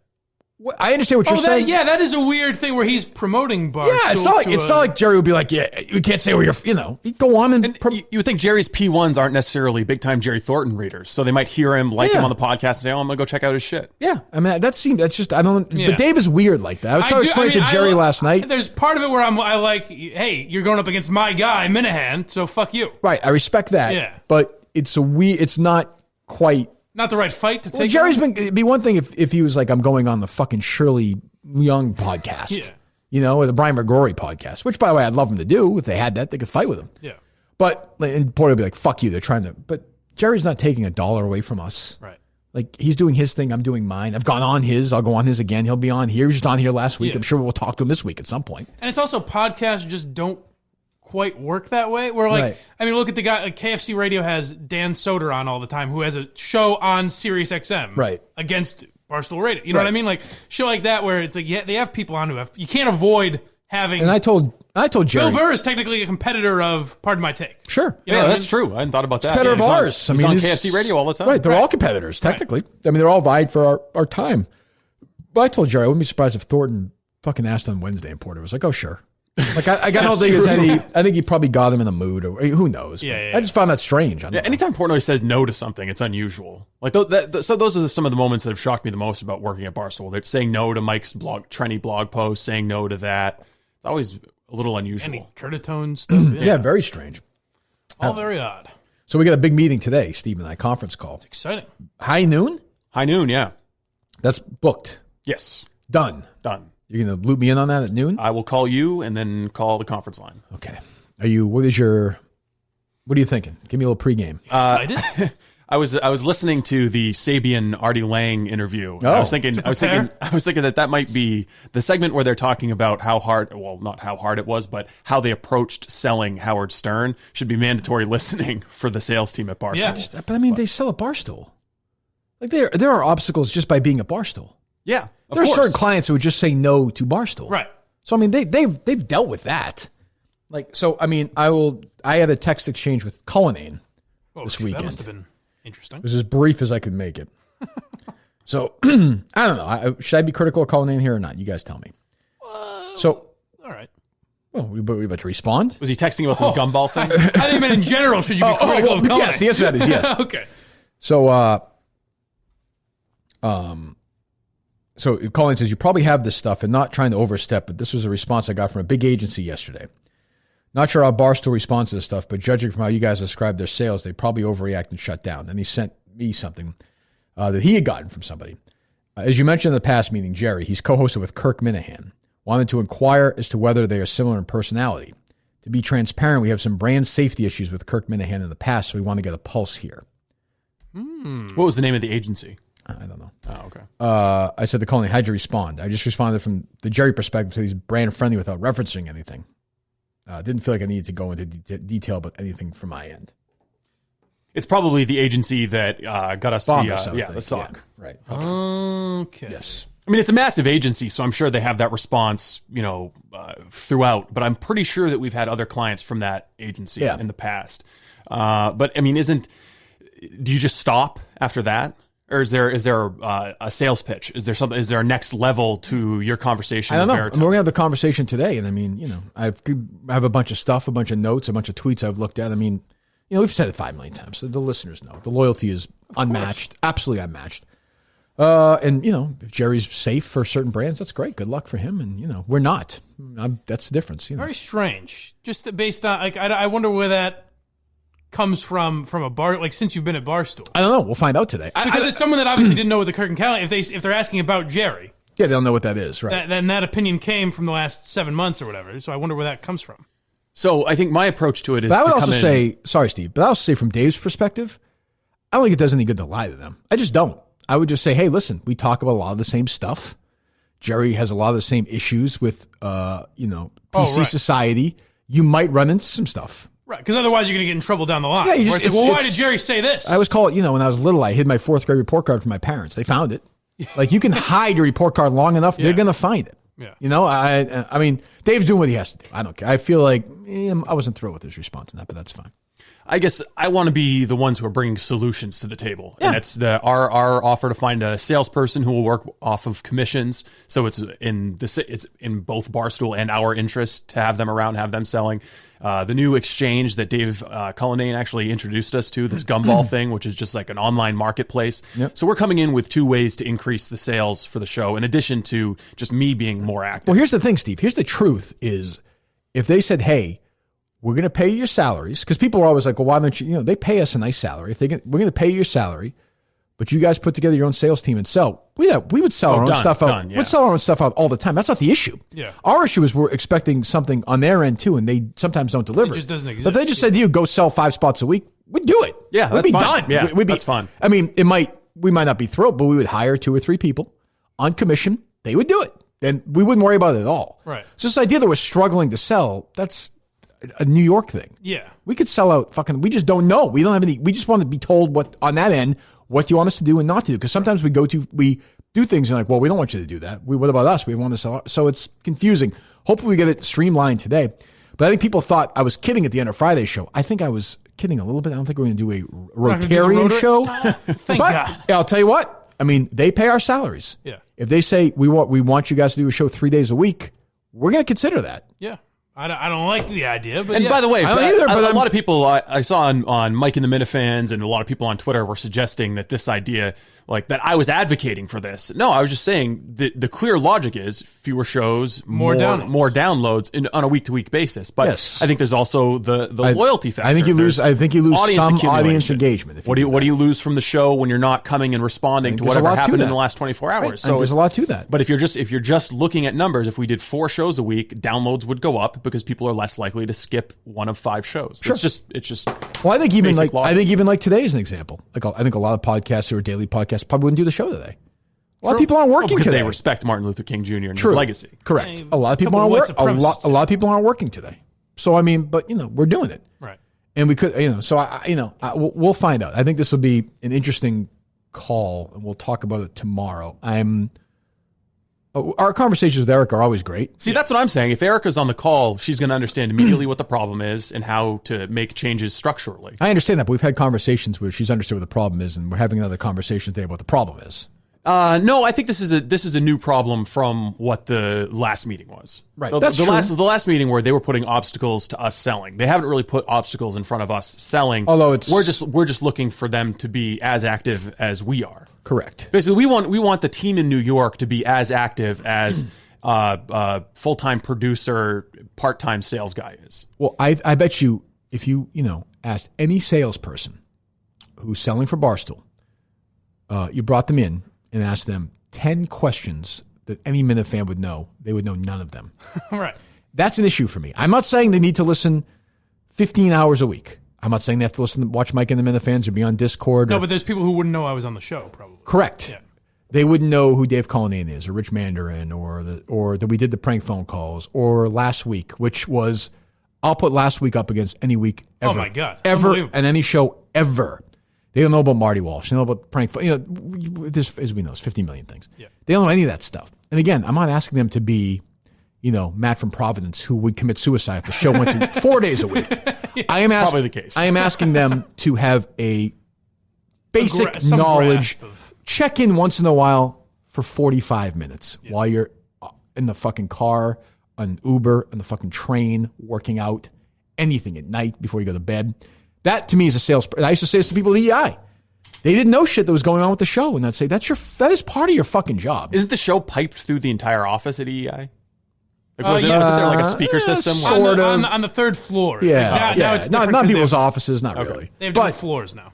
I understand what you're saying. Yeah, that is a weird thing where he's promoting Barstool. Yeah, it's not like Jerry would be like, yeah, you can't say where you're, he'd go on and you would think Jerry's P1s aren't necessarily big time Jerry Thornton readers, so they might hear him, him on the podcast, and say, "Oh, I'm gonna go check out his shit." Yeah, I mean that's just I don't. Yeah. But Dave is weird like that. I was trying to explain to Jerry last night. There's part of it where I like, hey, you're going up against my guy Minihane, so fuck you. Right, I respect that. Yeah, but it's not quite. Not the right fight to take. Jerry's it'd be one thing if he was like, I'm going on the fucking Shirley Young podcast, or the Brian McGrory podcast, which, by the way, I'd love him to do. If they had that, they could fight with him. Yeah. But, and Porter would be like, fuck you, they're trying to, but Jerry's not taking $1 away from us. Right. Like, he's doing his thing, I'm doing mine. I've gone on his, I'll go on his again. He'll be on here. He was just on here last week. I'm sure we'll talk to him this week at some point. And it's also podcasts just don't quite work that way. Where like, I mean, look at the guy, like KFC Radio has Dan Soder on all the time, who has a show on Sirius XM against Barstool Radio. You know what I mean? Like, show like that where it's like, they have people on who have, you can't avoid having. And I told Jerry. Bill Burr is technically a competitor of Pardon My Take. Sure. You know that's true. I hadn't thought about that. Competitor of ours. He's on KFC Radio all the time. Right. They're all competitors, technically. I mean, they're all vied for our time. But I told Jerry, I wouldn't be surprised if Thornton fucking asked on Wednesday and Porter was like, oh, sure. Like, I don't think there's any. I think he probably got him in the mood, or who knows. I just found that strange. Anytime Portnoy says no to something, it's unusual. Like so, those are some of the moments that have shocked me the most about working at Barstool. They're saying no to Mike's trendy blog post, saying no to that. It's always a little unusual. Any Curtatone stuff. Yeah, very strange. All very odd. So we got a big meeting today, Steve and I, conference call. It's exciting. High noon, yeah. That's booked. Yes, done. You're going to loop me in on that at noon? I will call you and then call the conference line. Okay. What are you thinking? Give me a little pregame. Excited? I was listening to the Sabian Artie Lang interview. Oh, I was thinking that might be the segment where they're talking about not how hard it was, but how they approached selling Howard Stern should be mandatory listening for the sales team at Barstool. Yeah, but I mean, they sell at Barstool. Like there are obstacles just by being at Barstool. Yeah, there are certain clients who would just say no to Barstool. Right. So I mean, they've dealt with that. Like, so I mean, I had a text exchange with Cullinane this weekend. That must have been interesting. It was as brief as I could make it. So I don't know. Should I be critical of Cullinane here or not? You guys tell me. All right. Well, we about to respond. Was he texting about this gumball thing? I think he meant in general. Should you be critical of Cullinane? Yes, the answer to that is yes. Okay. So Colin says, you probably have this stuff and not trying to overstep, but this was a response I got from a big agency yesterday. Not sure how Barstool responds to this stuff, but judging from how you guys described their sales, they probably overreact and shut down. And he sent me something that he had gotten from somebody. As you mentioned in the past meeting, Jerry, he's co-hosted with Kirk Minihane, wanted to inquire as to whether they are similar in personality. To be transparent, we have some brand safety issues with Kirk Minihane in the past, so we want to get a pulse here. What was the name of the agency? I don't know. Oh, okay. I said to Colin, how'd you respond? I just responded from the Jerry perspective, so he's brand friendly without referencing anything. Didn't feel like I needed to go into detail about anything from my end. It's probably the agency that got us the SOC. Yeah, right. Okay. Yes. I mean, it's a massive agency, so I'm sure they have that response, throughout. But I'm pretty sure that we've had other clients from that agency in the past. But I mean, do you just stop after that? Or is there a sales pitch? Is there a next level to your conversation? I don't know. We're going to have the conversation today. And I mean, I have a bunch of stuff, a bunch of notes, a bunch of tweets I've looked at. I mean, we've said it 5 million times. So the listeners know. The loyalty is unmatched, absolutely unmatched. And if Jerry's safe for certain brands, that's great. Good luck for him. And, we're not. That's the difference. Very strange. Just based on, I wonder where that comes from a bar, like since you've been at Barstool. I don't know. We'll find out today. Because it's someone that obviously didn't know what the Kirk and Callie, if they're asking about Jerry. Yeah, they don't know what that is, right? Then that opinion came from the last 7 months or whatever. So I wonder where that comes from. So I think my approach to it is but I would also say, sorry, Steve, but I also say from Dave's perspective, I don't think it does any good to lie to them. I just don't. I would just say, hey, listen, we talk about a lot of the same stuff. Jerry has a lot of the same issues with, PC society. You might run into some stuff. Right, because otherwise you're going to get in trouble down the line. Yeah, why did Jerry say this? I always call it, when I was little, I hid my 4th grade report card from my parents. They found it. Like, you can hide your report card long enough, they're going to find it. Yeah. I mean, Dave's doing what he has to do. I don't care. I feel like I wasn't thrilled with his response on that, but that's fine. I guess I want to be the ones who are bringing solutions to the table. Yeah. And it's our offer to find a salesperson who will work off of commissions. So it's in both Barstool and our interest to have them around, have them selling. The new exchange that Dave Cullinane actually introduced us to, this gumball thing, which is just like an online marketplace. Yep. So we're coming in with 2 ways to increase the sales for the show, in addition to just me being more active. Well, here's the thing, Steve. Here's the truth is, if they said, hey, we're going to pay you your salaries, because people are always like, well, why don't you, they pay us a nice salary. We're going to pay you your salary, but you guys put together your own sales team and sell. We would sell our own stuff out. We'd sell our own stuff out all the time. That's not the issue. Yeah. Our issue is we're expecting something on their end too, and they sometimes don't deliver. It just doesn't exist. But if they just said to you, go sell 5 spots a week, we'd do it. Yeah, we'd be fine. done. Yeah, that's fine. I mean, it might we might not be thrilled, but we would hire 2 or 3 people on commission. They would do it. And we wouldn't worry about it at all. Right. So this idea that we're struggling to sell, that's a New York thing. Yeah. We could sell out we just don't know. We don't have any, we just want to be told what, on that end, what do you want us to do and not to do? Because sometimes we do things and like, well, we don't want you to do that. What about us? We want to sell out. So it's confusing. Hopefully we get it streamlined today. But I think people thought I was kidding at the end of Friday's show. I think I was kidding a little bit. I don't think we're going to do a Rotarian show. Thank God. I'll tell you what. I mean, they pay our salaries. Yeah. If they say we want you guys to do a show 3 days a week, we're going to consider that. Yeah. I don't like the idea, but by the way, I don't either, but a lot of people I saw on Mike and the Minifans and a lot of people on Twitter were suggesting that this idea, like that I was advocating for this. No, I was just saying the clear logic is fewer shows, more downloads on a week-to-week basis. But yes. I think there's also the loyalty factor. I think you lose some audience engagement. What do you lose from the show when you're not coming and responding to whatever happened in the last 24 hours? Right. So there's a lot to that. But if you're just looking at numbers, if we did 4 shows a week, downloads would go up because people are less likely to skip one of 5 shows. Sure. It's just. Well, I think even like today is an example. Like I think a lot of podcasts who are daily podcasts probably wouldn't do the show today. A lot of people aren't working today. They respect Martin Luther King Jr. and his legacy. Correct. A lot of people aren't working. A lot of people aren't working today. So I mean, but we're doing it. Right. And we could, so we'll find out. I think this will be an interesting call, and we'll talk about it tomorrow. Our conversations with Erica are always great. See, that's what I'm saying. If Erica's on the call, she's going to understand immediately what the problem is and how to make changes structurally. I understand that, but we've had conversations where she's understood what the problem is, and we're having another conversation today about what the problem is. No, I think this is a new problem from what the last meeting was. Right. That's true. The last meeting where they were putting obstacles to us selling. They haven't really put obstacles in front of us selling. Although we're just looking for them to be as active as we are. Correct. Basically, we want the team in New York to be as active as full-time producer, part-time sales guy is. Well, I bet you if you asked any salesperson who's selling for Barstool, you brought them in and asked them 10 questions that any Minifan would know, they would know none of them. Right. That's an issue for me. I'm not saying they need to listen 15 hours a week. I'm not saying they have to watch Mike and the Minifans or be on Discord. No, but there's people who wouldn't know I was on the show, probably. Correct. Yeah. They wouldn't know who Dave Cullinane is, or Rich Mandarin, or that we did the prank phone calls, or last week, which was, I'll put last week up against any week ever. Oh my God. Ever, and any show ever. They don't know about Marty Walsh. They don't know about prank phone. As we know, it's 50 million things. Yeah. They don't know any of that stuff. And again, I'm not asking them to be, Matt from Providence who would commit suicide if the show went to 4 days a week. Probably the case. I am asking them to have a basic knowledge. Check in once in a while for 45 minutes while you're in the fucking car, on Uber, on the fucking train, working out, anything at night before you go to bed. That to me is a salesperson. I used to say this to people at EI. They didn't know shit that was going on with the show, and I'd say that is part of your fucking job. Isn't the show piped through the entire office at EI? Was there like a speaker system? Sort of. On the 3rd floor. Yeah. Now it's not people's offices, not really. They have different floors now.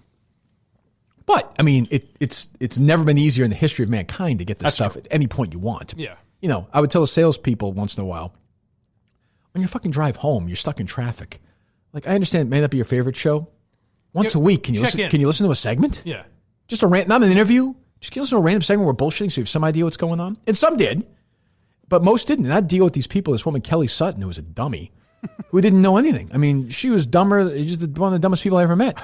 But, I mean, it's never been easier in the history of mankind to get this stuff at any point you want. Yeah. I would tell the salespeople once in a while, when you fucking drive home, you're stuck in traffic. Like, I understand it may not be your favorite show. Once a week, can you listen to a segment? Yeah. Just not an interview. Just can you listen to a random segment where we're bullshitting so you have some idea what's going on? And some did. But most didn't. And I'd deal with these people, this woman, Kelly Sutton, who was a dummy, who didn't know anything. I mean, she was dumber, just one of the dumbest people I ever met.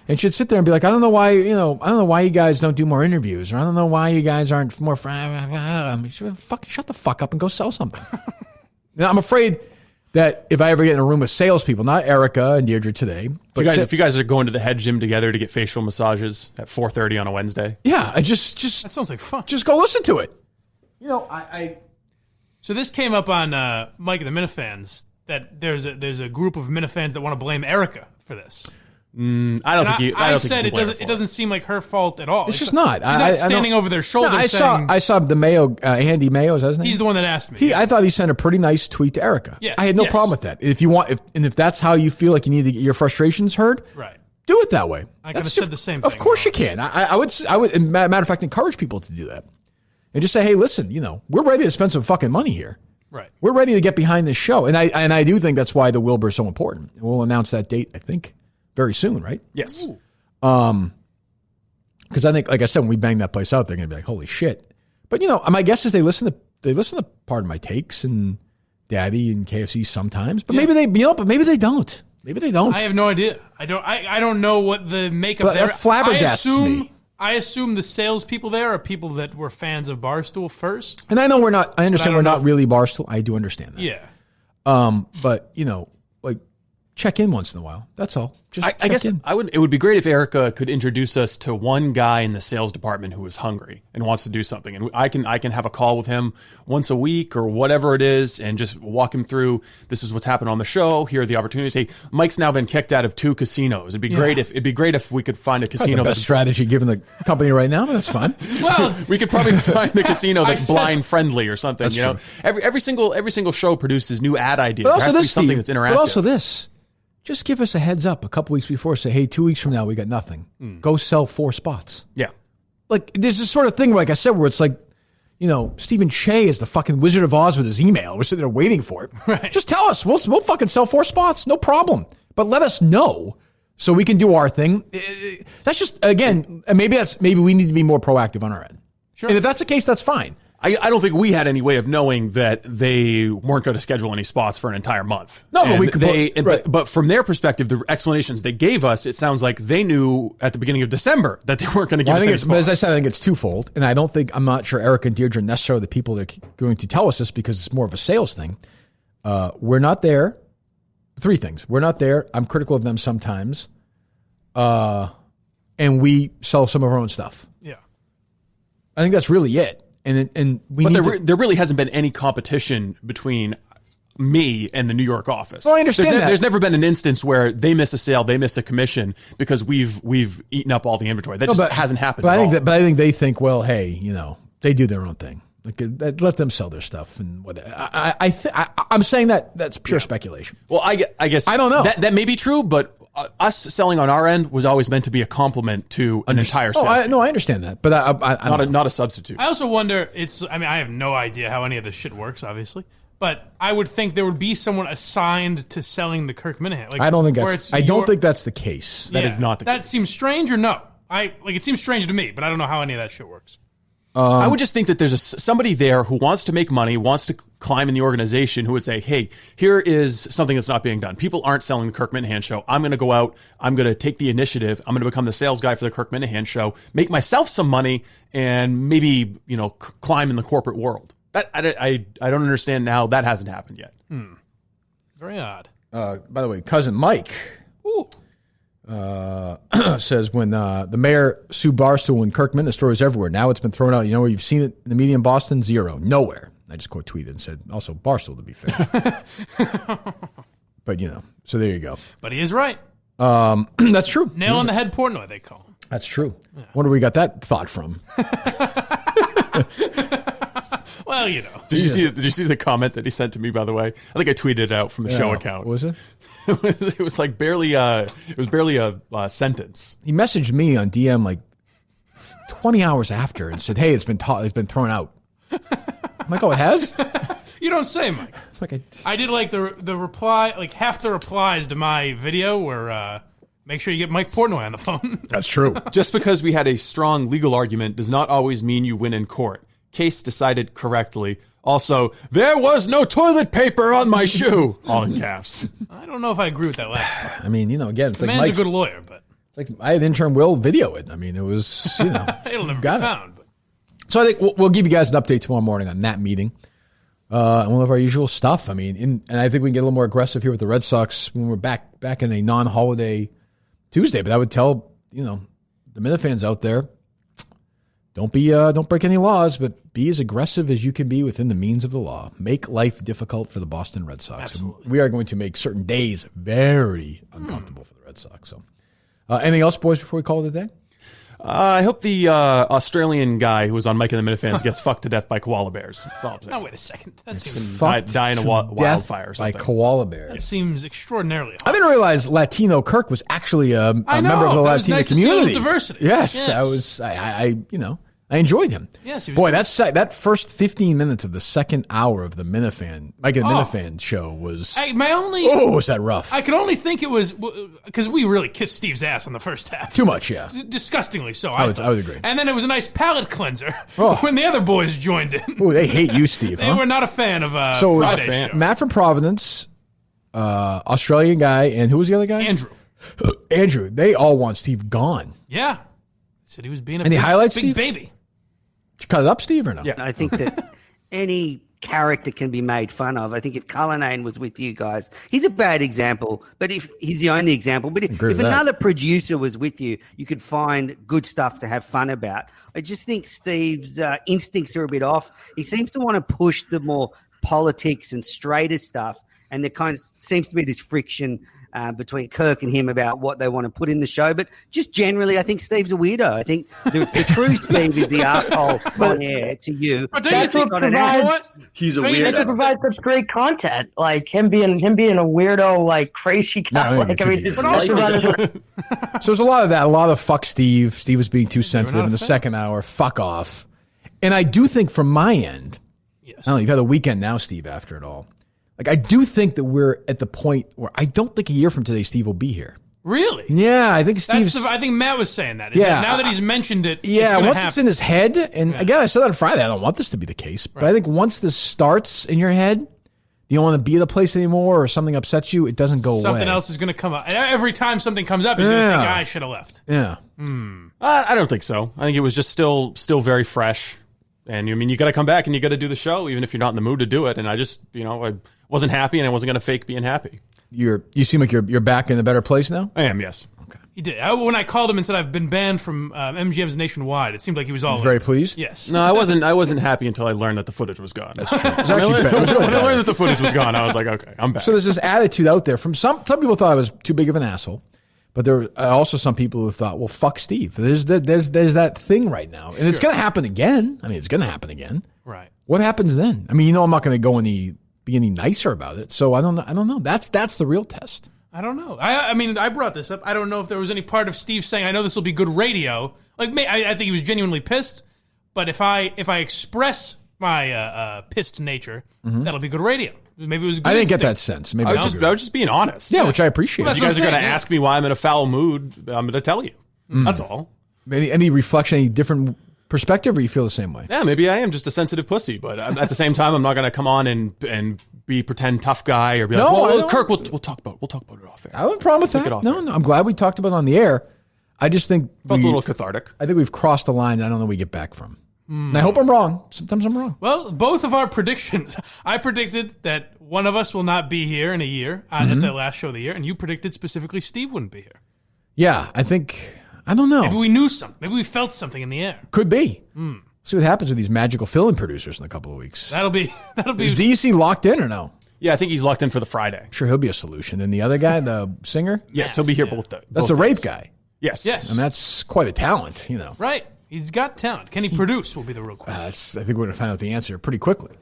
And she'd sit there and be like, I don't know why you guys don't do more interviews, or I don't know why you guys aren't more fucking shut the fuck up and go sell something. Now, I'm afraid that if I ever get in a room with salespeople, not Erica and Deirdre today, but if you guys are going to the head gym together to get facial massages at 4:30 on a Wednesday, yeah, that sounds like fun. Just go listen to it. So this came up on Mike and the Minifans that there's a group of Minifans that want to blame Erica for this. I said it doesn't seem like her fault at all. It's just not. She's not standing over their shoulders. I saw the Mayo, Andy Mayo, is that his name? He's the one that asked me. I thought he sent a pretty nice tweet to Erica. Yeah, I had no problem with that. If that's how you feel like you need to get your frustrations heard, right? Do it that way. I could have said the same thing. Of course you can. I would. And matter of fact, encourage people to do that and just say, hey, listen, we're ready to spend some fucking money here. Right. We're ready to get behind this show, and I do think that's why the Wilbur is so important. We'll announce that date, I think, very soon, right? Yes. Because I think, like I said, when we bang that place out, they're going to be like, holy shit. But, my guess is they listen to part of my takes and Daddy and KFC sometimes. But maybe maybe they don't. Maybe they don't. I have no idea. I don't know what the makeup there. That flabbergasts me. I assume the salespeople there are people that were fans of Barstool first. And I know I understand we're not really Barstool. I do understand that. Yeah. But, check in once in a while. That's all. I guess it would be great if Erica could introduce us to one guy in the sales department who is hungry and wants to do something. And I can have a call with him once a week or whatever it is and just walk him through, this is what's happened on the show. Here are the opportunities. Hey, Mike's now been kicked out of 2 casinos. It'd be great if we could find a casino. The best strategy given the company right now, but that's fine. Well, we could probably find a casino that's blind friendly or something. That's true. Every single show produces new ad ideas. There has to be something that's interactive. But also this. Just give us a heads up a couple weeks before. Say, hey, 2 weeks from now, we got nothing. Go sell 4 spots. Yeah. Like, there's this sort of thing, like I said, where it's like, Stephen Che is the fucking Wizard of Oz with his email. We're sitting there waiting for it. Right. Just tell us. We'll fucking sell 4 spots. No problem. But let us know so we can do our thing. That's just, again, maybe we need to be more proactive on our end. Sure. And if that's the case, that's fine. I don't think we had any way of knowing that they weren't going to schedule any spots for an entire month. No, but we could. But from their perspective, the explanations they gave us, it sounds like they knew at the beginning of December that they weren't going to give us any spots. But as I said, I think it's twofold, and I'm not sure Eric and Deirdre are necessarily the people that are going to tell us this because it's more of a sales thing. We're not there. 3 things. We're not there. I'm critical of them sometimes, and we sell some of our own stuff. Yeah, I think that's really it. There really hasn't been any competition between me and the New York office. Well, I understand that. There's never been an instance where they miss a sale, they miss a commission because we've eaten up all the inventory. That hasn't happened. But I think they think, well, hey, they do their own thing. Like, let them sell their stuff and whatever. I'm saying that's pure speculation. Well, I guess I don't know. That may be true, but us selling on our end was always meant to be a compliment to an entire sales team. I understand that, but I not a substitute. I also wonder. I have no idea how any of this shit works, obviously, but I would think there would be someone assigned to selling the Kirk Minihane. Like, I don't think that's the case. That is not the case. That seems strange, or no? It seems strange to me, but I don't know how any of that shit works. I would just think that there's somebody there who wants to make money, wants to climb in the organization, who would say, hey, here is something that's not being done. People aren't selling the Kirk Minihane show. I'm going to go out. I'm going to take the initiative. I'm going to become the sales guy for the Kirk Minihane show, make myself some money, and maybe, climb in the corporate world. That I don't understand how that hasn't happened yet. Very odd. By the way, cousin Mike says when the mayor sued Barstool when Kirk Minihane, the story was everywhere. Now it's been thrown out. You know where you've seen it in the media in Boston? 0. Nowhere. I just quote tweeted and said, also Barstool, to be fair. But, so there you go. But he is right. That's true. Nail on the head Portnoy, they call him. That's true. Yeah. Wonder where we got that thought from. Well, Did you see the comment that he sent to me, by the way? I think I tweeted it out from the show account. What was it? It was like barely a sentence. He messaged me on DM like 20 hours after and said, hey, it's been thrown out. I'm like, oh, it has? You don't say, Mike. I did like the reply, like half the replies to my video were make sure you get Mike Portnoy on the phone. That's true. Just because we had a strong legal argument does not always mean you win in court. Case decided correctly. Also, there was no toilet paper on my shoe. All in caps. I don't know if I agree with that last part. I mean, again, it's the like man's Mike's a good lawyer, but it's like I had Intern Will video it. I mean, it was, it'll never be found. But. So I think we'll give you guys an update tomorrow morning on that meeting. And one of our usual stuff. I mean, and I think we can get a little more aggressive here with the Red Sox when we're back in a non-holiday Tuesday. But I would tell, the Minifans out there, don't break any laws, but be as aggressive as you can be within the means of the law. Make life difficult for the Boston Red Sox. Absolutely. We are going to make certain days very uncomfortable for the Red Sox. So, anything else, boys, before we call it a day? I hope the Australian guy who was on Mike and the Minifans gets fucked to death by koala bears. That's all I'm saying. Now, wait a second. That seems die in a wildfire or something. By koala bears. That seems extraordinarily hard. I didn't realize Latino Kirk was actually a member of the Latino nice community. To see diversity. Yes, yes. I I enjoyed him. Yes, he was boy, good. that first 15 minutes of the second hour of the Minifan, Mike and Minifan show was. Was that rough? I could only think it was because we really kissed Steve's ass on the first half. Too much, yeah. Disgustingly so. I would agree. And then it was a nice palate cleanser when the other boys joined in. Oh, they hate you, Steve. They were not a fan of Friday's show. Matt from Providence, Australian guy, and who was the other guy? Andrew. They all want Steve gone. Yeah. Said he was being a Any highlights, big Steve? baby. Did you cut it up, Steve, or no? Yeah, I think that any character can be made fun of. I think if Cullinane was with you guys, he's a bad example, but if he's the only example, but if another producer was with you, you could find good stuff to have fun about. I just think Steve's instincts are a bit off. He seems to want to push the more politics and straighter stuff, and there kind of seems to be this friction between Kirk and him about what they want to put in the show. But just generally, I think Steve's a weirdo. I think the true Steve is the asshole on air to you. But that's what provides. He's a weirdo. That provides such great content, like him being a weirdo, like crazy guy. So there's a lot of that. A lot of fuck Steve. Steve was being too sensitive in the second hour. Fuck off. And I do think from my end, I don't know, you've had a weekend now, Steve, after it all. Like, I do think that we're at the point where I don't think a year from today Steve will be here. Really? Yeah, I think Steve's... I think Matt was saying that. Yeah. Now that he's mentioned it, yeah, it's once happen. it's in his head, and again, I said that on Friday, I don't want this to be the case, but I think once this starts in your head, you don't want to be at the place anymore, or something upsets you, it doesn't go away. Something else is going to come up. Every time something comes up, he's going to think, I should have left. Yeah. I don't think so. I think it was just still very fresh. And I mean, you got to come back and you got to do the show, even if you're not in the mood to do it. And I just, I wasn't happy, and I wasn't going to fake being happy. You seem like you're back in a better place now? I am, yes. Okay. He did. When I called him and said I've been banned from MGM's nationwide, it seemed like he was all very pleased. Yes. No, I wasn't happy until I learned that the footage was gone. That's true. It was actually bad. It was really when I bad. learned that the footage was gone, I was like, okay, I'm back. So there's this attitude out there from some people thought I was too big of an asshole, but there were also some people who thought, well, fuck Steve. There's that thing right now, and it's going to happen again. I mean, it's going to happen again. Right. What happens then? I mean, I'm not going to be any nicer about it. So I don't know. That's the real test. I don't know. I mean, I brought this up. I don't know if there was any part of Steve saying, I know this will be good radio. Like, I think he was genuinely pissed. But if I express my pissed nature, that'll be good radio. Maybe it was good I didn't instinct. get that sense. Maybe I was just being honest. Yeah, which I appreciate. If you guys are going to ask me why I'm in a foul mood, I'm going to tell you. That's all. Any reflection, any different perspective, or you feel the same way? Yeah, maybe I am just a sensitive pussy, but at the same time, I'm not going to come on and be pretend tough guy or be like, well, Kirk, we'll talk about it off air. I don't have a problem with that. No, I'm glad we talked about it on the air. I just think felt a little cathartic. I think we've crossed the line that I don't know we get back from. And I hope I'm wrong. Sometimes I'm wrong. Well, both of our predictions. I predicted that one of us will not be here in a year at the last show of the year, and you predicted specifically Steve wouldn't be here. Yeah, I think... I don't know. Maybe we knew something. Maybe we felt something in the air. Could be. See what happens with these magical fill-in producers in a couple of weeks. That'll be. Is DC locked in or no? Yeah, I think he's locked in for the Friday. I'm sure he'll be a solution. And the other guy, the singer? Yes, he'll be here both days. That's a rape guy. Yes. And that's quite a talent, Right. He's got talent. Can he produce will be the real question. I think we're going to find out the answer pretty quickly.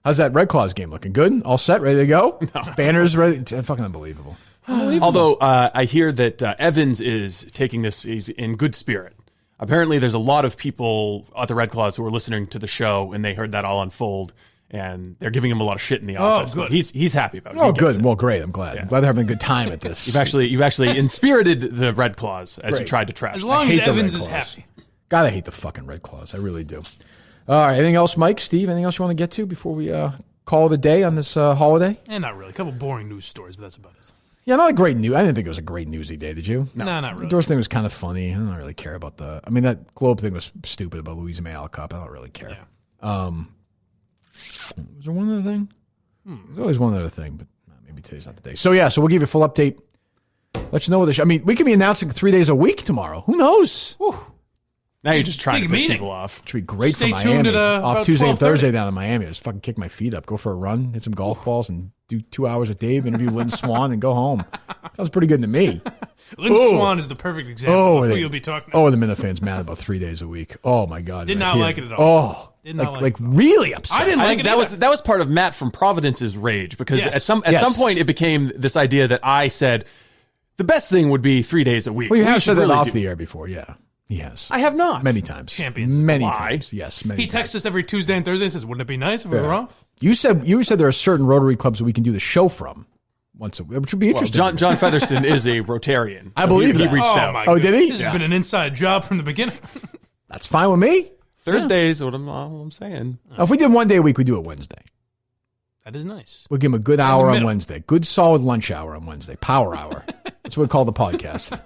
How's that Red Claws game looking? Good? All set? Ready to go? No. Banners ready? Fucking unbelievable. Although I hear that Evans is taking this he's in good spirit. Apparently, there's a lot of people at the Red Claws who are listening to the show, and they heard that all unfold, and they're giving him a lot of shit in the office. Good. He's happy about it. Oh, good. Well, great. I'm glad. I'm glad they're having a good time at this. You've actually inspirited the Red Claws as you tried to trash. As long as Evans is happy. God, I hate the fucking Red Claws. I really do. All right. Anything else, Mike, Steve? Anything else you want to get to before we call it a day on this holiday? Not really. A couple boring news stories, but that's about it. Yeah, not a great news. I didn't think it was a great newsy day, did you? No, not really. The Doors thing was kind of funny. I don't really care about that Globe thing was stupid about Louisa May Alcott. I don't really care. Yeah. Was there one other thing? There's always one other thing, but maybe today's not the day. So we'll give you a full update. Let you know what the show. I mean, we could be announcing 3 days a week tomorrow. Who knows? Whew. Now you're just trying to piss people off. Which would be great Stay for Miami. tuned at, off Tuesday and Thursday down in Miami. Just fucking kick my feet up, go for a run, hit some golf balls, and do 2 hours with Dave, interview Lynn Swan, and go home. Sounds pretty good to me. Lynn Swan is the perfect example of who you'll be talking about. Oh, the Minifans mad about 3 days a week. Oh, my God. Did not like it at all. Oh. Like really upset. I didn't like it. That was part of Matt from Providence's rage because at some point it became this idea that I said the best thing would be 3 days a week. Well, you have said that off the air before, yeah. He has. I have not. Many times. Champions. Many Why? times. Yes, many He texts us every Tuesday and Thursday and says, wouldn't it be nice if we were off? You said there are certain Rotary clubs that we can do the show from once a week, which would be interesting. Well, John Featherston is a Rotarian. I believe he that. reached out. My Oh, did he? This has been an inside job from the beginning. That's fine with me. Thursdays, what I'm saying. If we did one day a week, we do it Wednesday. That is nice. We'll give him a good hour on Wednesday. Good solid lunch hour on Wednesday. Power hour. That's what we call the podcast.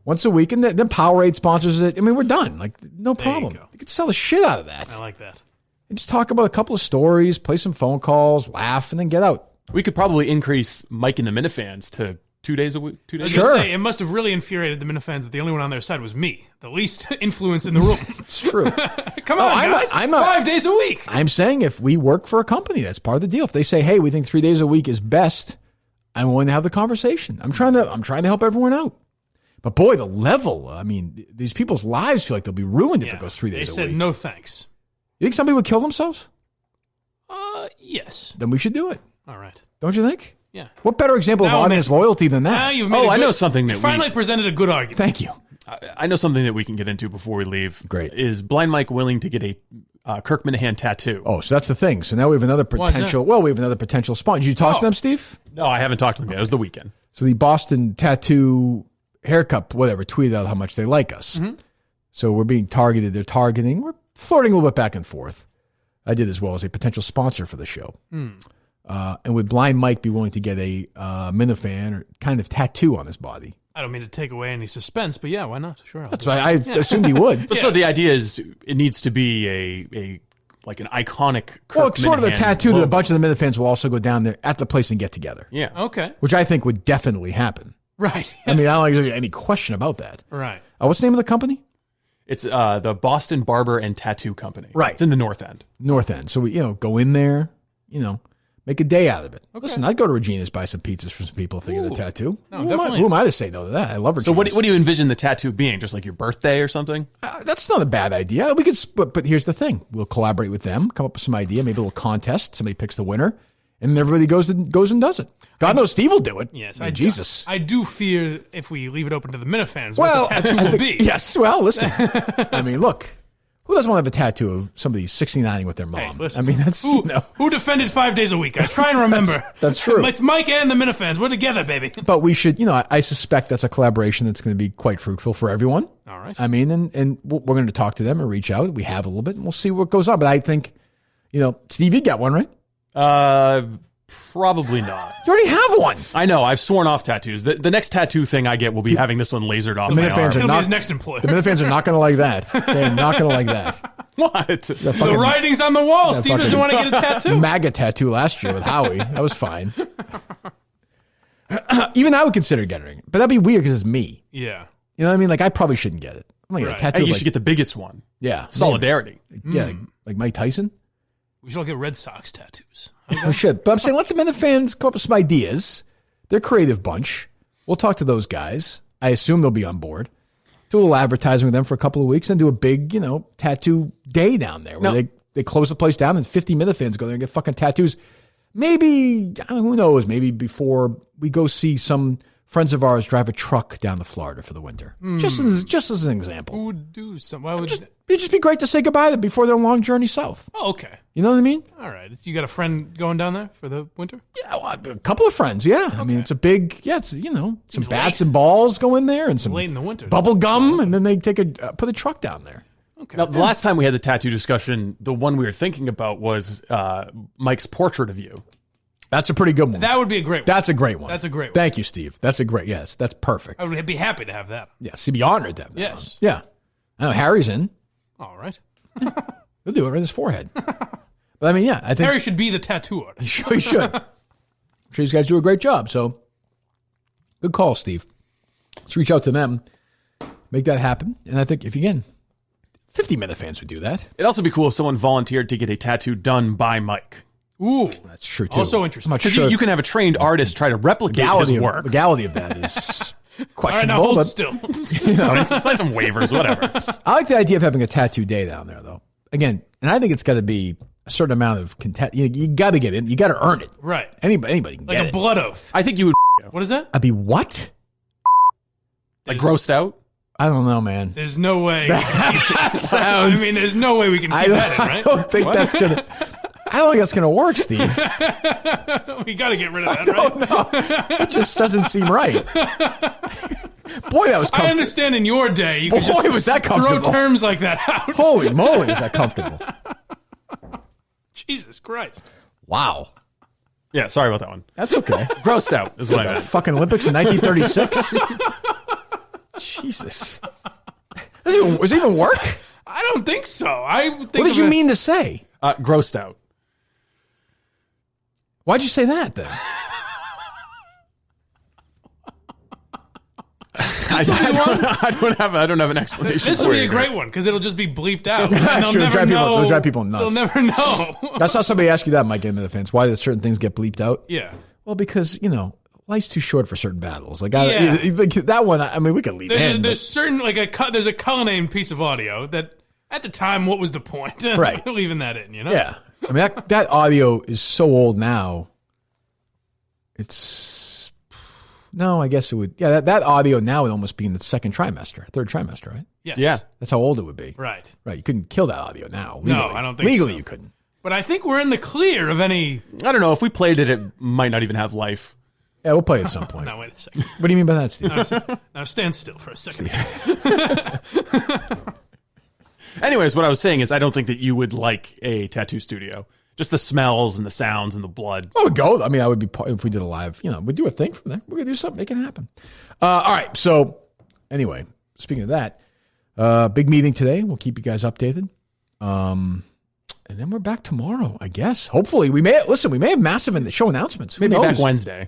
Once a week, and then Powerade sponsors it. I mean, we're done. Like, no problem. You can sell the shit out of that. I like that. And just talk about a couple of stories, play some phone calls, laugh, and then get out. We could probably increase Mike and the Minifans to 2 days a week. 2 days. I was gonna say, it must have really infuriated the Minifans that the only one on their side was me, the least influence in the room. It's true. Come on, guys. 5 days a week. I'm saying if we work for a company, that's part of the deal. If they say, hey, we think 3 days a week is best, I'm willing to have the conversation. I'm trying to help everyone out. But boy, the level, I mean, these people's lives feel like they'll be ruined if it goes 3 days a week. They said no thanks. You think somebody would kill themselves? Yes. Then we should do it. All right. Don't you think? Yeah. What better example of audience loyalty than that? Now you've made I know something that you finally presented a good argument. Thank you. I know something that we can get into before we leave. Great. Is Blind Mike willing to get a Kirk Minihane tattoo? Oh, so that's the thing. So now we have another potential. Well, we have another potential sponsor. Did you talk to them, Steve? No, I haven't talked to them yet. It was the weekend. So the Boston Tattoo Haircut, whatever, tweeted out how much they like us. Mm-hmm. So we're being targeted. They're targeting. We're flirting a little bit back and forth. I did as well as a potential sponsor for the show. And would Blind Mike be willing to get a Minifan or kind of tattoo on his body? I don't mean to take away any suspense, but yeah, why not? Sure. That's why I assumed he would. But so the idea is it needs to be a like an iconic Kirk Well, it's sort of a Minihane tattoo logo. that a bunch of the Minifans will also go down there at the place and get together. Yeah. Okay. Which I think would definitely happen. Right. I mean, I don't think there's any question about that. Right. What's the name of the company? It's the Boston Barber and Tattoo Company. Right. It's in the North End. North End. So we, go in there, make a day out of it. Okay. Listen, I'd go to Regina's, buy some pizzas for some people if they get a tattoo. No, who am I to say no to that? I love Regina's. So what do you envision the tattoo being? Just like your birthday or something? That's not a bad idea. We could, but here's the thing: we'll collaborate with them, come up with some idea, maybe a little contest. Somebody picks the winner, and everybody goes and does it. God knows Steve will do it. Yes, Jesus. I do fear if we leave it open to the Minifans, Well, what the tattoo will be. Yes. Well, listen. I mean, look. Who doesn't want to have a tattoo of somebody 69ing with their mom? Hey, listen, I mean, that's who defended 5 days a week? I try and remember. That's true. It's Mike and the Minifans. We're together, baby. But we should, I suspect that's a collaboration that's going to be quite fruitful for everyone. All right. I mean, and we're going to talk to them and reach out. We have a little bit, and we'll see what goes on. But I think, Steve, you got one, right? Probably not. You already have one. I know. I've sworn off tattoos. The next tattoo thing I get will be having this one lasered off my arm. He'll be his next employer. The Minifans are not going to like that. They're not going to like that. What? The writing's on the wall. Steve doesn't want to get a tattoo. MAGA tattoo last year with Howie. That was fine. Even I would consider getting it. But that'd be weird because it's me. Yeah. You know what I mean? Like, I probably shouldn't get it. I'm going to get a tattoo. Hey, you should get the biggest one. Yeah. Solidarity. Yeah. Like Mike Tyson. We should all get Red Sox tattoos. We should. But I'm saying let the Minifans come up with some ideas. They're a creative bunch. We'll talk to those guys. I assume they'll be on board. Do a little advertising with them for a couple of weeks and do a big, tattoo day down there where they close the place down and 50 Minifans go there and get fucking tattoos. Maybe, who knows, maybe before we go see some friends of ours drive a truck down to Florida for the winter. Just as an example. Who would do something? Why would It'd just be great to say goodbye to them before their long journey south. Oh, okay. You know what I mean? All right. You got a friend going down there for the winter? Yeah, well, a couple of friends, yeah. Okay. I mean, it's a big, it's, some bats and balls go in there and some late in the winter. Bubble gum, and then they put a truck down there. Okay. Now, the last time we had the tattoo discussion, the one we were thinking about was Mike's portrait of you. That's a pretty good one. That would be a great one. That's a great one. That's a great one. Thank you, Steve. That's that's perfect. I would be happy to have that. Yes, he'd be honored to have that. Yes. Yeah. I know Harry's in. All right. He'll do it right in his forehead. But I mean, yeah, I think Harry should be the tattoo artist. He should. I'm sure these guys do a great job. So, good call, Steve. Let's reach out to them, make that happen. And I think 50 Minifans would do that. It'd also be cool if someone volunteered to get a tattoo done by Mike. Ooh, that's true too. Also interesting. Because you can have a trained artist try to replicate his work. The legality of that is questionable. All right, now hold but, still. Sign some waivers, whatever. I like the idea of having a tattoo day down there, though. Again, and I think it's got to be a certain amount of content. You got to get in. You got to earn it. Right. Anybody can like get a blood oath. I think you would. What is that? I'd be what? Like grossed out? I don't know, man. There's no way. Sounds. I mean, there's no way we can keep that in, right? I don't think that's gonna. I don't think that's gonna work, Steve. We got to get rid of that, right? No, it just doesn't seem right. Boy, that was comfortable. I understand in your day, you could Boy, just was that comfortable. throw terms like that out. Holy moly, is that comfortable? Jesus Christ. Wow. Yeah, sorry about that one. That's okay. Grossed out is what I meant. Fucking Olympics in 1936. Jesus. Does it even work? I don't think so. What did you mean to say? Grossed out. Why'd you say that then? I don't have an explanation. This will be a great one because it'll just be bleeped out. That's true. They'll drive people nuts. They'll never know. I saw somebody ask you that, Mike and Minifans. Why do certain things get bleeped out? Yeah. Well, because, life's too short for certain battles. Like that one, I mean, we could leave it in. There's certain, there's a Cullinane piece of audio that, at the time, what was the point? Right. Leaving that in, Yeah. I mean, that audio is so old now. No, I guess it would. Yeah, that audio now would almost be in the third trimester, right? Yes. Yeah. That's how old it would be. Right. Right. You couldn't kill that audio now. Legally. No, I don't think Legally, so. you couldn't. But I think we're in the clear of any... I don't know. If we played it, it might not even have life. Yeah, we'll play it at some point. No, wait a second. What do you mean by that, Steve? Now stand still for a second. Anyways, what I was saying is I don't think that you would like a tattoo studio. Just the smells and the sounds and the blood. I would go. I mean, I would be if we did a live. We'd do a thing from there. We're gonna do something, make it happen. All right. So, anyway, speaking of that, big meeting today. We'll keep you guys updated. And then we're back tomorrow, I guess. Hopefully, we may have massive show announcements. Maybe back Wednesday.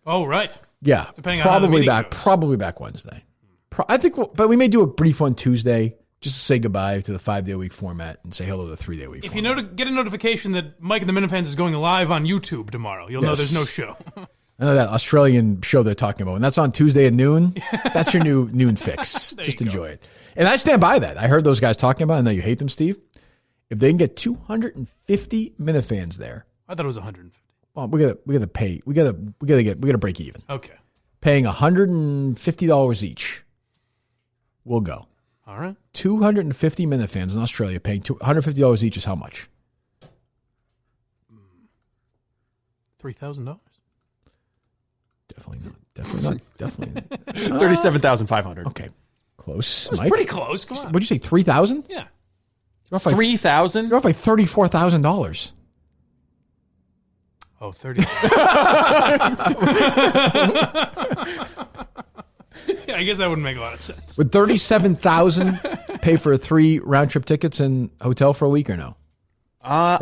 Oh, right. Yeah, depending on how the meeting goes. Probably back Wednesday. I think, but we may do a brief one Tuesday. Just to say goodbye to the 5-day-a-week format and say hello to the 3-day-a-week If format. you get a notification that Mike and the Minifans is going live on YouTube tomorrow, you'll know there's no show. I know that Australian show they're talking about. And that's on Tuesday at noon. That's your new noon fix. Just enjoy it. And I stand by that. I heard those guys talking about it. I know you hate them, Steve. If they can get 250 Minifans there. I thought it was 150. Well, we gotta pay. We gotta break even. Okay. Paying $150 each. We'll go. All right. 250 Minifans in Australia paying $150 each is how much? $3,000. Definitely not. 37,500. Okay, close. That's pretty close. Come on. What'd you say? 3,000? Yeah. 3,000? You're off by $34,000. Oh, 30. Yeah, I guess that wouldn't make a lot of sense. Would $37,000 pay for 3 round trip tickets and hotel for a week or no? I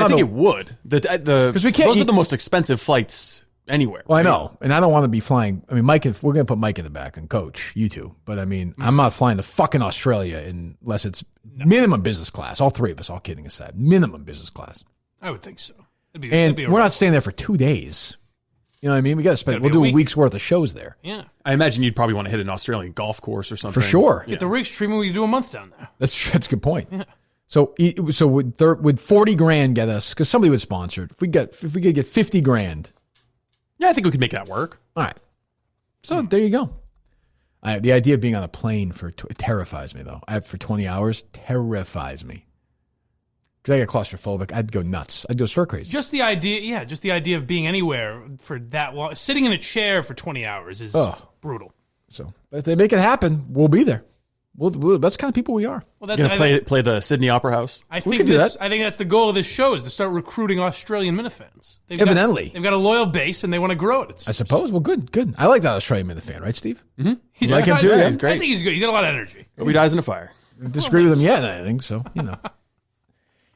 think it would. Because we can't. Those are the most expensive flights anywhere. Well, I know, and I don't want to be flying. I mean, Mike, if we're going to put Mike in the back and coach you two, but I mean, I'm not flying to fucking Australia unless it's minimum business class. All 3 of us, all kidding aside, minimum business class. I would think so. We're not staying there for 2 days. You know what I mean? We got to spend. We'll do a week's worth of shows there. Yeah, I imagine you'd probably want to hit an Australian golf course or something for sure. Get the rigs treatment. We do a month down there. That's a good point. Yeah. So would $40,000 get us? Because somebody would sponsor it. If we could get $50,000. Yeah, I think we could make that work. All right. So there you go. The idea of being on a plane it terrifies me though. For 20 hours terrifies me. Because I get claustrophobic. I'd go nuts. I'd go stir crazy. Just the idea of being anywhere for that long, sitting in a chair for 20 hours is brutal. So if they make it happen, we'll be there. That's the kind of people we are. Well, that's going to play the Sydney Opera House. I think that's the goal of this show is to start recruiting Australian Minifans. Evidently, they've got a loyal base and they want to grow it. I suppose. Well, good. I like that Australian Minifan, right, Steve? Mm-hmm. He's like him too. Yeah, he's great. I think he's good. He's got a lot of energy. Nobody dies in a fire. I disagree with him yet, I think so.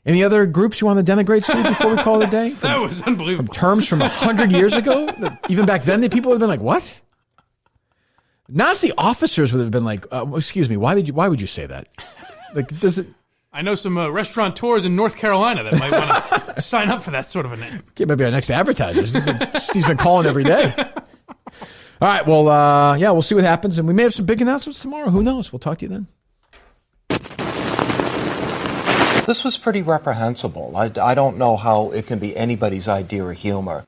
Any other groups you want to denigrate, Steve, before we call it a day? That was unbelievable. From terms from 100 years ago? Even back then, the people would have been like, what? Now it's the officers would have been like, excuse me, why would you say that? Like, does it? I know some restaurateurs in North Carolina that might want to sign up for that sort of a name. Okay, maybe our next advertiser. Steve's been calling every day. All right, well, we'll see what happens. And we may have some big announcements tomorrow. Who knows? We'll talk to you then. This was pretty reprehensible. I don't know how it can be anybody's idea of humor